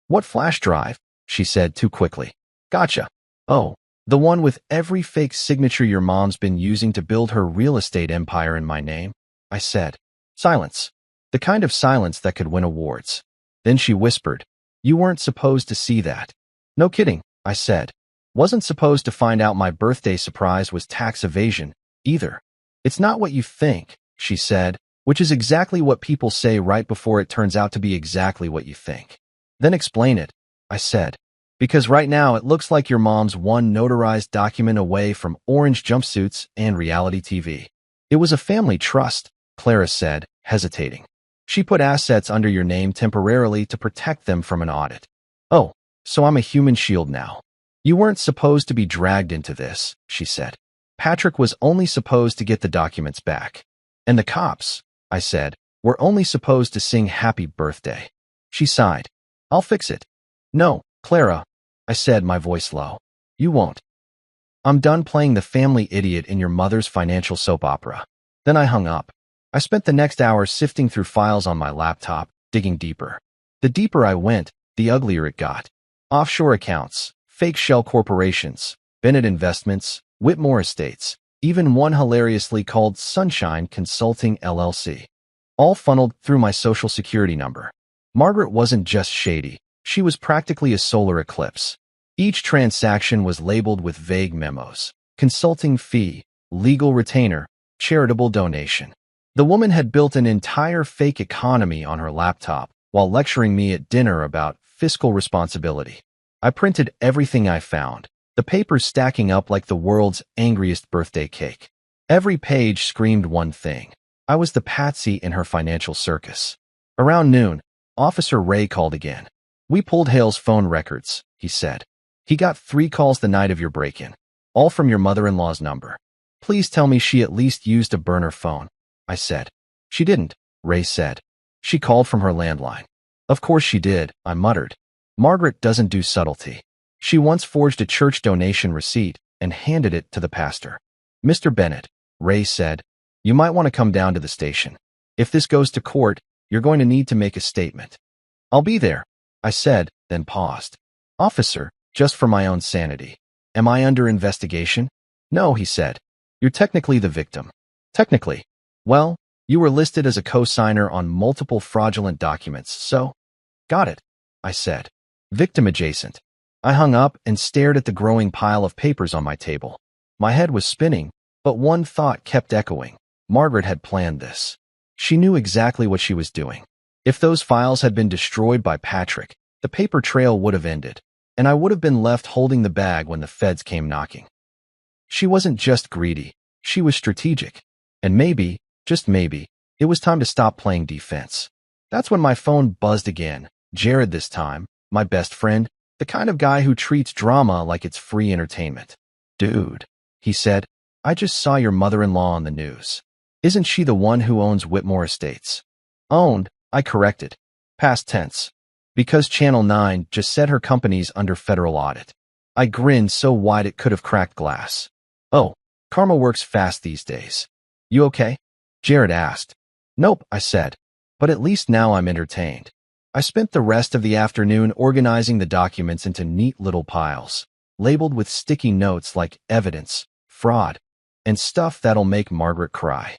What flash drive? She said too quickly. Gotcha. Oh, the one with every fake signature your mom's been using to build her real estate empire in my name? I said. Silence. The kind of silence that could win awards. Then she whispered, You weren't supposed to see that. No kidding, I said. Wasn't supposed to find out my birthday surprise was tax evasion, either. It's not what you think, she said, which is exactly what people say right before it turns out to be exactly what you think. Then explain it, I said. Because right now it looks like your mom's one notarized document away from orange jumpsuits and reality TV. It was a family trust, Clara said, hesitating. She put assets under your name temporarily to protect them from an audit. Oh, so I'm a human shield now. You weren't supposed to be dragged into this, she said. Patrick was only supposed to get the documents back. And the cops, I said, were only supposed to sing happy birthday. She sighed. I'll fix it. No, Clara, I said, my voice low. You won't. I'm done playing the family idiot in your mother's financial soap opera. Then I hung up. I spent the next hour sifting through files on my laptop, digging deeper. The deeper I went, the uglier it got. Offshore accounts, fake shell corporations, Bennett Investments, Whitmore Estates, even one hilariously called Sunshine Consulting LLC. All funneled through my social security number. Margaret wasn't just shady. She was practically a solar eclipse. Each transaction was labeled with vague memos. Consulting fee, legal retainer, charitable donation. The woman had built an entire fake economy on her laptop while lecturing me at dinner about fiscal responsibility. I printed everything I found, the papers stacking up like the world's angriest birthday cake. Every page screamed one thing. I was the patsy in her financial circus. Around noon, Officer Ray called again. "We pulled Hale's phone records," he said. "He got 3 calls the night of your break-in, all from your mother-in-law's number. Please tell me she at least used a burner phone," I said. "She didn't," Ray said. "She called from her landline." "Of course she did," I muttered. "Margaret doesn't do subtlety. She once forged a church donation receipt and handed it to the pastor." "Mr. Bennett," Ray said, "you might want to come down to the station. If this goes to court, you're going to need to make a statement." "I'll be there," I said, then paused. "Officer, just for my own sanity, am I under investigation?" "No," he said. "You're technically the victim." "Technically? Well, you were listed as a co-signer on multiple fraudulent documents, so—" "Got it," I said. "Victim adjacent." I hung up and stared at the growing pile of papers on my table. My head was spinning, but one thought kept echoing. Margaret had planned this. She knew exactly what she was doing. If those files had been destroyed by Patrick, the paper trail would have ended, and I would have been left holding the bag when the feds came knocking. She wasn't just greedy, she was strategic. And maybe, just maybe, it was time to stop playing defense. That's when my phone buzzed again. Jared this time, my best friend, the kind of guy who treats drama like it's free entertainment. "Dude," he said, "I just saw your mother-in-law on the news. Isn't she the one who owns Whitmore Estates?" "Owned," I corrected. Past tense. Because Channel 9 just said her company's under federal audit. I grinned so wide it could have cracked glass. "Oh, karma works fast these days. You okay?" Jared asked. "Nope," I said. "But at least now I'm entertained." I spent the rest of the afternoon organizing the documents into neat little piles, labeled with sticky notes like evidence, fraud, and stuff that'll make Margaret cry.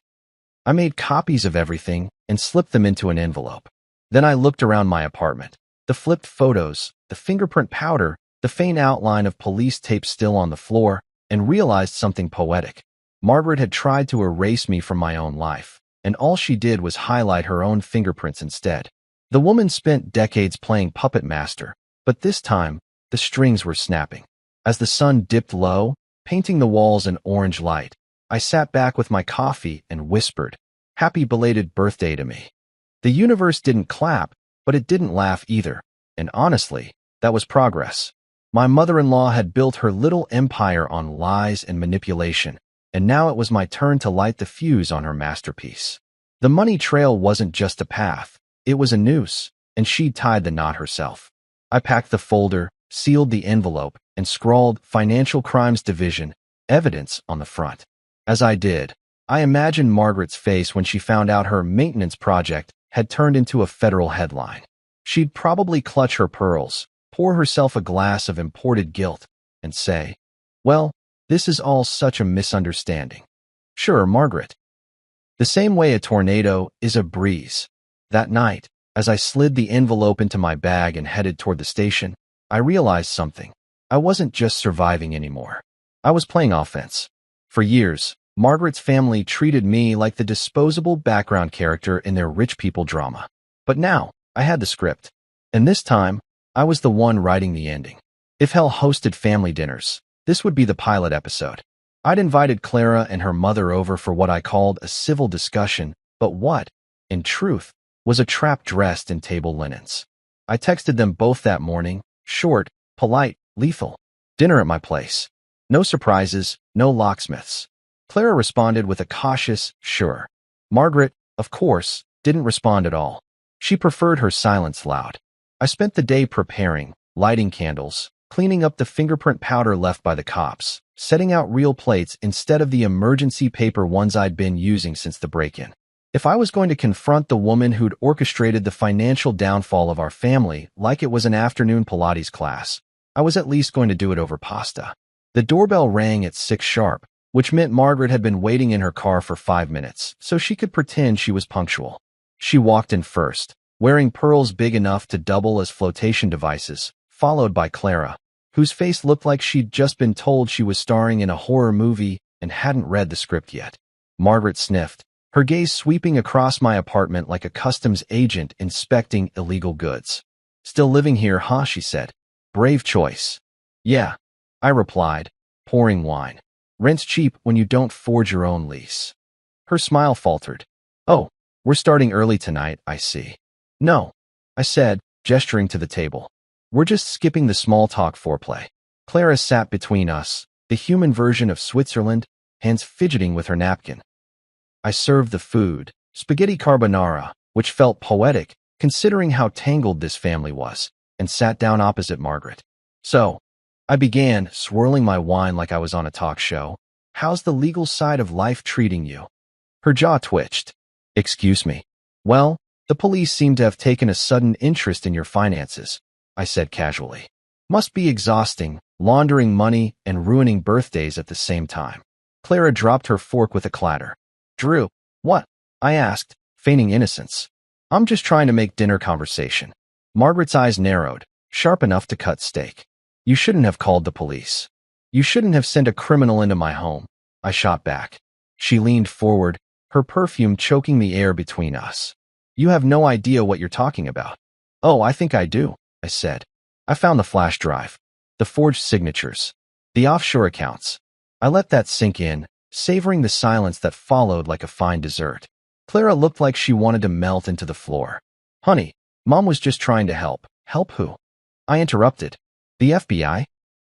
I made copies of everything and slipped them into an envelope. Then I looked around my apartment. The flipped photos, the fingerprint powder, the faint outline of police tape still on the floor, and realized something poetic. Margaret had tried to erase me from my own life, and all she did was highlight her own fingerprints instead. The woman spent decades playing puppet master, but this time, the strings were snapping. As the sun dipped low, painting the walls in orange light, I sat back with my coffee and whispered, "Happy belated birthday to me." The universe didn't clap, but it didn't laugh either, and honestly, that was progress. My mother-in-law had built her little empire on lies and manipulation, and now it was my turn to light the fuse on her masterpiece. The money trail wasn't just a path. It was a noose, and she'd tied the knot herself. I packed the folder, sealed the envelope, and scrawled Financial Crimes Division, Evidence on the front. As I did, I imagined Margaret's face when she found out her maintenance project had turned into a federal headline. She'd probably clutch her pearls, pour herself a glass of imported guilt, and say, "Well, this is all such a misunderstanding." Sure, Margaret. The same way a tornado is a breeze. That night, as I slid the envelope into my bag and headed toward the station, I realized something. I wasn't just surviving anymore. I was playing offense. For years, Margaret's family treated me like the disposable background character in their rich people drama. But now, I had the script. And this time, I was the one writing the ending. If Hell hosted family dinners, this would be the pilot episode. I'd invited Clara and her mother over for what I called a civil discussion, but what, in truth, was a trap dressed in table linens. I texted them both that morning, short, polite, lethal. Dinner at my place. No surprises, no locksmiths. Clara responded with a cautious, sure. Margaret, of course, didn't respond at all. She preferred her silence loud. I spent the day preparing, lighting candles, cleaning up the fingerprint powder left by the cops, setting out real plates instead of the emergency paper ones I'd been using since the break-in. If I was going to confront the woman who'd orchestrated the financial downfall of our family like it was an afternoon Pilates class, I was at least going to do it over pasta. The doorbell rang at 6 sharp, which meant Margaret had been waiting in her car for 5 minutes, so she could pretend she was punctual. She walked in first, wearing pearls big enough to double as flotation devices, followed by Clara, whose face looked like she'd just been told she was starring in a horror movie and hadn't read the script yet. Margaret sniffed, her gaze sweeping across my apartment like a customs agent inspecting illegal goods. Still living here, huh? She said. Brave choice. Yeah, I replied, pouring wine. Rent's cheap when you don't forge your own lease. Her smile faltered. Oh, we're starting early tonight, I see. No, I said, gesturing to the table. We're just skipping the small talk foreplay. Clara sat between us, the human version of Switzerland, hands fidgeting with her napkin. I served the food, spaghetti carbonara, which felt poetic, considering how tangled this family was, and sat down opposite Margaret. So, I began, swirling my wine like I was on a talk show. How's the legal side of life treating you? Her jaw twitched. Excuse me. Well, the police seem to have taken a sudden interest in your finances, I said casually. Must be exhausting, laundering money and ruining birthdays at the same time. Clara dropped her fork with a clatter. Drew, what? I asked, feigning innocence. I'm just trying to make dinner conversation. Margaret's eyes narrowed, sharp enough to cut steak. You shouldn't have called the police. You shouldn't have sent a criminal into my home, I shot back. She leaned forward, her perfume choking the air between us. You have no idea what you're talking about. Oh, I think I do, I said. I found the flash drive, the forged signatures, the offshore accounts. I let that sink in, savoring the silence that followed like a fine dessert. Clara looked like she wanted to melt into the floor. Honey, Mom was just trying to help. Help who? I interrupted. The FBI?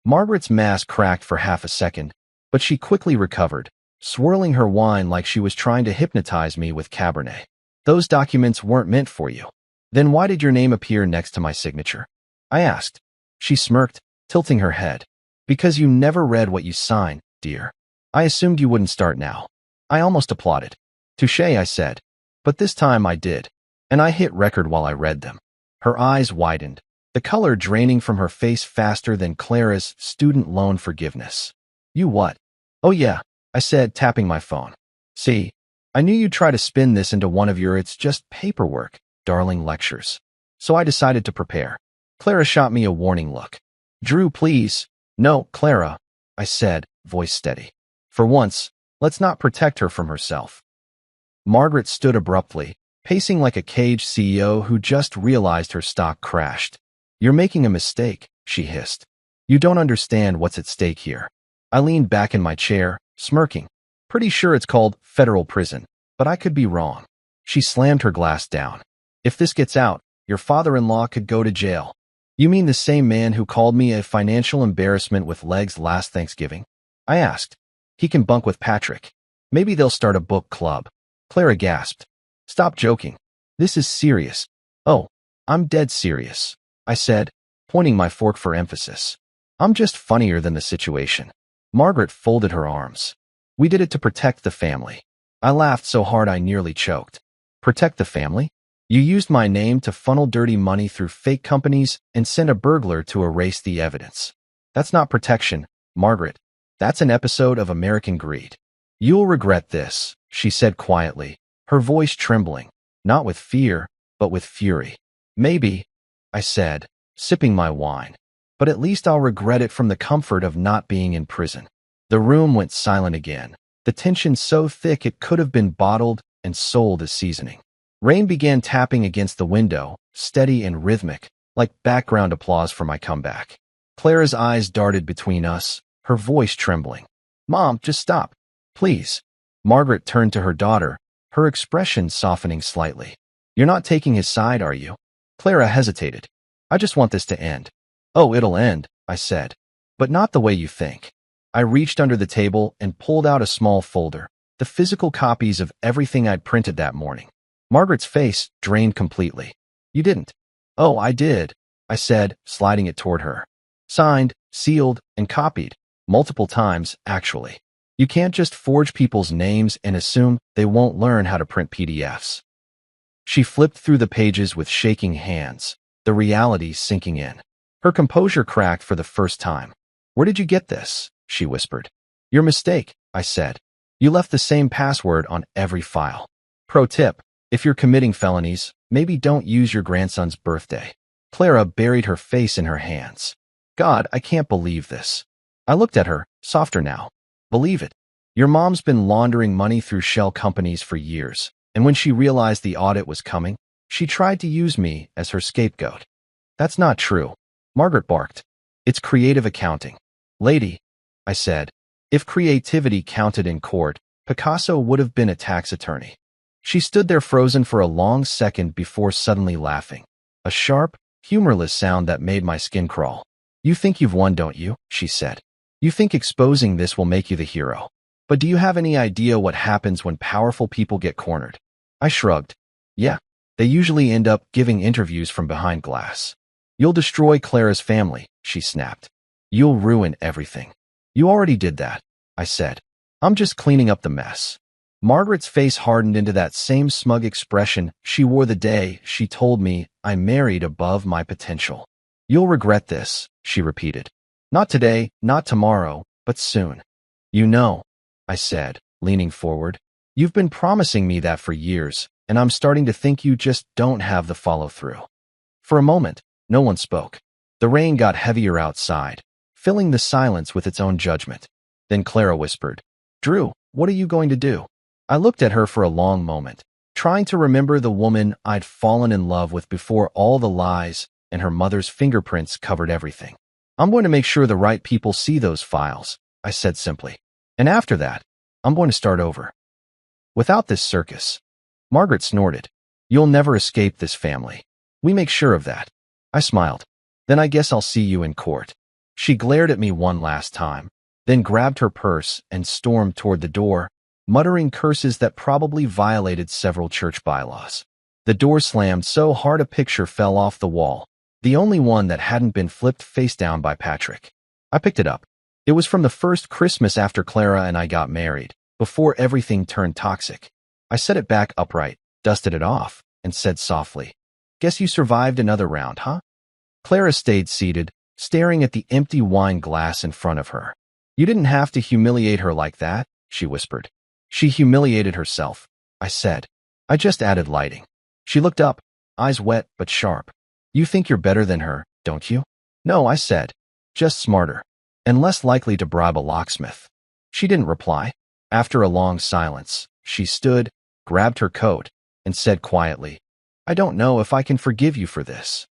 Margaret's mask cracked for half a second, but she quickly recovered, swirling her wine like she was trying to hypnotize me with Cabernet. Those documents weren't meant for you. Then why did your name appear next to my signature? I asked. She smirked, tilting her head. Because you never read what you signed, dear. I assumed you wouldn't start now. I almost applauded. Touché, I said. But this time I did. And I hit record while I read them. Her eyes widened, the color draining from her face faster than Clara's student loan forgiveness. You what? Oh yeah, I said, tapping my phone. See, I knew you'd try to spin this into one of your it's just paperwork, darling lectures. So I decided to prepare. Clara shot me a warning look. Drew, please. No, Clara, I said, voice steady. For once, let's not protect her from herself. Margaret stood abruptly, pacing like a caged CEO who just realized her stock crashed. You're making a mistake, she hissed. You don't understand what's at stake here. I leaned back in my chair, smirking. Pretty sure it's called federal prison, but I could be wrong. She slammed her glass down. If this gets out, your father-in-law could go to jail. You mean the same man who called me a financial embarrassment with legs last Thanksgiving? I asked. He can bunk with Patrick. Maybe they'll start a book club. Clara gasped. Stop joking. This is serious. Oh, I'm dead serious, I said, pointing my fork for emphasis. I'm just funnier than the situation. Margaret folded her arms. We did it to protect the family. I laughed so hard I nearly choked. Protect the family? You used my name to funnel dirty money through fake companies and send a burglar to erase the evidence. That's not protection, Margaret. That's an episode of American Greed. You'll regret this, she said quietly, her voice trembling, not with fear, but with fury. Maybe, I said, sipping my wine, but at least I'll regret it from the comfort of not being in prison. The room went silent again, the tension so thick it could have been bottled and sold as seasoning. Rain began tapping against the window, steady and rhythmic, like background applause for my comeback. Clara's eyes darted between us, her voice trembling. Mom, just stop. Please. Margaret turned to her daughter, her expression softening slightly. You're not taking his side, are you? Clara hesitated. I just want this to end. Oh, it'll end, I said. But not the way you think. I reached under the table and pulled out a small folder, the physical copies of everything I'd printed that morning. Margaret's face drained completely. You didn't. Oh, I did, I said, sliding it toward her. Signed, sealed, and copied. Multiple times, actually. You can't just forge people's names and assume they won't learn how to print PDFs. She flipped through the pages with shaking hands, the reality sinking in. Her composure cracked for the first time. Where did you get this? She whispered. Your mistake, I said. You left the same password on every file. Pro tip, if you're committing felonies, maybe don't use your grandson's birthday. Clara buried her face in her hands. God, I can't believe this. I looked at her, softer now. Believe it. Your mom's been laundering money through shell companies for years, and when she realized the audit was coming, she tried to use me as her scapegoat. That's not true, Margaret barked. It's creative accounting. Lady, I said, if creativity counted in court, Picasso would have been a tax attorney. She stood there frozen for a long second before suddenly laughing. A sharp, humorless sound that made my skin crawl. You think you've won, don't you? She said. You think exposing this will make you the hero. But do you have any idea what happens when powerful people get cornered? I shrugged. Yeah, they usually end up giving interviews from behind glass. You'll destroy Clara's family, she snapped. You'll ruin everything. You already did that, I said. I'm just cleaning up the mess. Margaret's face hardened into that same smug expression she wore the day she told me I married above my potential. You'll regret this, she repeated. Not today, not tomorrow, but soon. You know, I said, leaning forward. You've been promising me that for years, and I'm starting to think you just don't have the follow-through. For a moment, no one spoke. The rain got heavier outside, filling the silence with its own judgment. Then Clara whispered, Drew, what are you going to do? I looked at her for a long moment, trying to remember the woman I'd fallen in love with before all the lies and her mother's fingerprints covered everything. I'm going to make sure the right people see those files, I said simply. And after that, I'm going to start over. Without this circus. Margaret snorted. You'll never escape this family. We make sure of that. I smiled. Then I guess I'll see you in court. She glared at me one last time, then grabbed her purse and stormed toward the door, muttering curses that probably violated several church bylaws. The door slammed so hard a picture fell off the wall, the only one that hadn't been flipped face down by Patrick. I picked it up. It was from the first Christmas after Clara and I got married, before everything turned toxic. I set it back upright, dusted it off, and said softly, Guess you survived another round, huh? Clara stayed seated, staring at the empty wine glass in front of her. You didn't have to humiliate her like that, she whispered. She humiliated herself, I said. I just added lighting. She looked up, eyes wet but sharp. You think you're better than her, don't you? No, I said. Just smarter. And less likely to bribe a locksmith. She didn't reply. After a long silence, she stood, grabbed her coat, and said quietly, I don't know if I can forgive you for this.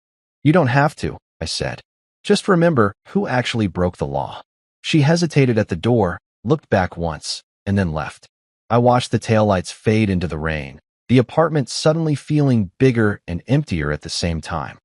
You don't have to, I said. Just remember who actually broke the law. She hesitated at the door, looked back once, and then left. I watched the taillights fade into the rain, the apartment suddenly feeling bigger and emptier at the same time.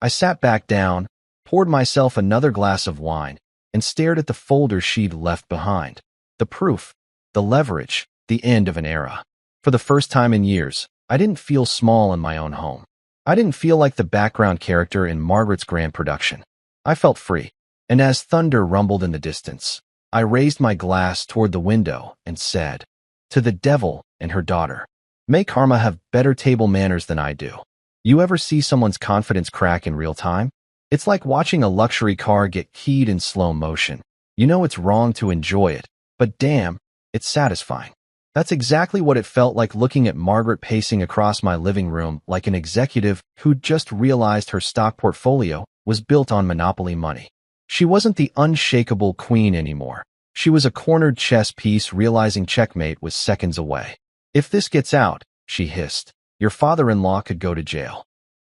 I sat back down, poured myself another glass of wine, and stared at the folder she'd left behind. The proof, the leverage, the end of an era. For the first time in years, I didn't feel small in my own home. I didn't feel like the background character in Margaret's grand production. I felt free, and as thunder rumbled in the distance, I raised my glass toward the window and said, To the devil and her daughter. May karma have better table manners than I do. You ever see someone's confidence crack in real time? It's like watching a luxury car get keyed in slow motion. You know it's wrong to enjoy it, but damn, it's satisfying. That's exactly what it felt like looking at Margaret pacing across my living room like an executive who'd just realized her stock portfolio was built on monopoly money. She wasn't the unshakable queen anymore. She was a cornered chess piece realizing checkmate was seconds away. If this gets out, she hissed, your father-in-law could go to jail.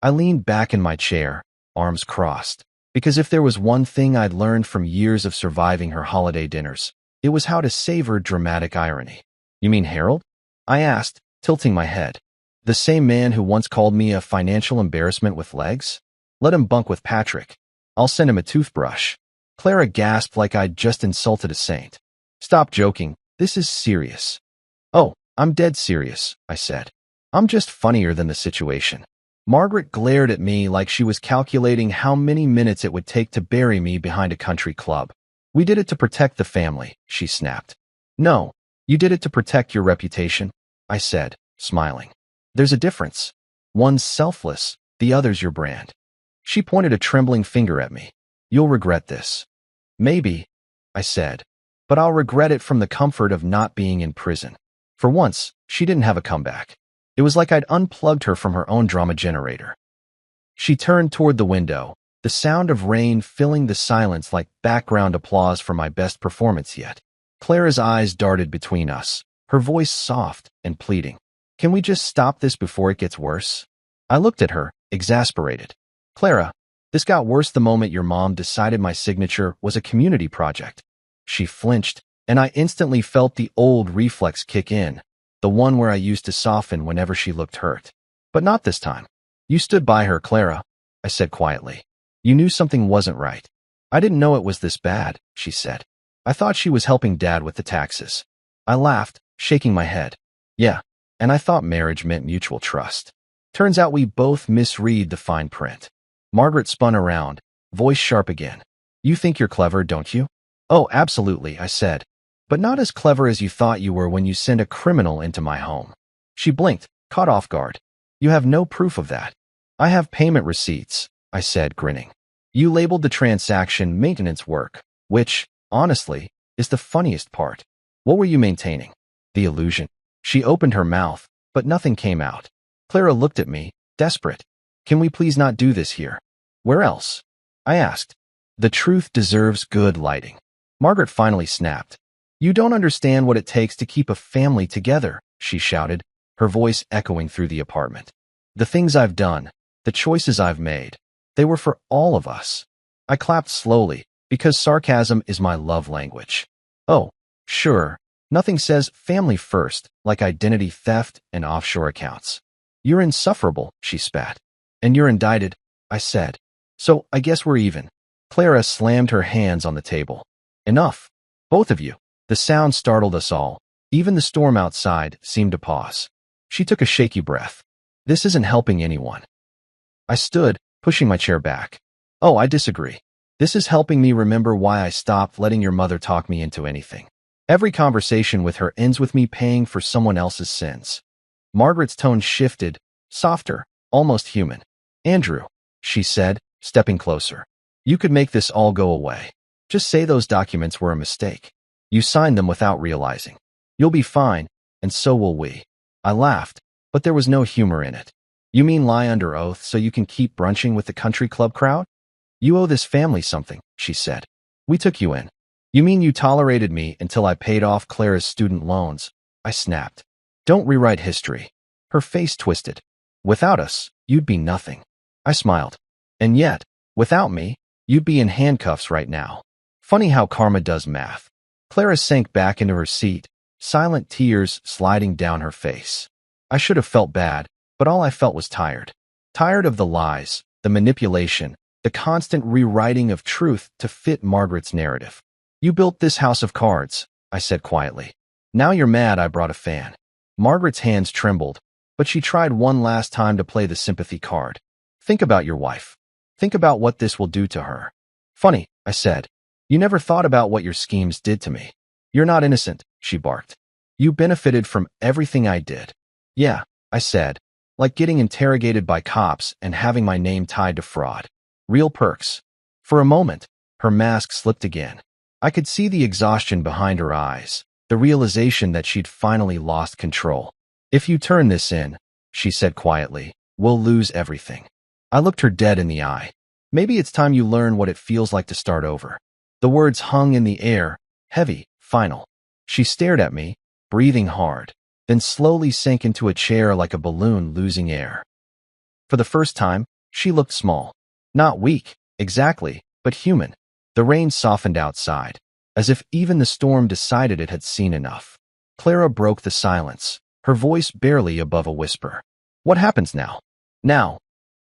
I leaned back in my chair, arms crossed, because if there was one thing I'd learned from years of surviving her holiday dinners, it was how to savor dramatic irony. You mean Harold? I asked, tilting my head. The same man who once called me a financial embarrassment with legs? Let him bunk with Patrick. I'll send him a toothbrush. Clara gasped like I'd just insulted a saint. Stop joking. This is serious. Oh, I'm dead serious, I said. I'm just funnier than the situation. Margaret glared at me like she was calculating how many minutes it would take to bury me behind a country club. We did it to protect the family, she snapped. No, you did it to protect your reputation, I said, smiling. There's a difference. One's selfless, the other's your brand. She pointed a trembling finger at me. You'll regret this. Maybe, I said, but I'll regret it from the comfort of not being in prison. For once, she didn't have a comeback. It was like I'd unplugged her from her own drama generator. She turned toward the window, the sound of rain filling the silence like background applause for my best performance yet. Clara's eyes darted between us, her voice soft and pleading. Can we just stop this before it gets worse? I looked at her, exasperated. Clara, this got worse the moment your mom decided my signature was a community project. She flinched, and I instantly felt the old reflex kick in, the one where I used to soften whenever she looked hurt. But not this time. You stood by her, Clara, I said quietly. You knew something wasn't right. I didn't know it was this bad, she said. I thought she was helping Dad with the taxes. I laughed, shaking my head. Yeah, and I thought marriage meant mutual trust. Turns out we both misread the fine print. Margaret spun around, voice sharp again. You think you're clever, don't you? Oh, absolutely, I said. But not as clever as you thought you were when you sent a criminal into my home. She blinked, caught off guard. You have no proof of that. I have payment receipts, I said, grinning. You labeled the transaction maintenance work, which, honestly, is the funniest part. What were you maintaining? The illusion. She opened her mouth, but nothing came out. Clara looked at me, desperate. Can we please not do this here? Where else? I asked. The truth deserves good lighting. Margaret finally snapped. You don't understand what it takes to keep a family together, she shouted, her voice echoing through the apartment. The things I've done, the choices I've made, they were for all of us. I clapped slowly, because sarcasm is my love language. Oh, sure, nothing says family first like identity theft and offshore accounts. You're insufferable, she spat. And you're indicted, I said. So I guess we're even. Clara slammed her hands on the table. Enough. Both of you. The sound startled us all. Even the storm outside seemed to pause. She took a shaky breath. This isn't helping anyone. I stood, pushing my chair back. Oh, I disagree. This is helping me remember why I stopped letting your mother talk me into anything. Every conversation with her ends with me paying for someone else's sins. Margaret's tone shifted, softer, almost human. Andrew, she said, stepping closer. You could make this all go away. Just say those documents were a mistake. You signed them without realizing. You'll be fine, and so will we. I laughed, but there was no humor in it. You mean lie under oath so you can keep brunching with the country club crowd? You owe this family something, she said. We took you in. You mean you tolerated me until I paid off Clara's student loans? I snapped. Don't rewrite history. Her face twisted. Without us, you'd be nothing. I smiled. And yet, without me, you'd be in handcuffs right now. Funny how karma does math. Clara sank back into her seat, silent tears sliding down her face. I should have felt bad, but all I felt was tired. Tired of the lies, the manipulation, the constant rewriting of truth to fit Margaret's narrative. You built this house of cards, I said quietly. Now you're mad I brought a fan. Margaret's hands trembled, but she tried one last time to play the sympathy card. Think about your wife. Think about what this will do to her. Funny, I said. You never thought about what your schemes did to me. You're not innocent, she barked. You benefited from everything I did. Yeah, I said, like getting interrogated by cops and having my name tied to fraud. Real perks. For a moment, her mask slipped again. I could see the exhaustion behind her eyes, the realization that she'd finally lost control. If you turn this in, she said quietly, we'll lose everything. I looked her dead in the eye. Maybe it's time you learn what it feels like to start over. The words hung in the air, heavy, final. She stared at me, breathing hard, then slowly sank into a chair like a balloon losing air. For the first time, she looked small. Not weak, exactly, but human. The rain softened outside, as if even the storm decided it had seen enough. Clara broke the silence, her voice barely above a whisper. What happens now? Now,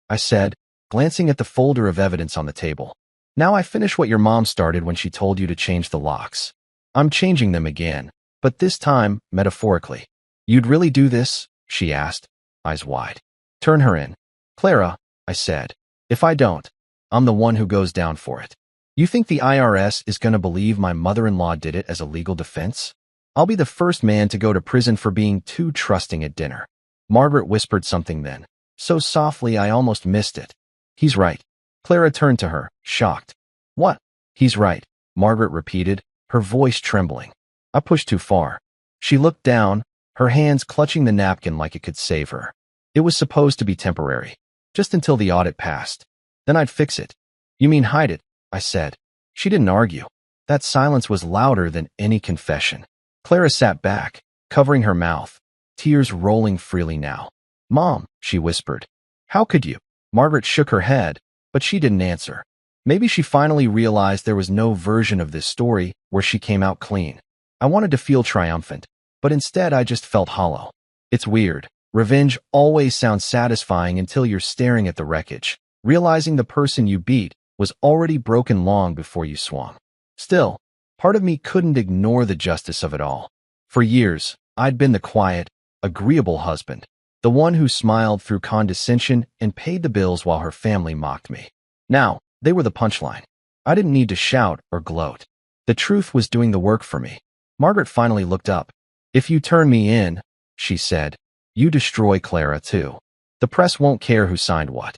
I said, glancing at the folder of evidence on the table. Now I finish what your mom started when she told you to change the locks. I'm changing them again, but this time, metaphorically. You'd really do this? She asked, eyes wide. Turn her in. Clara, I said. If I don't, I'm the one who goes down for it. You think the IRS is going to believe my mother-in-law did it as a legal defense? I'll be the first man to go to prison for being too trusting at dinner. Margaret whispered something then, so softly I almost missed it. He's right. Clara turned to her, shocked. What? He's right, Margaret repeated, her voice trembling. I pushed too far. She looked down, her hands clutching the napkin like it could save her. It was supposed to be temporary, just until the audit passed. Then I'd fix it. You mean hide it? I said. She didn't argue. That silence was louder than any confession. Clara sat back, covering her mouth, tears rolling freely now. "Mom," she whispered. "How could you?" Margaret shook her head, but she didn't answer. Maybe she finally realized there was no version of this story where she came out clean. I wanted to feel triumphant, but instead I just felt hollow. It's weird. Revenge always sounds satisfying until you're staring at the wreckage, realizing the person you beat was already broken long before you swung. Still, part of me couldn't ignore the justice of it all. For years, I'd been the quiet, agreeable husband, the one who smiled through condescension and paid the bills while her family mocked me. Now, they were the punchline. I didn't need to shout or gloat. The truth was doing the work for me. Margaret finally looked up. "If you turn me in," she said, "you destroy Clara too. The press won't care who signed what.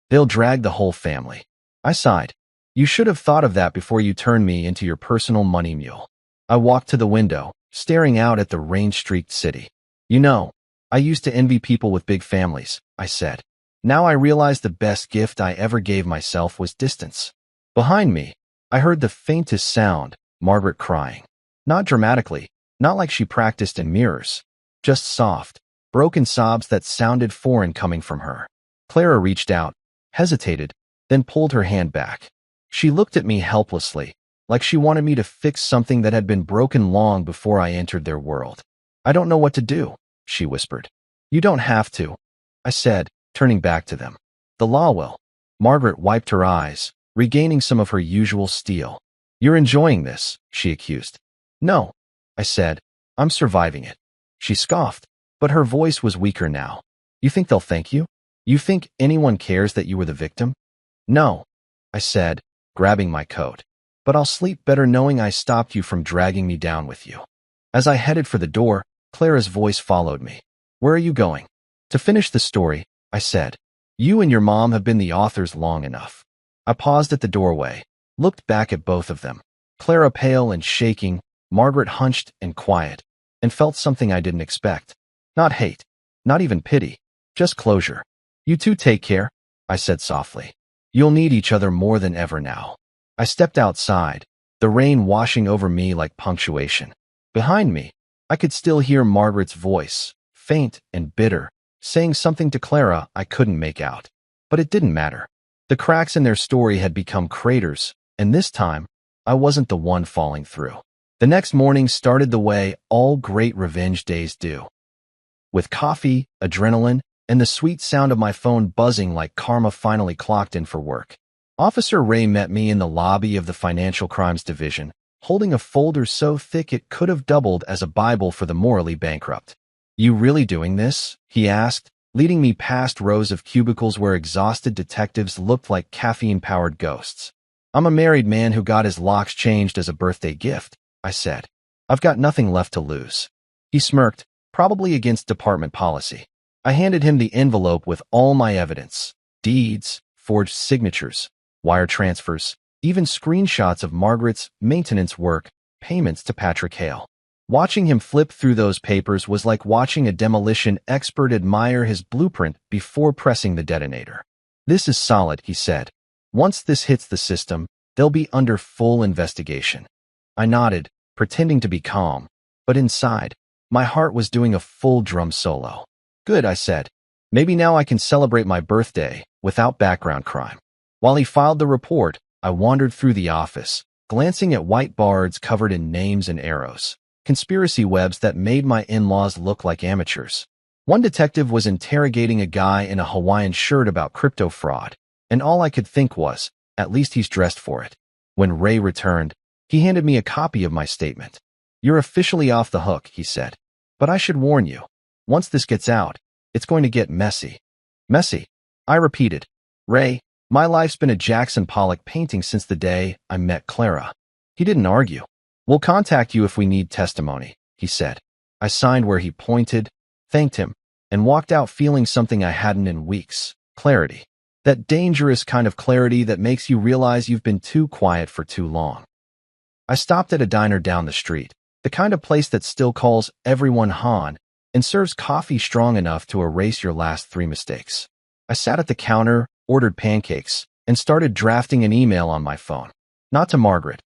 They'll drag the whole family." I sighed. "You should have thought of that before you turned me into your personal money mule." I walked to the window, staring out at the rain-streaked city. "You know, I used to envy people with big families," I said. "Now I realize the best gift I ever gave myself was distance." Behind me, I heard the faintest sound, Margaret crying. Not dramatically, not like she practiced in mirrors. Just soft, broken sobs that sounded foreign coming from her. Clara reached out, hesitated, then pulled her hand back. She looked at me helplessly, like she wanted me to fix something that had been broken long before I entered their world. "I don't know what to do," she whispered. "You don't have to," I said, turning back to them. "The law will." Margaret wiped her eyes, regaining some of her usual steel. "You're enjoying this," she accused. "No," I said. "I'm surviving it." She scoffed, but her voice was weaker now. "You think they'll thank you? You think anyone cares that you were the victim?" "No," I said, grabbing my coat. "But I'll sleep better knowing I stopped you from dragging me down with you." As I headed for the door, Clara's voice followed me. "Where are you going?" "To finish the story," I said. "You and your mom have been the authors long enough." I paused at the doorway, looked back at both of them. Clara pale and shaking, Margaret hunched and quiet, and felt something I didn't expect. Not hate, not even pity, just closure. "You two take care," I said softly. "You'll need each other more than ever now." I stepped outside, the rain washing over me like punctuation. Behind me, I could still hear Margaret's voice, faint and bitter, saying something to Clara I couldn't make out. But it didn't matter. The cracks in their story had become craters, and this time, I wasn't the one falling through. The next morning started the way all great revenge days do. With coffee, adrenaline, and the sweet sound of my phone buzzing like karma finally clocked in for work. Officer Ray met me in the lobby of the Financial Crimes Division, holding a folder so thick it could have doubled as a Bible for the morally bankrupt. "You really doing this?" he asked, leading me past rows of cubicles where exhausted detectives looked like caffeine-powered ghosts. "I'm a married man who got his locks changed as a birthday gift," I said. "I've got nothing left to lose." He smirked, probably against department policy. I handed him the envelope with all my evidence: deeds, forged signatures, wire transfers, even screenshots of Margaret's maintenance work, payments to Patrick Hale. Watching him flip through those papers was like watching a demolition expert admire his blueprint before pressing the detonator. "This is solid," he said. "Once this hits the system, they'll be under full investigation." I nodded, pretending to be calm, but inside, my heart was doing a full drum solo. "Good," I said. "Maybe now I can celebrate my birthday without background crime." While he filed the report, I wandered through the office, glancing at whiteboards covered in names and arrows, conspiracy webs that made my in-laws look like amateurs. One detective was interrogating a guy in a Hawaiian shirt about crypto fraud, and all I could think was, at least he's dressed for it. When Ray returned, he handed me a copy of my statement. "You're officially off the hook," he said. "But I should warn you, once this gets out, it's going to get messy." "Messy?" I repeated. "Ray, my life's been a Jackson Pollock painting since the day I met Clara." He didn't argue. "We'll contact you if we need testimony," he said. I signed where he pointed, thanked him, and walked out feeling something I hadn't in weeks: clarity. That dangerous kind of clarity that makes you realize you've been too quiet for too long. I stopped at a diner down the street, the kind of place that still calls everyone Han and serves coffee strong enough to erase your last 3 mistakes. I sat at the counter, ordered pancakes, and started drafting an email on my phone. Not to Margaret.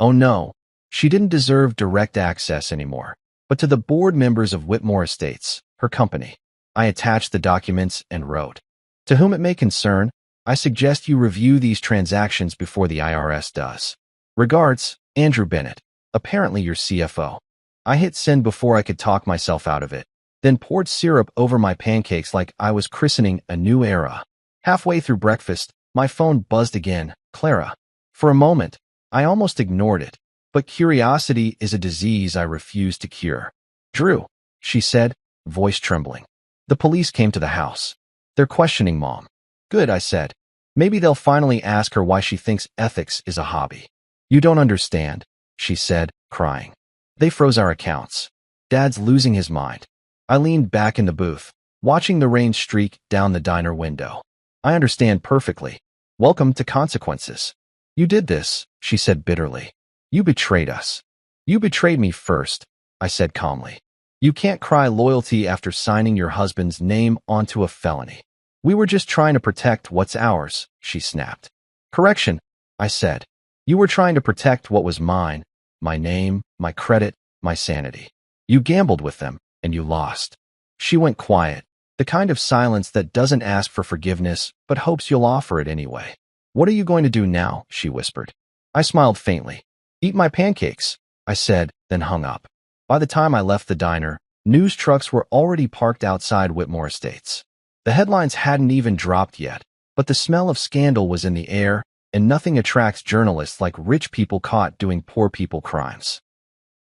Oh no, she didn't deserve direct access anymore. But to the board members of Whitmore Estates, her company, I attached the documents and wrote, "To whom it may concern, I suggest you review these transactions before the IRS does. Regards, Andrew Bennett, apparently your CFO." I hit send before I could talk myself out of it, then poured syrup over my pancakes like I was christening a new era. Halfway through breakfast, my phone buzzed again. Clara. For a moment, I almost ignored it, but curiosity is a disease I refuse to cure. "Drew," she said, voice trembling. "The police came to the house. They're questioning Mom." "Good," I said. "Maybe they'll finally ask her why she thinks ethics is a hobby." "You don't understand," she said, crying. "They froze our accounts. Dad's losing his mind." I leaned back in the booth, watching the rain streak down the diner window. "I understand perfectly. Welcome to consequences." "You did this," she said bitterly. "You betrayed us." "You betrayed me first," I said calmly. "You can't cry loyalty after signing your husband's name onto a felony." "We were just trying to protect what's ours," she snapped. "Correction," I said. "You were trying to protect what was mine, my name, my credit, my sanity. You gambled with them, and you lost." She went quiet, the kind of silence that doesn't ask for forgiveness but hopes you'll offer it anyway. "What are you going to do now?" she whispered. I smiled faintly. "Eat my pancakes," I said, then hung up. By the time I left the diner, news trucks were already parked outside Whitmore Estates. The headlines hadn't even dropped yet, but the smell of scandal was in the air, and nothing attracts journalists like rich people caught doing poor people crimes.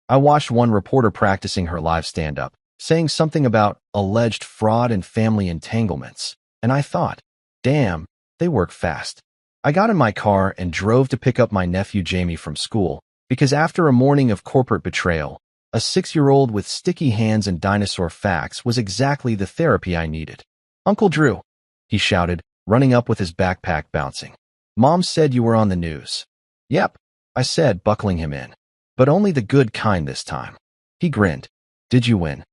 I watched one reporter practicing her live stand-up, saying something about alleged fraud and family entanglements, and I thought, damn, they work fast. I got in my car and drove to pick up my nephew Jamie from school, because after a morning of corporate betrayal, a 6-year-old with sticky hands and dinosaur facts was exactly the therapy I needed. "Uncle Drew," he shouted, running up with his backpack bouncing. "Mom said you were on the news." "Yep," I said, buckling him in. "But only the good kind this time." He grinned. "Did you win?"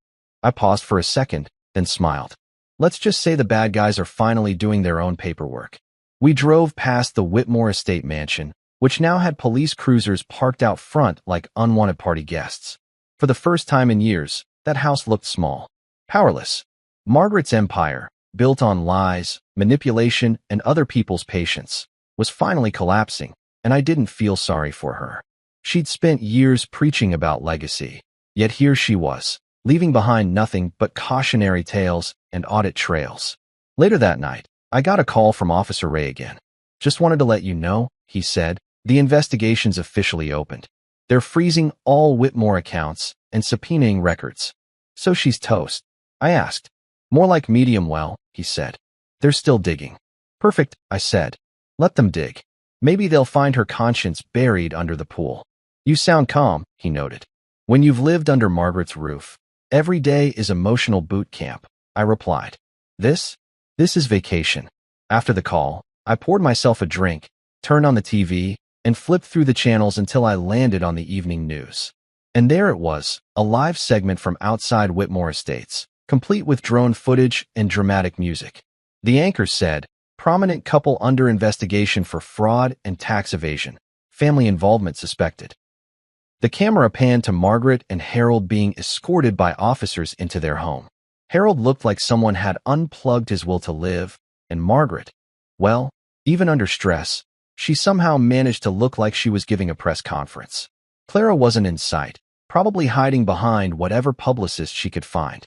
I paused for a second, then smiled. "Let's just say the bad guys are finally doing their own paperwork." We drove past the Whitmore Estate mansion, which now had police cruisers parked out front like unwanted party guests. For the first time in years, that house looked small, powerless. Margaret's empire, built on lies, manipulation, and other people's patience, was finally collapsing, and I didn't feel sorry for her. She'd spent years preaching about legacy, yet here she was, leaving behind nothing but cautionary tales and audit trails. Later that night, I got a call from Officer Ray again. "Just wanted to let you know," he said, "the investigation's officially opened. They're freezing all Whitmore accounts and subpoenaing records." "So she's toast?" I asked. "More like medium well," he said. "They're still digging." "Perfect," I said. "Let them dig. Maybe they'll find her conscience buried under the pool." "You sound calm," he noted. "When you've lived under Margaret's roof, every day is emotional boot camp," I replied. This is vacation." After the call, I poured myself a drink, turned on the TV, and flipped through the channels until I landed on the evening news. And there it was, a live segment from outside Whitmore Estates, complete with drone footage and dramatic music. The anchor said, "Prominent couple under investigation for fraud and tax evasion. Family involvement suspected." The camera panned to Margaret and Harold being escorted by officers into their home. Harold looked like someone had unplugged his will to live, and Margaret, well, even under stress, she somehow managed to look like she was giving a press conference. Clara wasn't in sight, probably hiding behind whatever publicist she could find.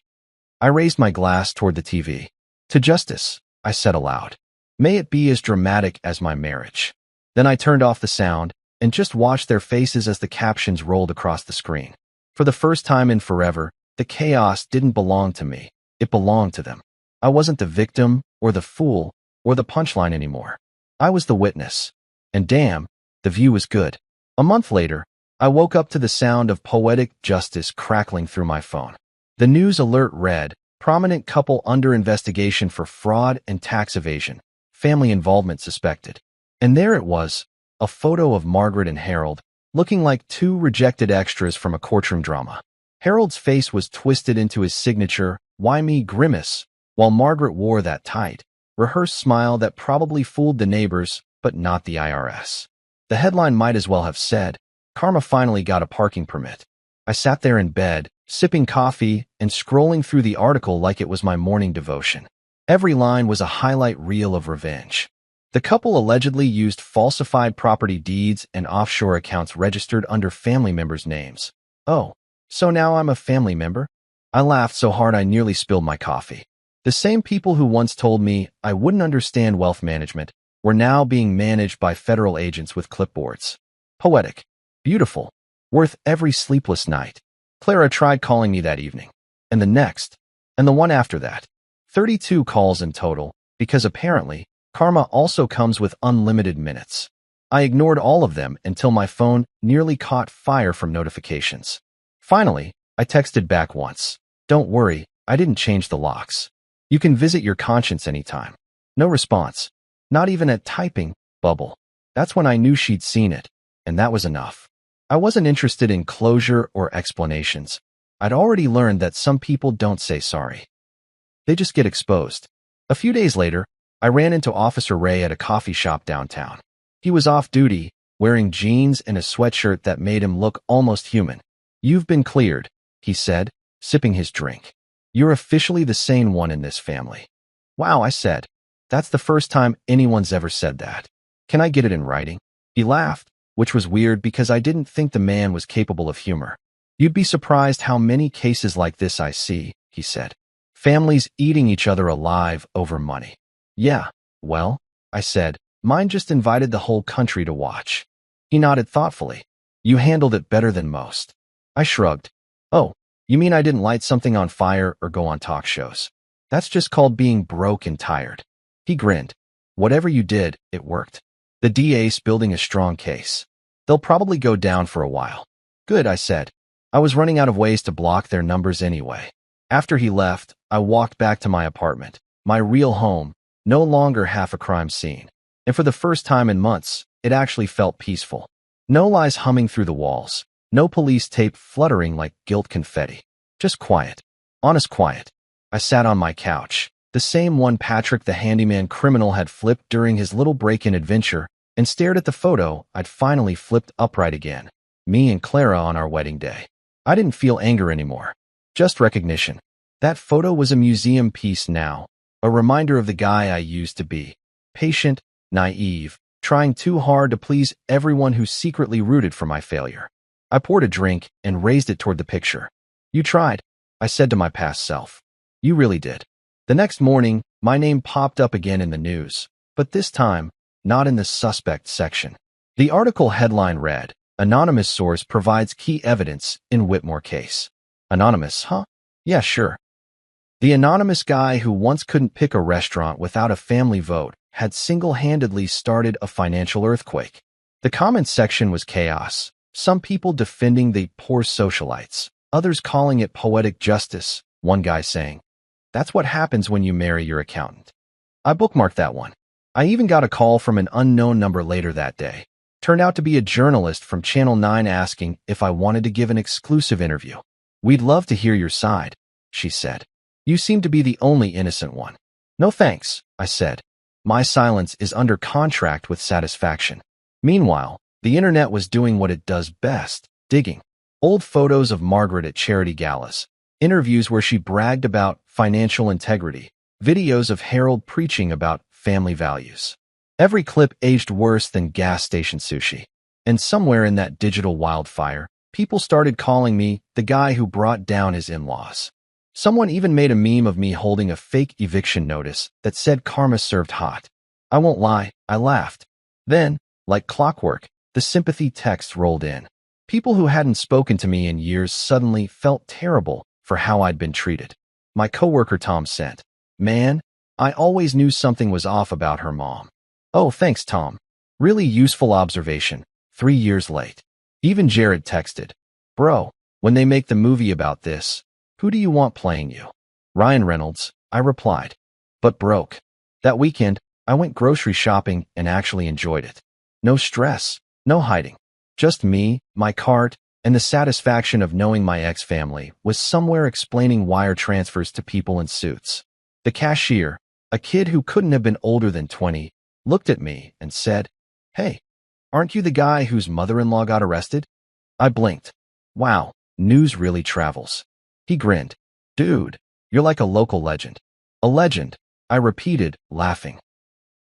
I raised my glass toward the TV. "To justice," I said aloud. "May it be as dramatic as my marriage." Then I turned off the sound and just watched their faces as the captions rolled across the screen. For the first time in forever, the chaos didn't belong to me. It belonged to them. I wasn't the victim, or the fool, or the punchline anymore. I was the witness. And damn, the view was good. A month later, I woke up to the sound of poetic justice crackling through my phone. The news alert read, "Prominent couple under investigation for fraud and tax evasion. Family involvement suspected." And there it was, a photo of Margaret and Harold, looking like two rejected extras from a courtroom drama. Harold's face was twisted into his signature, "Why me" grimace, while Margaret wore that tight, rehearsed smile that probably fooled the neighbors, but not the IRS. The headline might as well have said, Karma finally got a parking permit. I sat there in bed, sipping coffee and scrolling through the article like it was my morning devotion. Every line was a highlight reel of revenge. The couple allegedly used falsified property deeds and offshore accounts registered under family members' names. Oh, so now I'm a family member? I laughed so hard I nearly spilled my coffee. The same people who once told me I wouldn't understand wealth management were now being managed by federal agents with clipboards. Poetic. Beautiful. Worth every sleepless night. Clara tried calling me that evening. And the next. And the one after that. 32 calls in total, because apparently, Karma also comes with unlimited minutes. I ignored all of them until my phone nearly caught fire from notifications. Finally, I texted back once. Don't worry, I didn't change the locks. You can visit your conscience anytime. No response. Not even at typing, bubble. That's when I knew she'd seen it, and that was enough. I wasn't interested in closure or explanations. I'd already learned that some people don't say sorry. They just get exposed. A few days later, I ran into Officer Ray at a coffee shop downtown. He was off duty, wearing jeans and a sweatshirt that made him look almost human. You've been cleared, he said, sipping his drink. You're officially the sane one in this family. Wow, I said. That's the first time anyone's ever said that. Can I get it in writing? He laughed, which was weird because I didn't think the man was capable of humor. You'd be surprised how many cases like this I see, he said. Families eating each other alive over money. Yeah, well, I said, mine just invited the whole country to watch. He nodded thoughtfully. You handled it better than most. I shrugged. Oh, you mean I didn't light something on fire or go on talk shows? That's just called being broke and tired. He grinned. Whatever you did, it worked. The DA's building a strong case. They'll probably go down for a while. Good, I said. I was running out of ways to block their numbers anyway. After he left, I walked back to my apartment, my real home, no longer half a crime scene. And for the first time in months, it actually felt peaceful. No lies humming through the walls. No police tape fluttering like guilt confetti. Just quiet. Honest quiet. I sat on my couch, the same one Patrick the handyman criminal had flipped during his little break-in adventure, and stared at the photo I'd finally flipped upright again. Me and Clara on our wedding day. I didn't feel anger anymore. Just recognition. That photo was a museum piece now, a reminder of the guy I used to be. Patient, naive, trying too hard to please everyone who secretly rooted for my failure. I poured a drink and raised it toward the picture. You tried, I said to my past self. You really did. The next morning, my name popped up again in the news, but this time, not in the suspect section. The article headline read, Anonymous source provides key evidence in Whitmore case. Anonymous, huh? Yeah, sure. The anonymous guy who once couldn't pick a restaurant without a family vote had single-handedly started a financial earthquake. The comments section was chaos. Some people defending the poor socialites, others calling it poetic justice, one guy saying, that's what happens when you marry your accountant. I bookmarked that one. I even got a call from an unknown number later that day. Turned out to be a journalist from Channel 9 asking if I wanted to give an exclusive interview. We'd love to hear your side, she said. You seem to be the only innocent one. No thanks, I said. My silence is under contract with satisfaction. Meanwhile, the internet was doing what it does best, digging. Old photos of Margaret at charity galas, interviews where she bragged about financial integrity, videos of Harold preaching about family values. Every clip aged worse than gas station sushi. And somewhere in that digital wildfire, people started calling me the guy who brought down his in-laws. Someone even made a meme of me holding a fake eviction notice that said karma served hot. I won't lie, I laughed. Then, like clockwork, the sympathy text rolled in. People who hadn't spoken to me in years suddenly felt terrible for how I'd been treated. My coworker Tom sent, Man, I always knew something was off about her mom. Oh, thanks, Tom. Really useful observation. 3 years late. Even Jared texted, Bro, when they make the movie about this, who do you want playing you? Ryan Reynolds, I replied. But broke. That weekend, I went grocery shopping and actually enjoyed it. No stress, no hiding. Just me, my cart, and the satisfaction of knowing my ex-family was somewhere explaining wire transfers to people in suits. The cashier, a kid who couldn't have been older than 20, looked at me and said, Hey, aren't you the guy whose mother-in-law got arrested? I blinked. Wow, news really travels. He grinned. Dude, you're like a local legend. A legend, I repeated, laughing.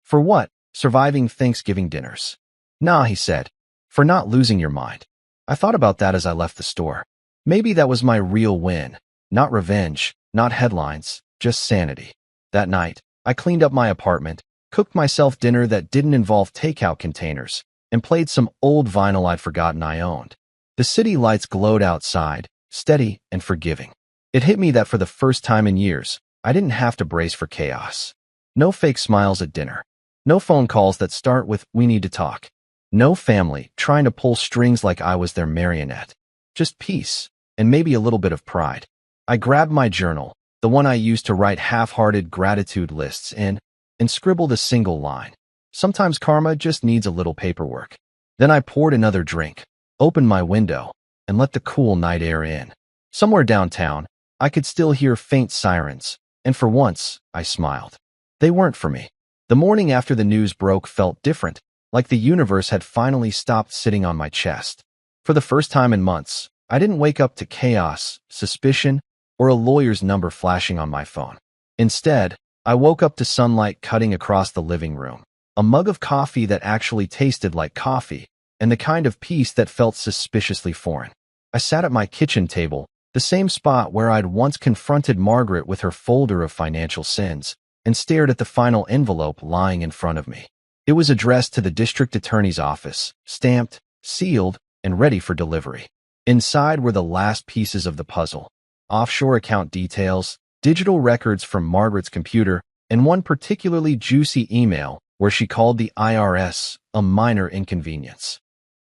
For what? Surviving Thanksgiving dinners. Nah, he said. For not losing your mind. I thought about that as I left the store. Maybe that was my real win. Not revenge, not headlines, just sanity. That night, I cleaned up my apartment, cooked myself dinner that didn't involve takeout containers, and played some old vinyl I'd forgotten I owned. The city lights glowed outside, steady and forgiving. It hit me that for the first time in years, I didn't have to brace for chaos. No fake smiles at dinner. No phone calls that start with, "We need to talk." No family trying to pull strings like I was their marionette. Just peace, and maybe a little bit of pride. I grabbed my journal, the one I used to write half-hearted gratitude lists in, and scribbled a single line. Sometimes karma just needs a little paperwork. Then I poured another drink, opened my window, and let the cool night air in. Somewhere downtown, I could still hear faint sirens, and for once, I smiled. They weren't for me. The morning after the news broke felt different, like the universe had finally stopped sitting on my chest. For the first time in months, I didn't wake up to chaos, suspicion, or a lawyer's number flashing on my phone. Instead, I woke up to sunlight cutting across the living room, a mug of coffee that actually tasted like coffee, and the kind of peace that felt suspiciously foreign. I sat at my kitchen table, the same spot where I'd once confronted Margaret with her folder of financial sins, and stared at the final envelope lying in front of me. It was addressed to the district attorney's office, stamped, sealed, and ready for delivery. Inside were the last pieces of the puzzle: offshore account details, digital records from Margaret's computer, and one particularly juicy email where she called the IRS a minor inconvenience.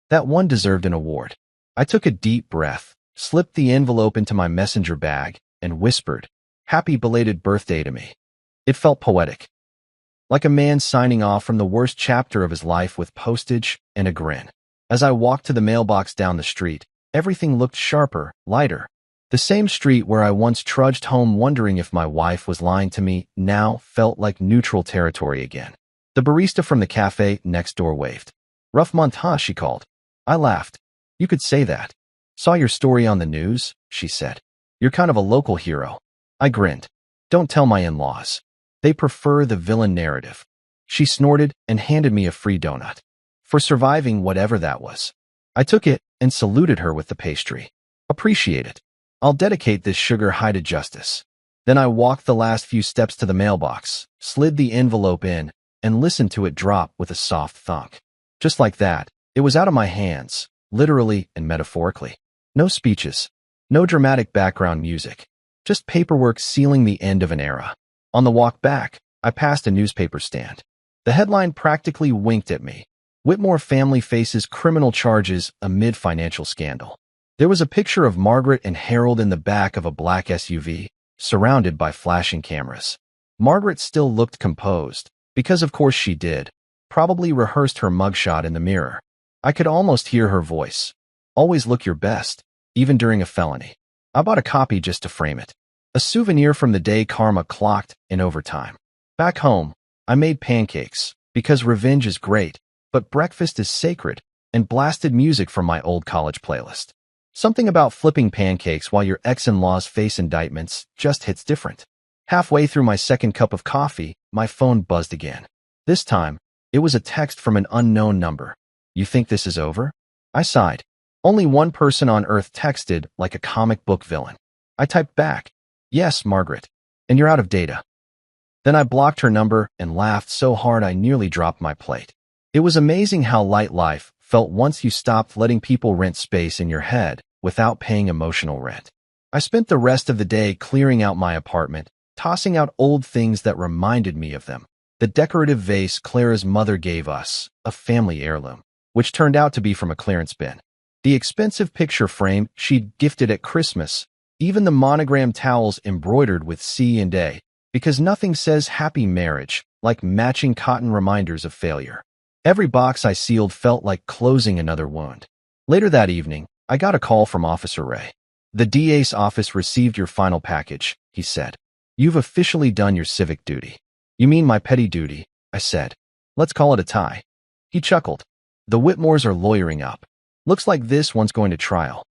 That one deserved an award. I took a deep breath, slipped the envelope into my messenger bag, and whispered, "Happy belated birthday" to me. It felt poetic. Like a man signing off from the worst chapter of his life with postage and a grin. As I walked to the mailbox down the street, everything looked sharper, lighter. The same street where I once trudged home wondering if my wife was lying to me now felt like neutral territory again. The barista from the cafe next door waved. "Rough month, huh?" she called. I laughed. "You could say that." "Saw your story on the news," she said. "You're kind of a local hero." I grinned. "Don't tell my in-laws. They prefer the villain narrative." She snorted and handed me a free donut. For surviving whatever that was. I took it and saluted her with the pastry. "Appreciate it. I'll dedicate this sugar high to justice." Then I walked the last few steps to the mailbox, slid the envelope in, and listened to it drop with a soft thunk. Just like that, it was out of my hands, literally and metaphorically. No speeches. No dramatic background music. Just paperwork sealing the end of an era. On the walk back, I passed a newspaper stand. The headline practically winked at me. Whitmore family faces criminal charges amid financial scandal. There was a picture of Margaret and Harold in the back of a black SUV, surrounded by flashing cameras. Margaret still looked composed, because of course she did, probably rehearsed her mugshot in the mirror. I could almost hear her voice. "Always look your best, even during a felony." I bought a copy just to frame it. A souvenir from the day karma clocked in overtime. Back home, I made pancakes, because revenge is great, but breakfast is sacred, and blasted music from my old college playlist. Something about flipping pancakes while your ex-in-laws face indictments just hits different. Halfway through my second cup of coffee, my phone buzzed again. This time, it was a text from an unknown number. "You think this is over?" I sighed. Only one person on Earth texted like a comic book villain. I typed back, "Yes, Margaret, and you're out of data." Then I blocked her number and laughed so hard I nearly dropped my plate. It was amazing how light life felt once you stopped letting people rent space in your head without paying emotional rent. I spent the rest of the day clearing out my apartment, tossing out old things that reminded me of them. The decorative vase Clara's mother gave us, a family heirloom, which turned out to be from a clearance bin. The expensive picture frame she'd gifted at Christmas, even the monogram towels embroidered with C&A, because nothing says happy marriage like matching cotton reminders of failure. Every box I sealed felt like closing another wound. Later that evening, I got a call from Officer Ray. "The DA's office received your final package," he said. "You've officially done your civic duty." "You mean my petty duty?" I said. "Let's call it a tie." He chuckled. "The Whitmores are lawyering up. Looks like this one's going to trial.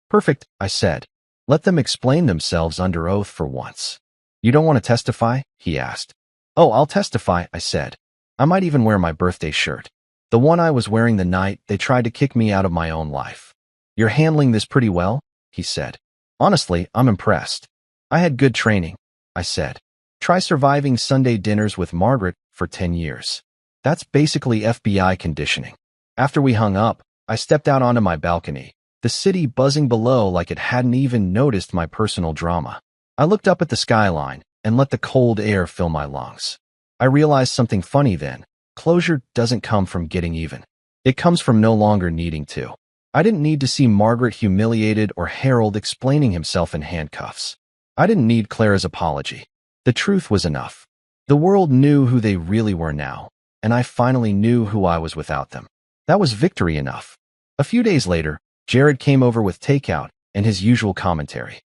Perfect, I said. Let them explain themselves under oath for once. You don't want to testify? He asked. Oh, I'll testify, I said. I might even wear my birthday shirt. The one I was wearing the night they tried to kick me out of my own life. You're handling this pretty well, he said. Honestly, I'm impressed. I had good training, I said. Try surviving Sunday dinners with Margaret for 10 years. That's basically FBI conditioning. After we hung up, I stepped out onto my balcony, the city buzzing below like it hadn't even noticed my personal drama. I looked up at the skyline and let the cold air fill my lungs. I realized something funny then. Closure doesn't come from getting even. It comes from no longer needing to. I didn't need to see Margaret humiliated or Harold explaining himself in handcuffs. I didn't need Clara's apology. The truth was enough. The world knew who they really were now, and I finally knew who I was without them. That was victory enough. A few days later, Jared came over with takeout and his usual commentary.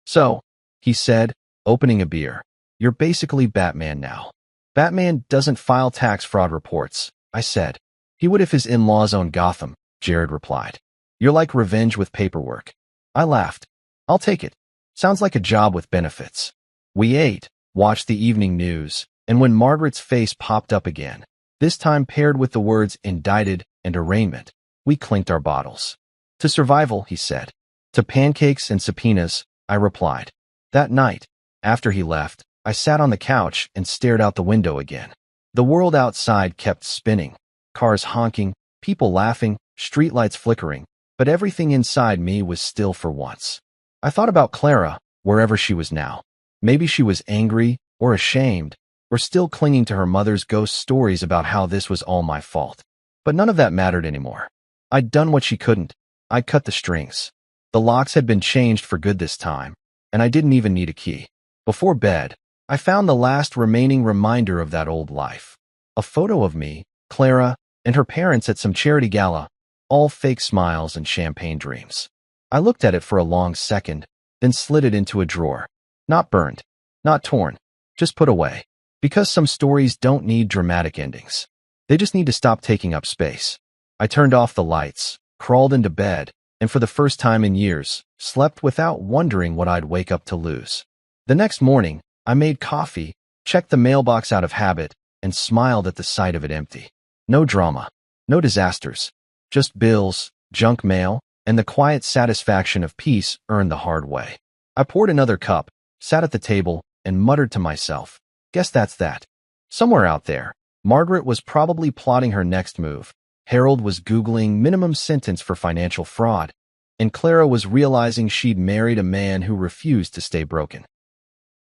So, he said, opening a beer, you're basically Batman now. Batman doesn't file tax fraud reports, I said. He would if his in-laws owned Gotham, Jared replied. You're like Revenge with paperwork. I laughed. I'll take it. Sounds like a job with benefits. We ate, watched the evening news, and when Margaret's face popped up again, this time paired with the words indicted and arraignment, we clinked our bottles. To survival, he said. To pancakes and subpoenas, I replied. That night, after he left, I sat on the couch and stared out the window again. The world outside kept spinning, cars honking, people laughing, streetlights flickering, but everything inside me was still for once. I thought about Clara, wherever she was now. Maybe she was angry or ashamed or still clinging to her mother's ghost stories about how this was all my fault. But none of that mattered anymore. I'd done what she couldn't. I'd cut the strings. The locks had been changed for good this time, and I didn't even need a key. Before bed, I found the last remaining reminder of that old life. A photo of me, Clara, and her parents at some charity gala, all fake smiles and champagne dreams. I looked at it for a long second, then slid it into a drawer. Not burned, not torn, just put away. Because some stories don't need dramatic endings. They just need to stop taking up space. I turned off the lights, crawled into bed, and for the first time in years, slept without wondering what I'd wake up to lose. The next morning, I made coffee, checked the mailbox out of habit, and smiled at the sight of it empty. No drama, no disasters, just bills, junk mail, and the quiet satisfaction of peace earned the hard way. I poured another cup, sat at the table, and muttered to myself, guess that's that. Somewhere out there, Margaret was probably plotting her next move. Harold was Googling minimum sentence for financial fraud, and Clara was realizing she'd married a man who refused to stay broken.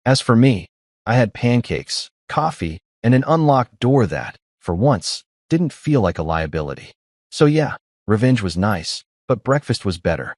As for me, I had pancakes, coffee, and an unlocked door that, for once, didn't feel like a liability. So yeah, revenge was nice, but breakfast was better.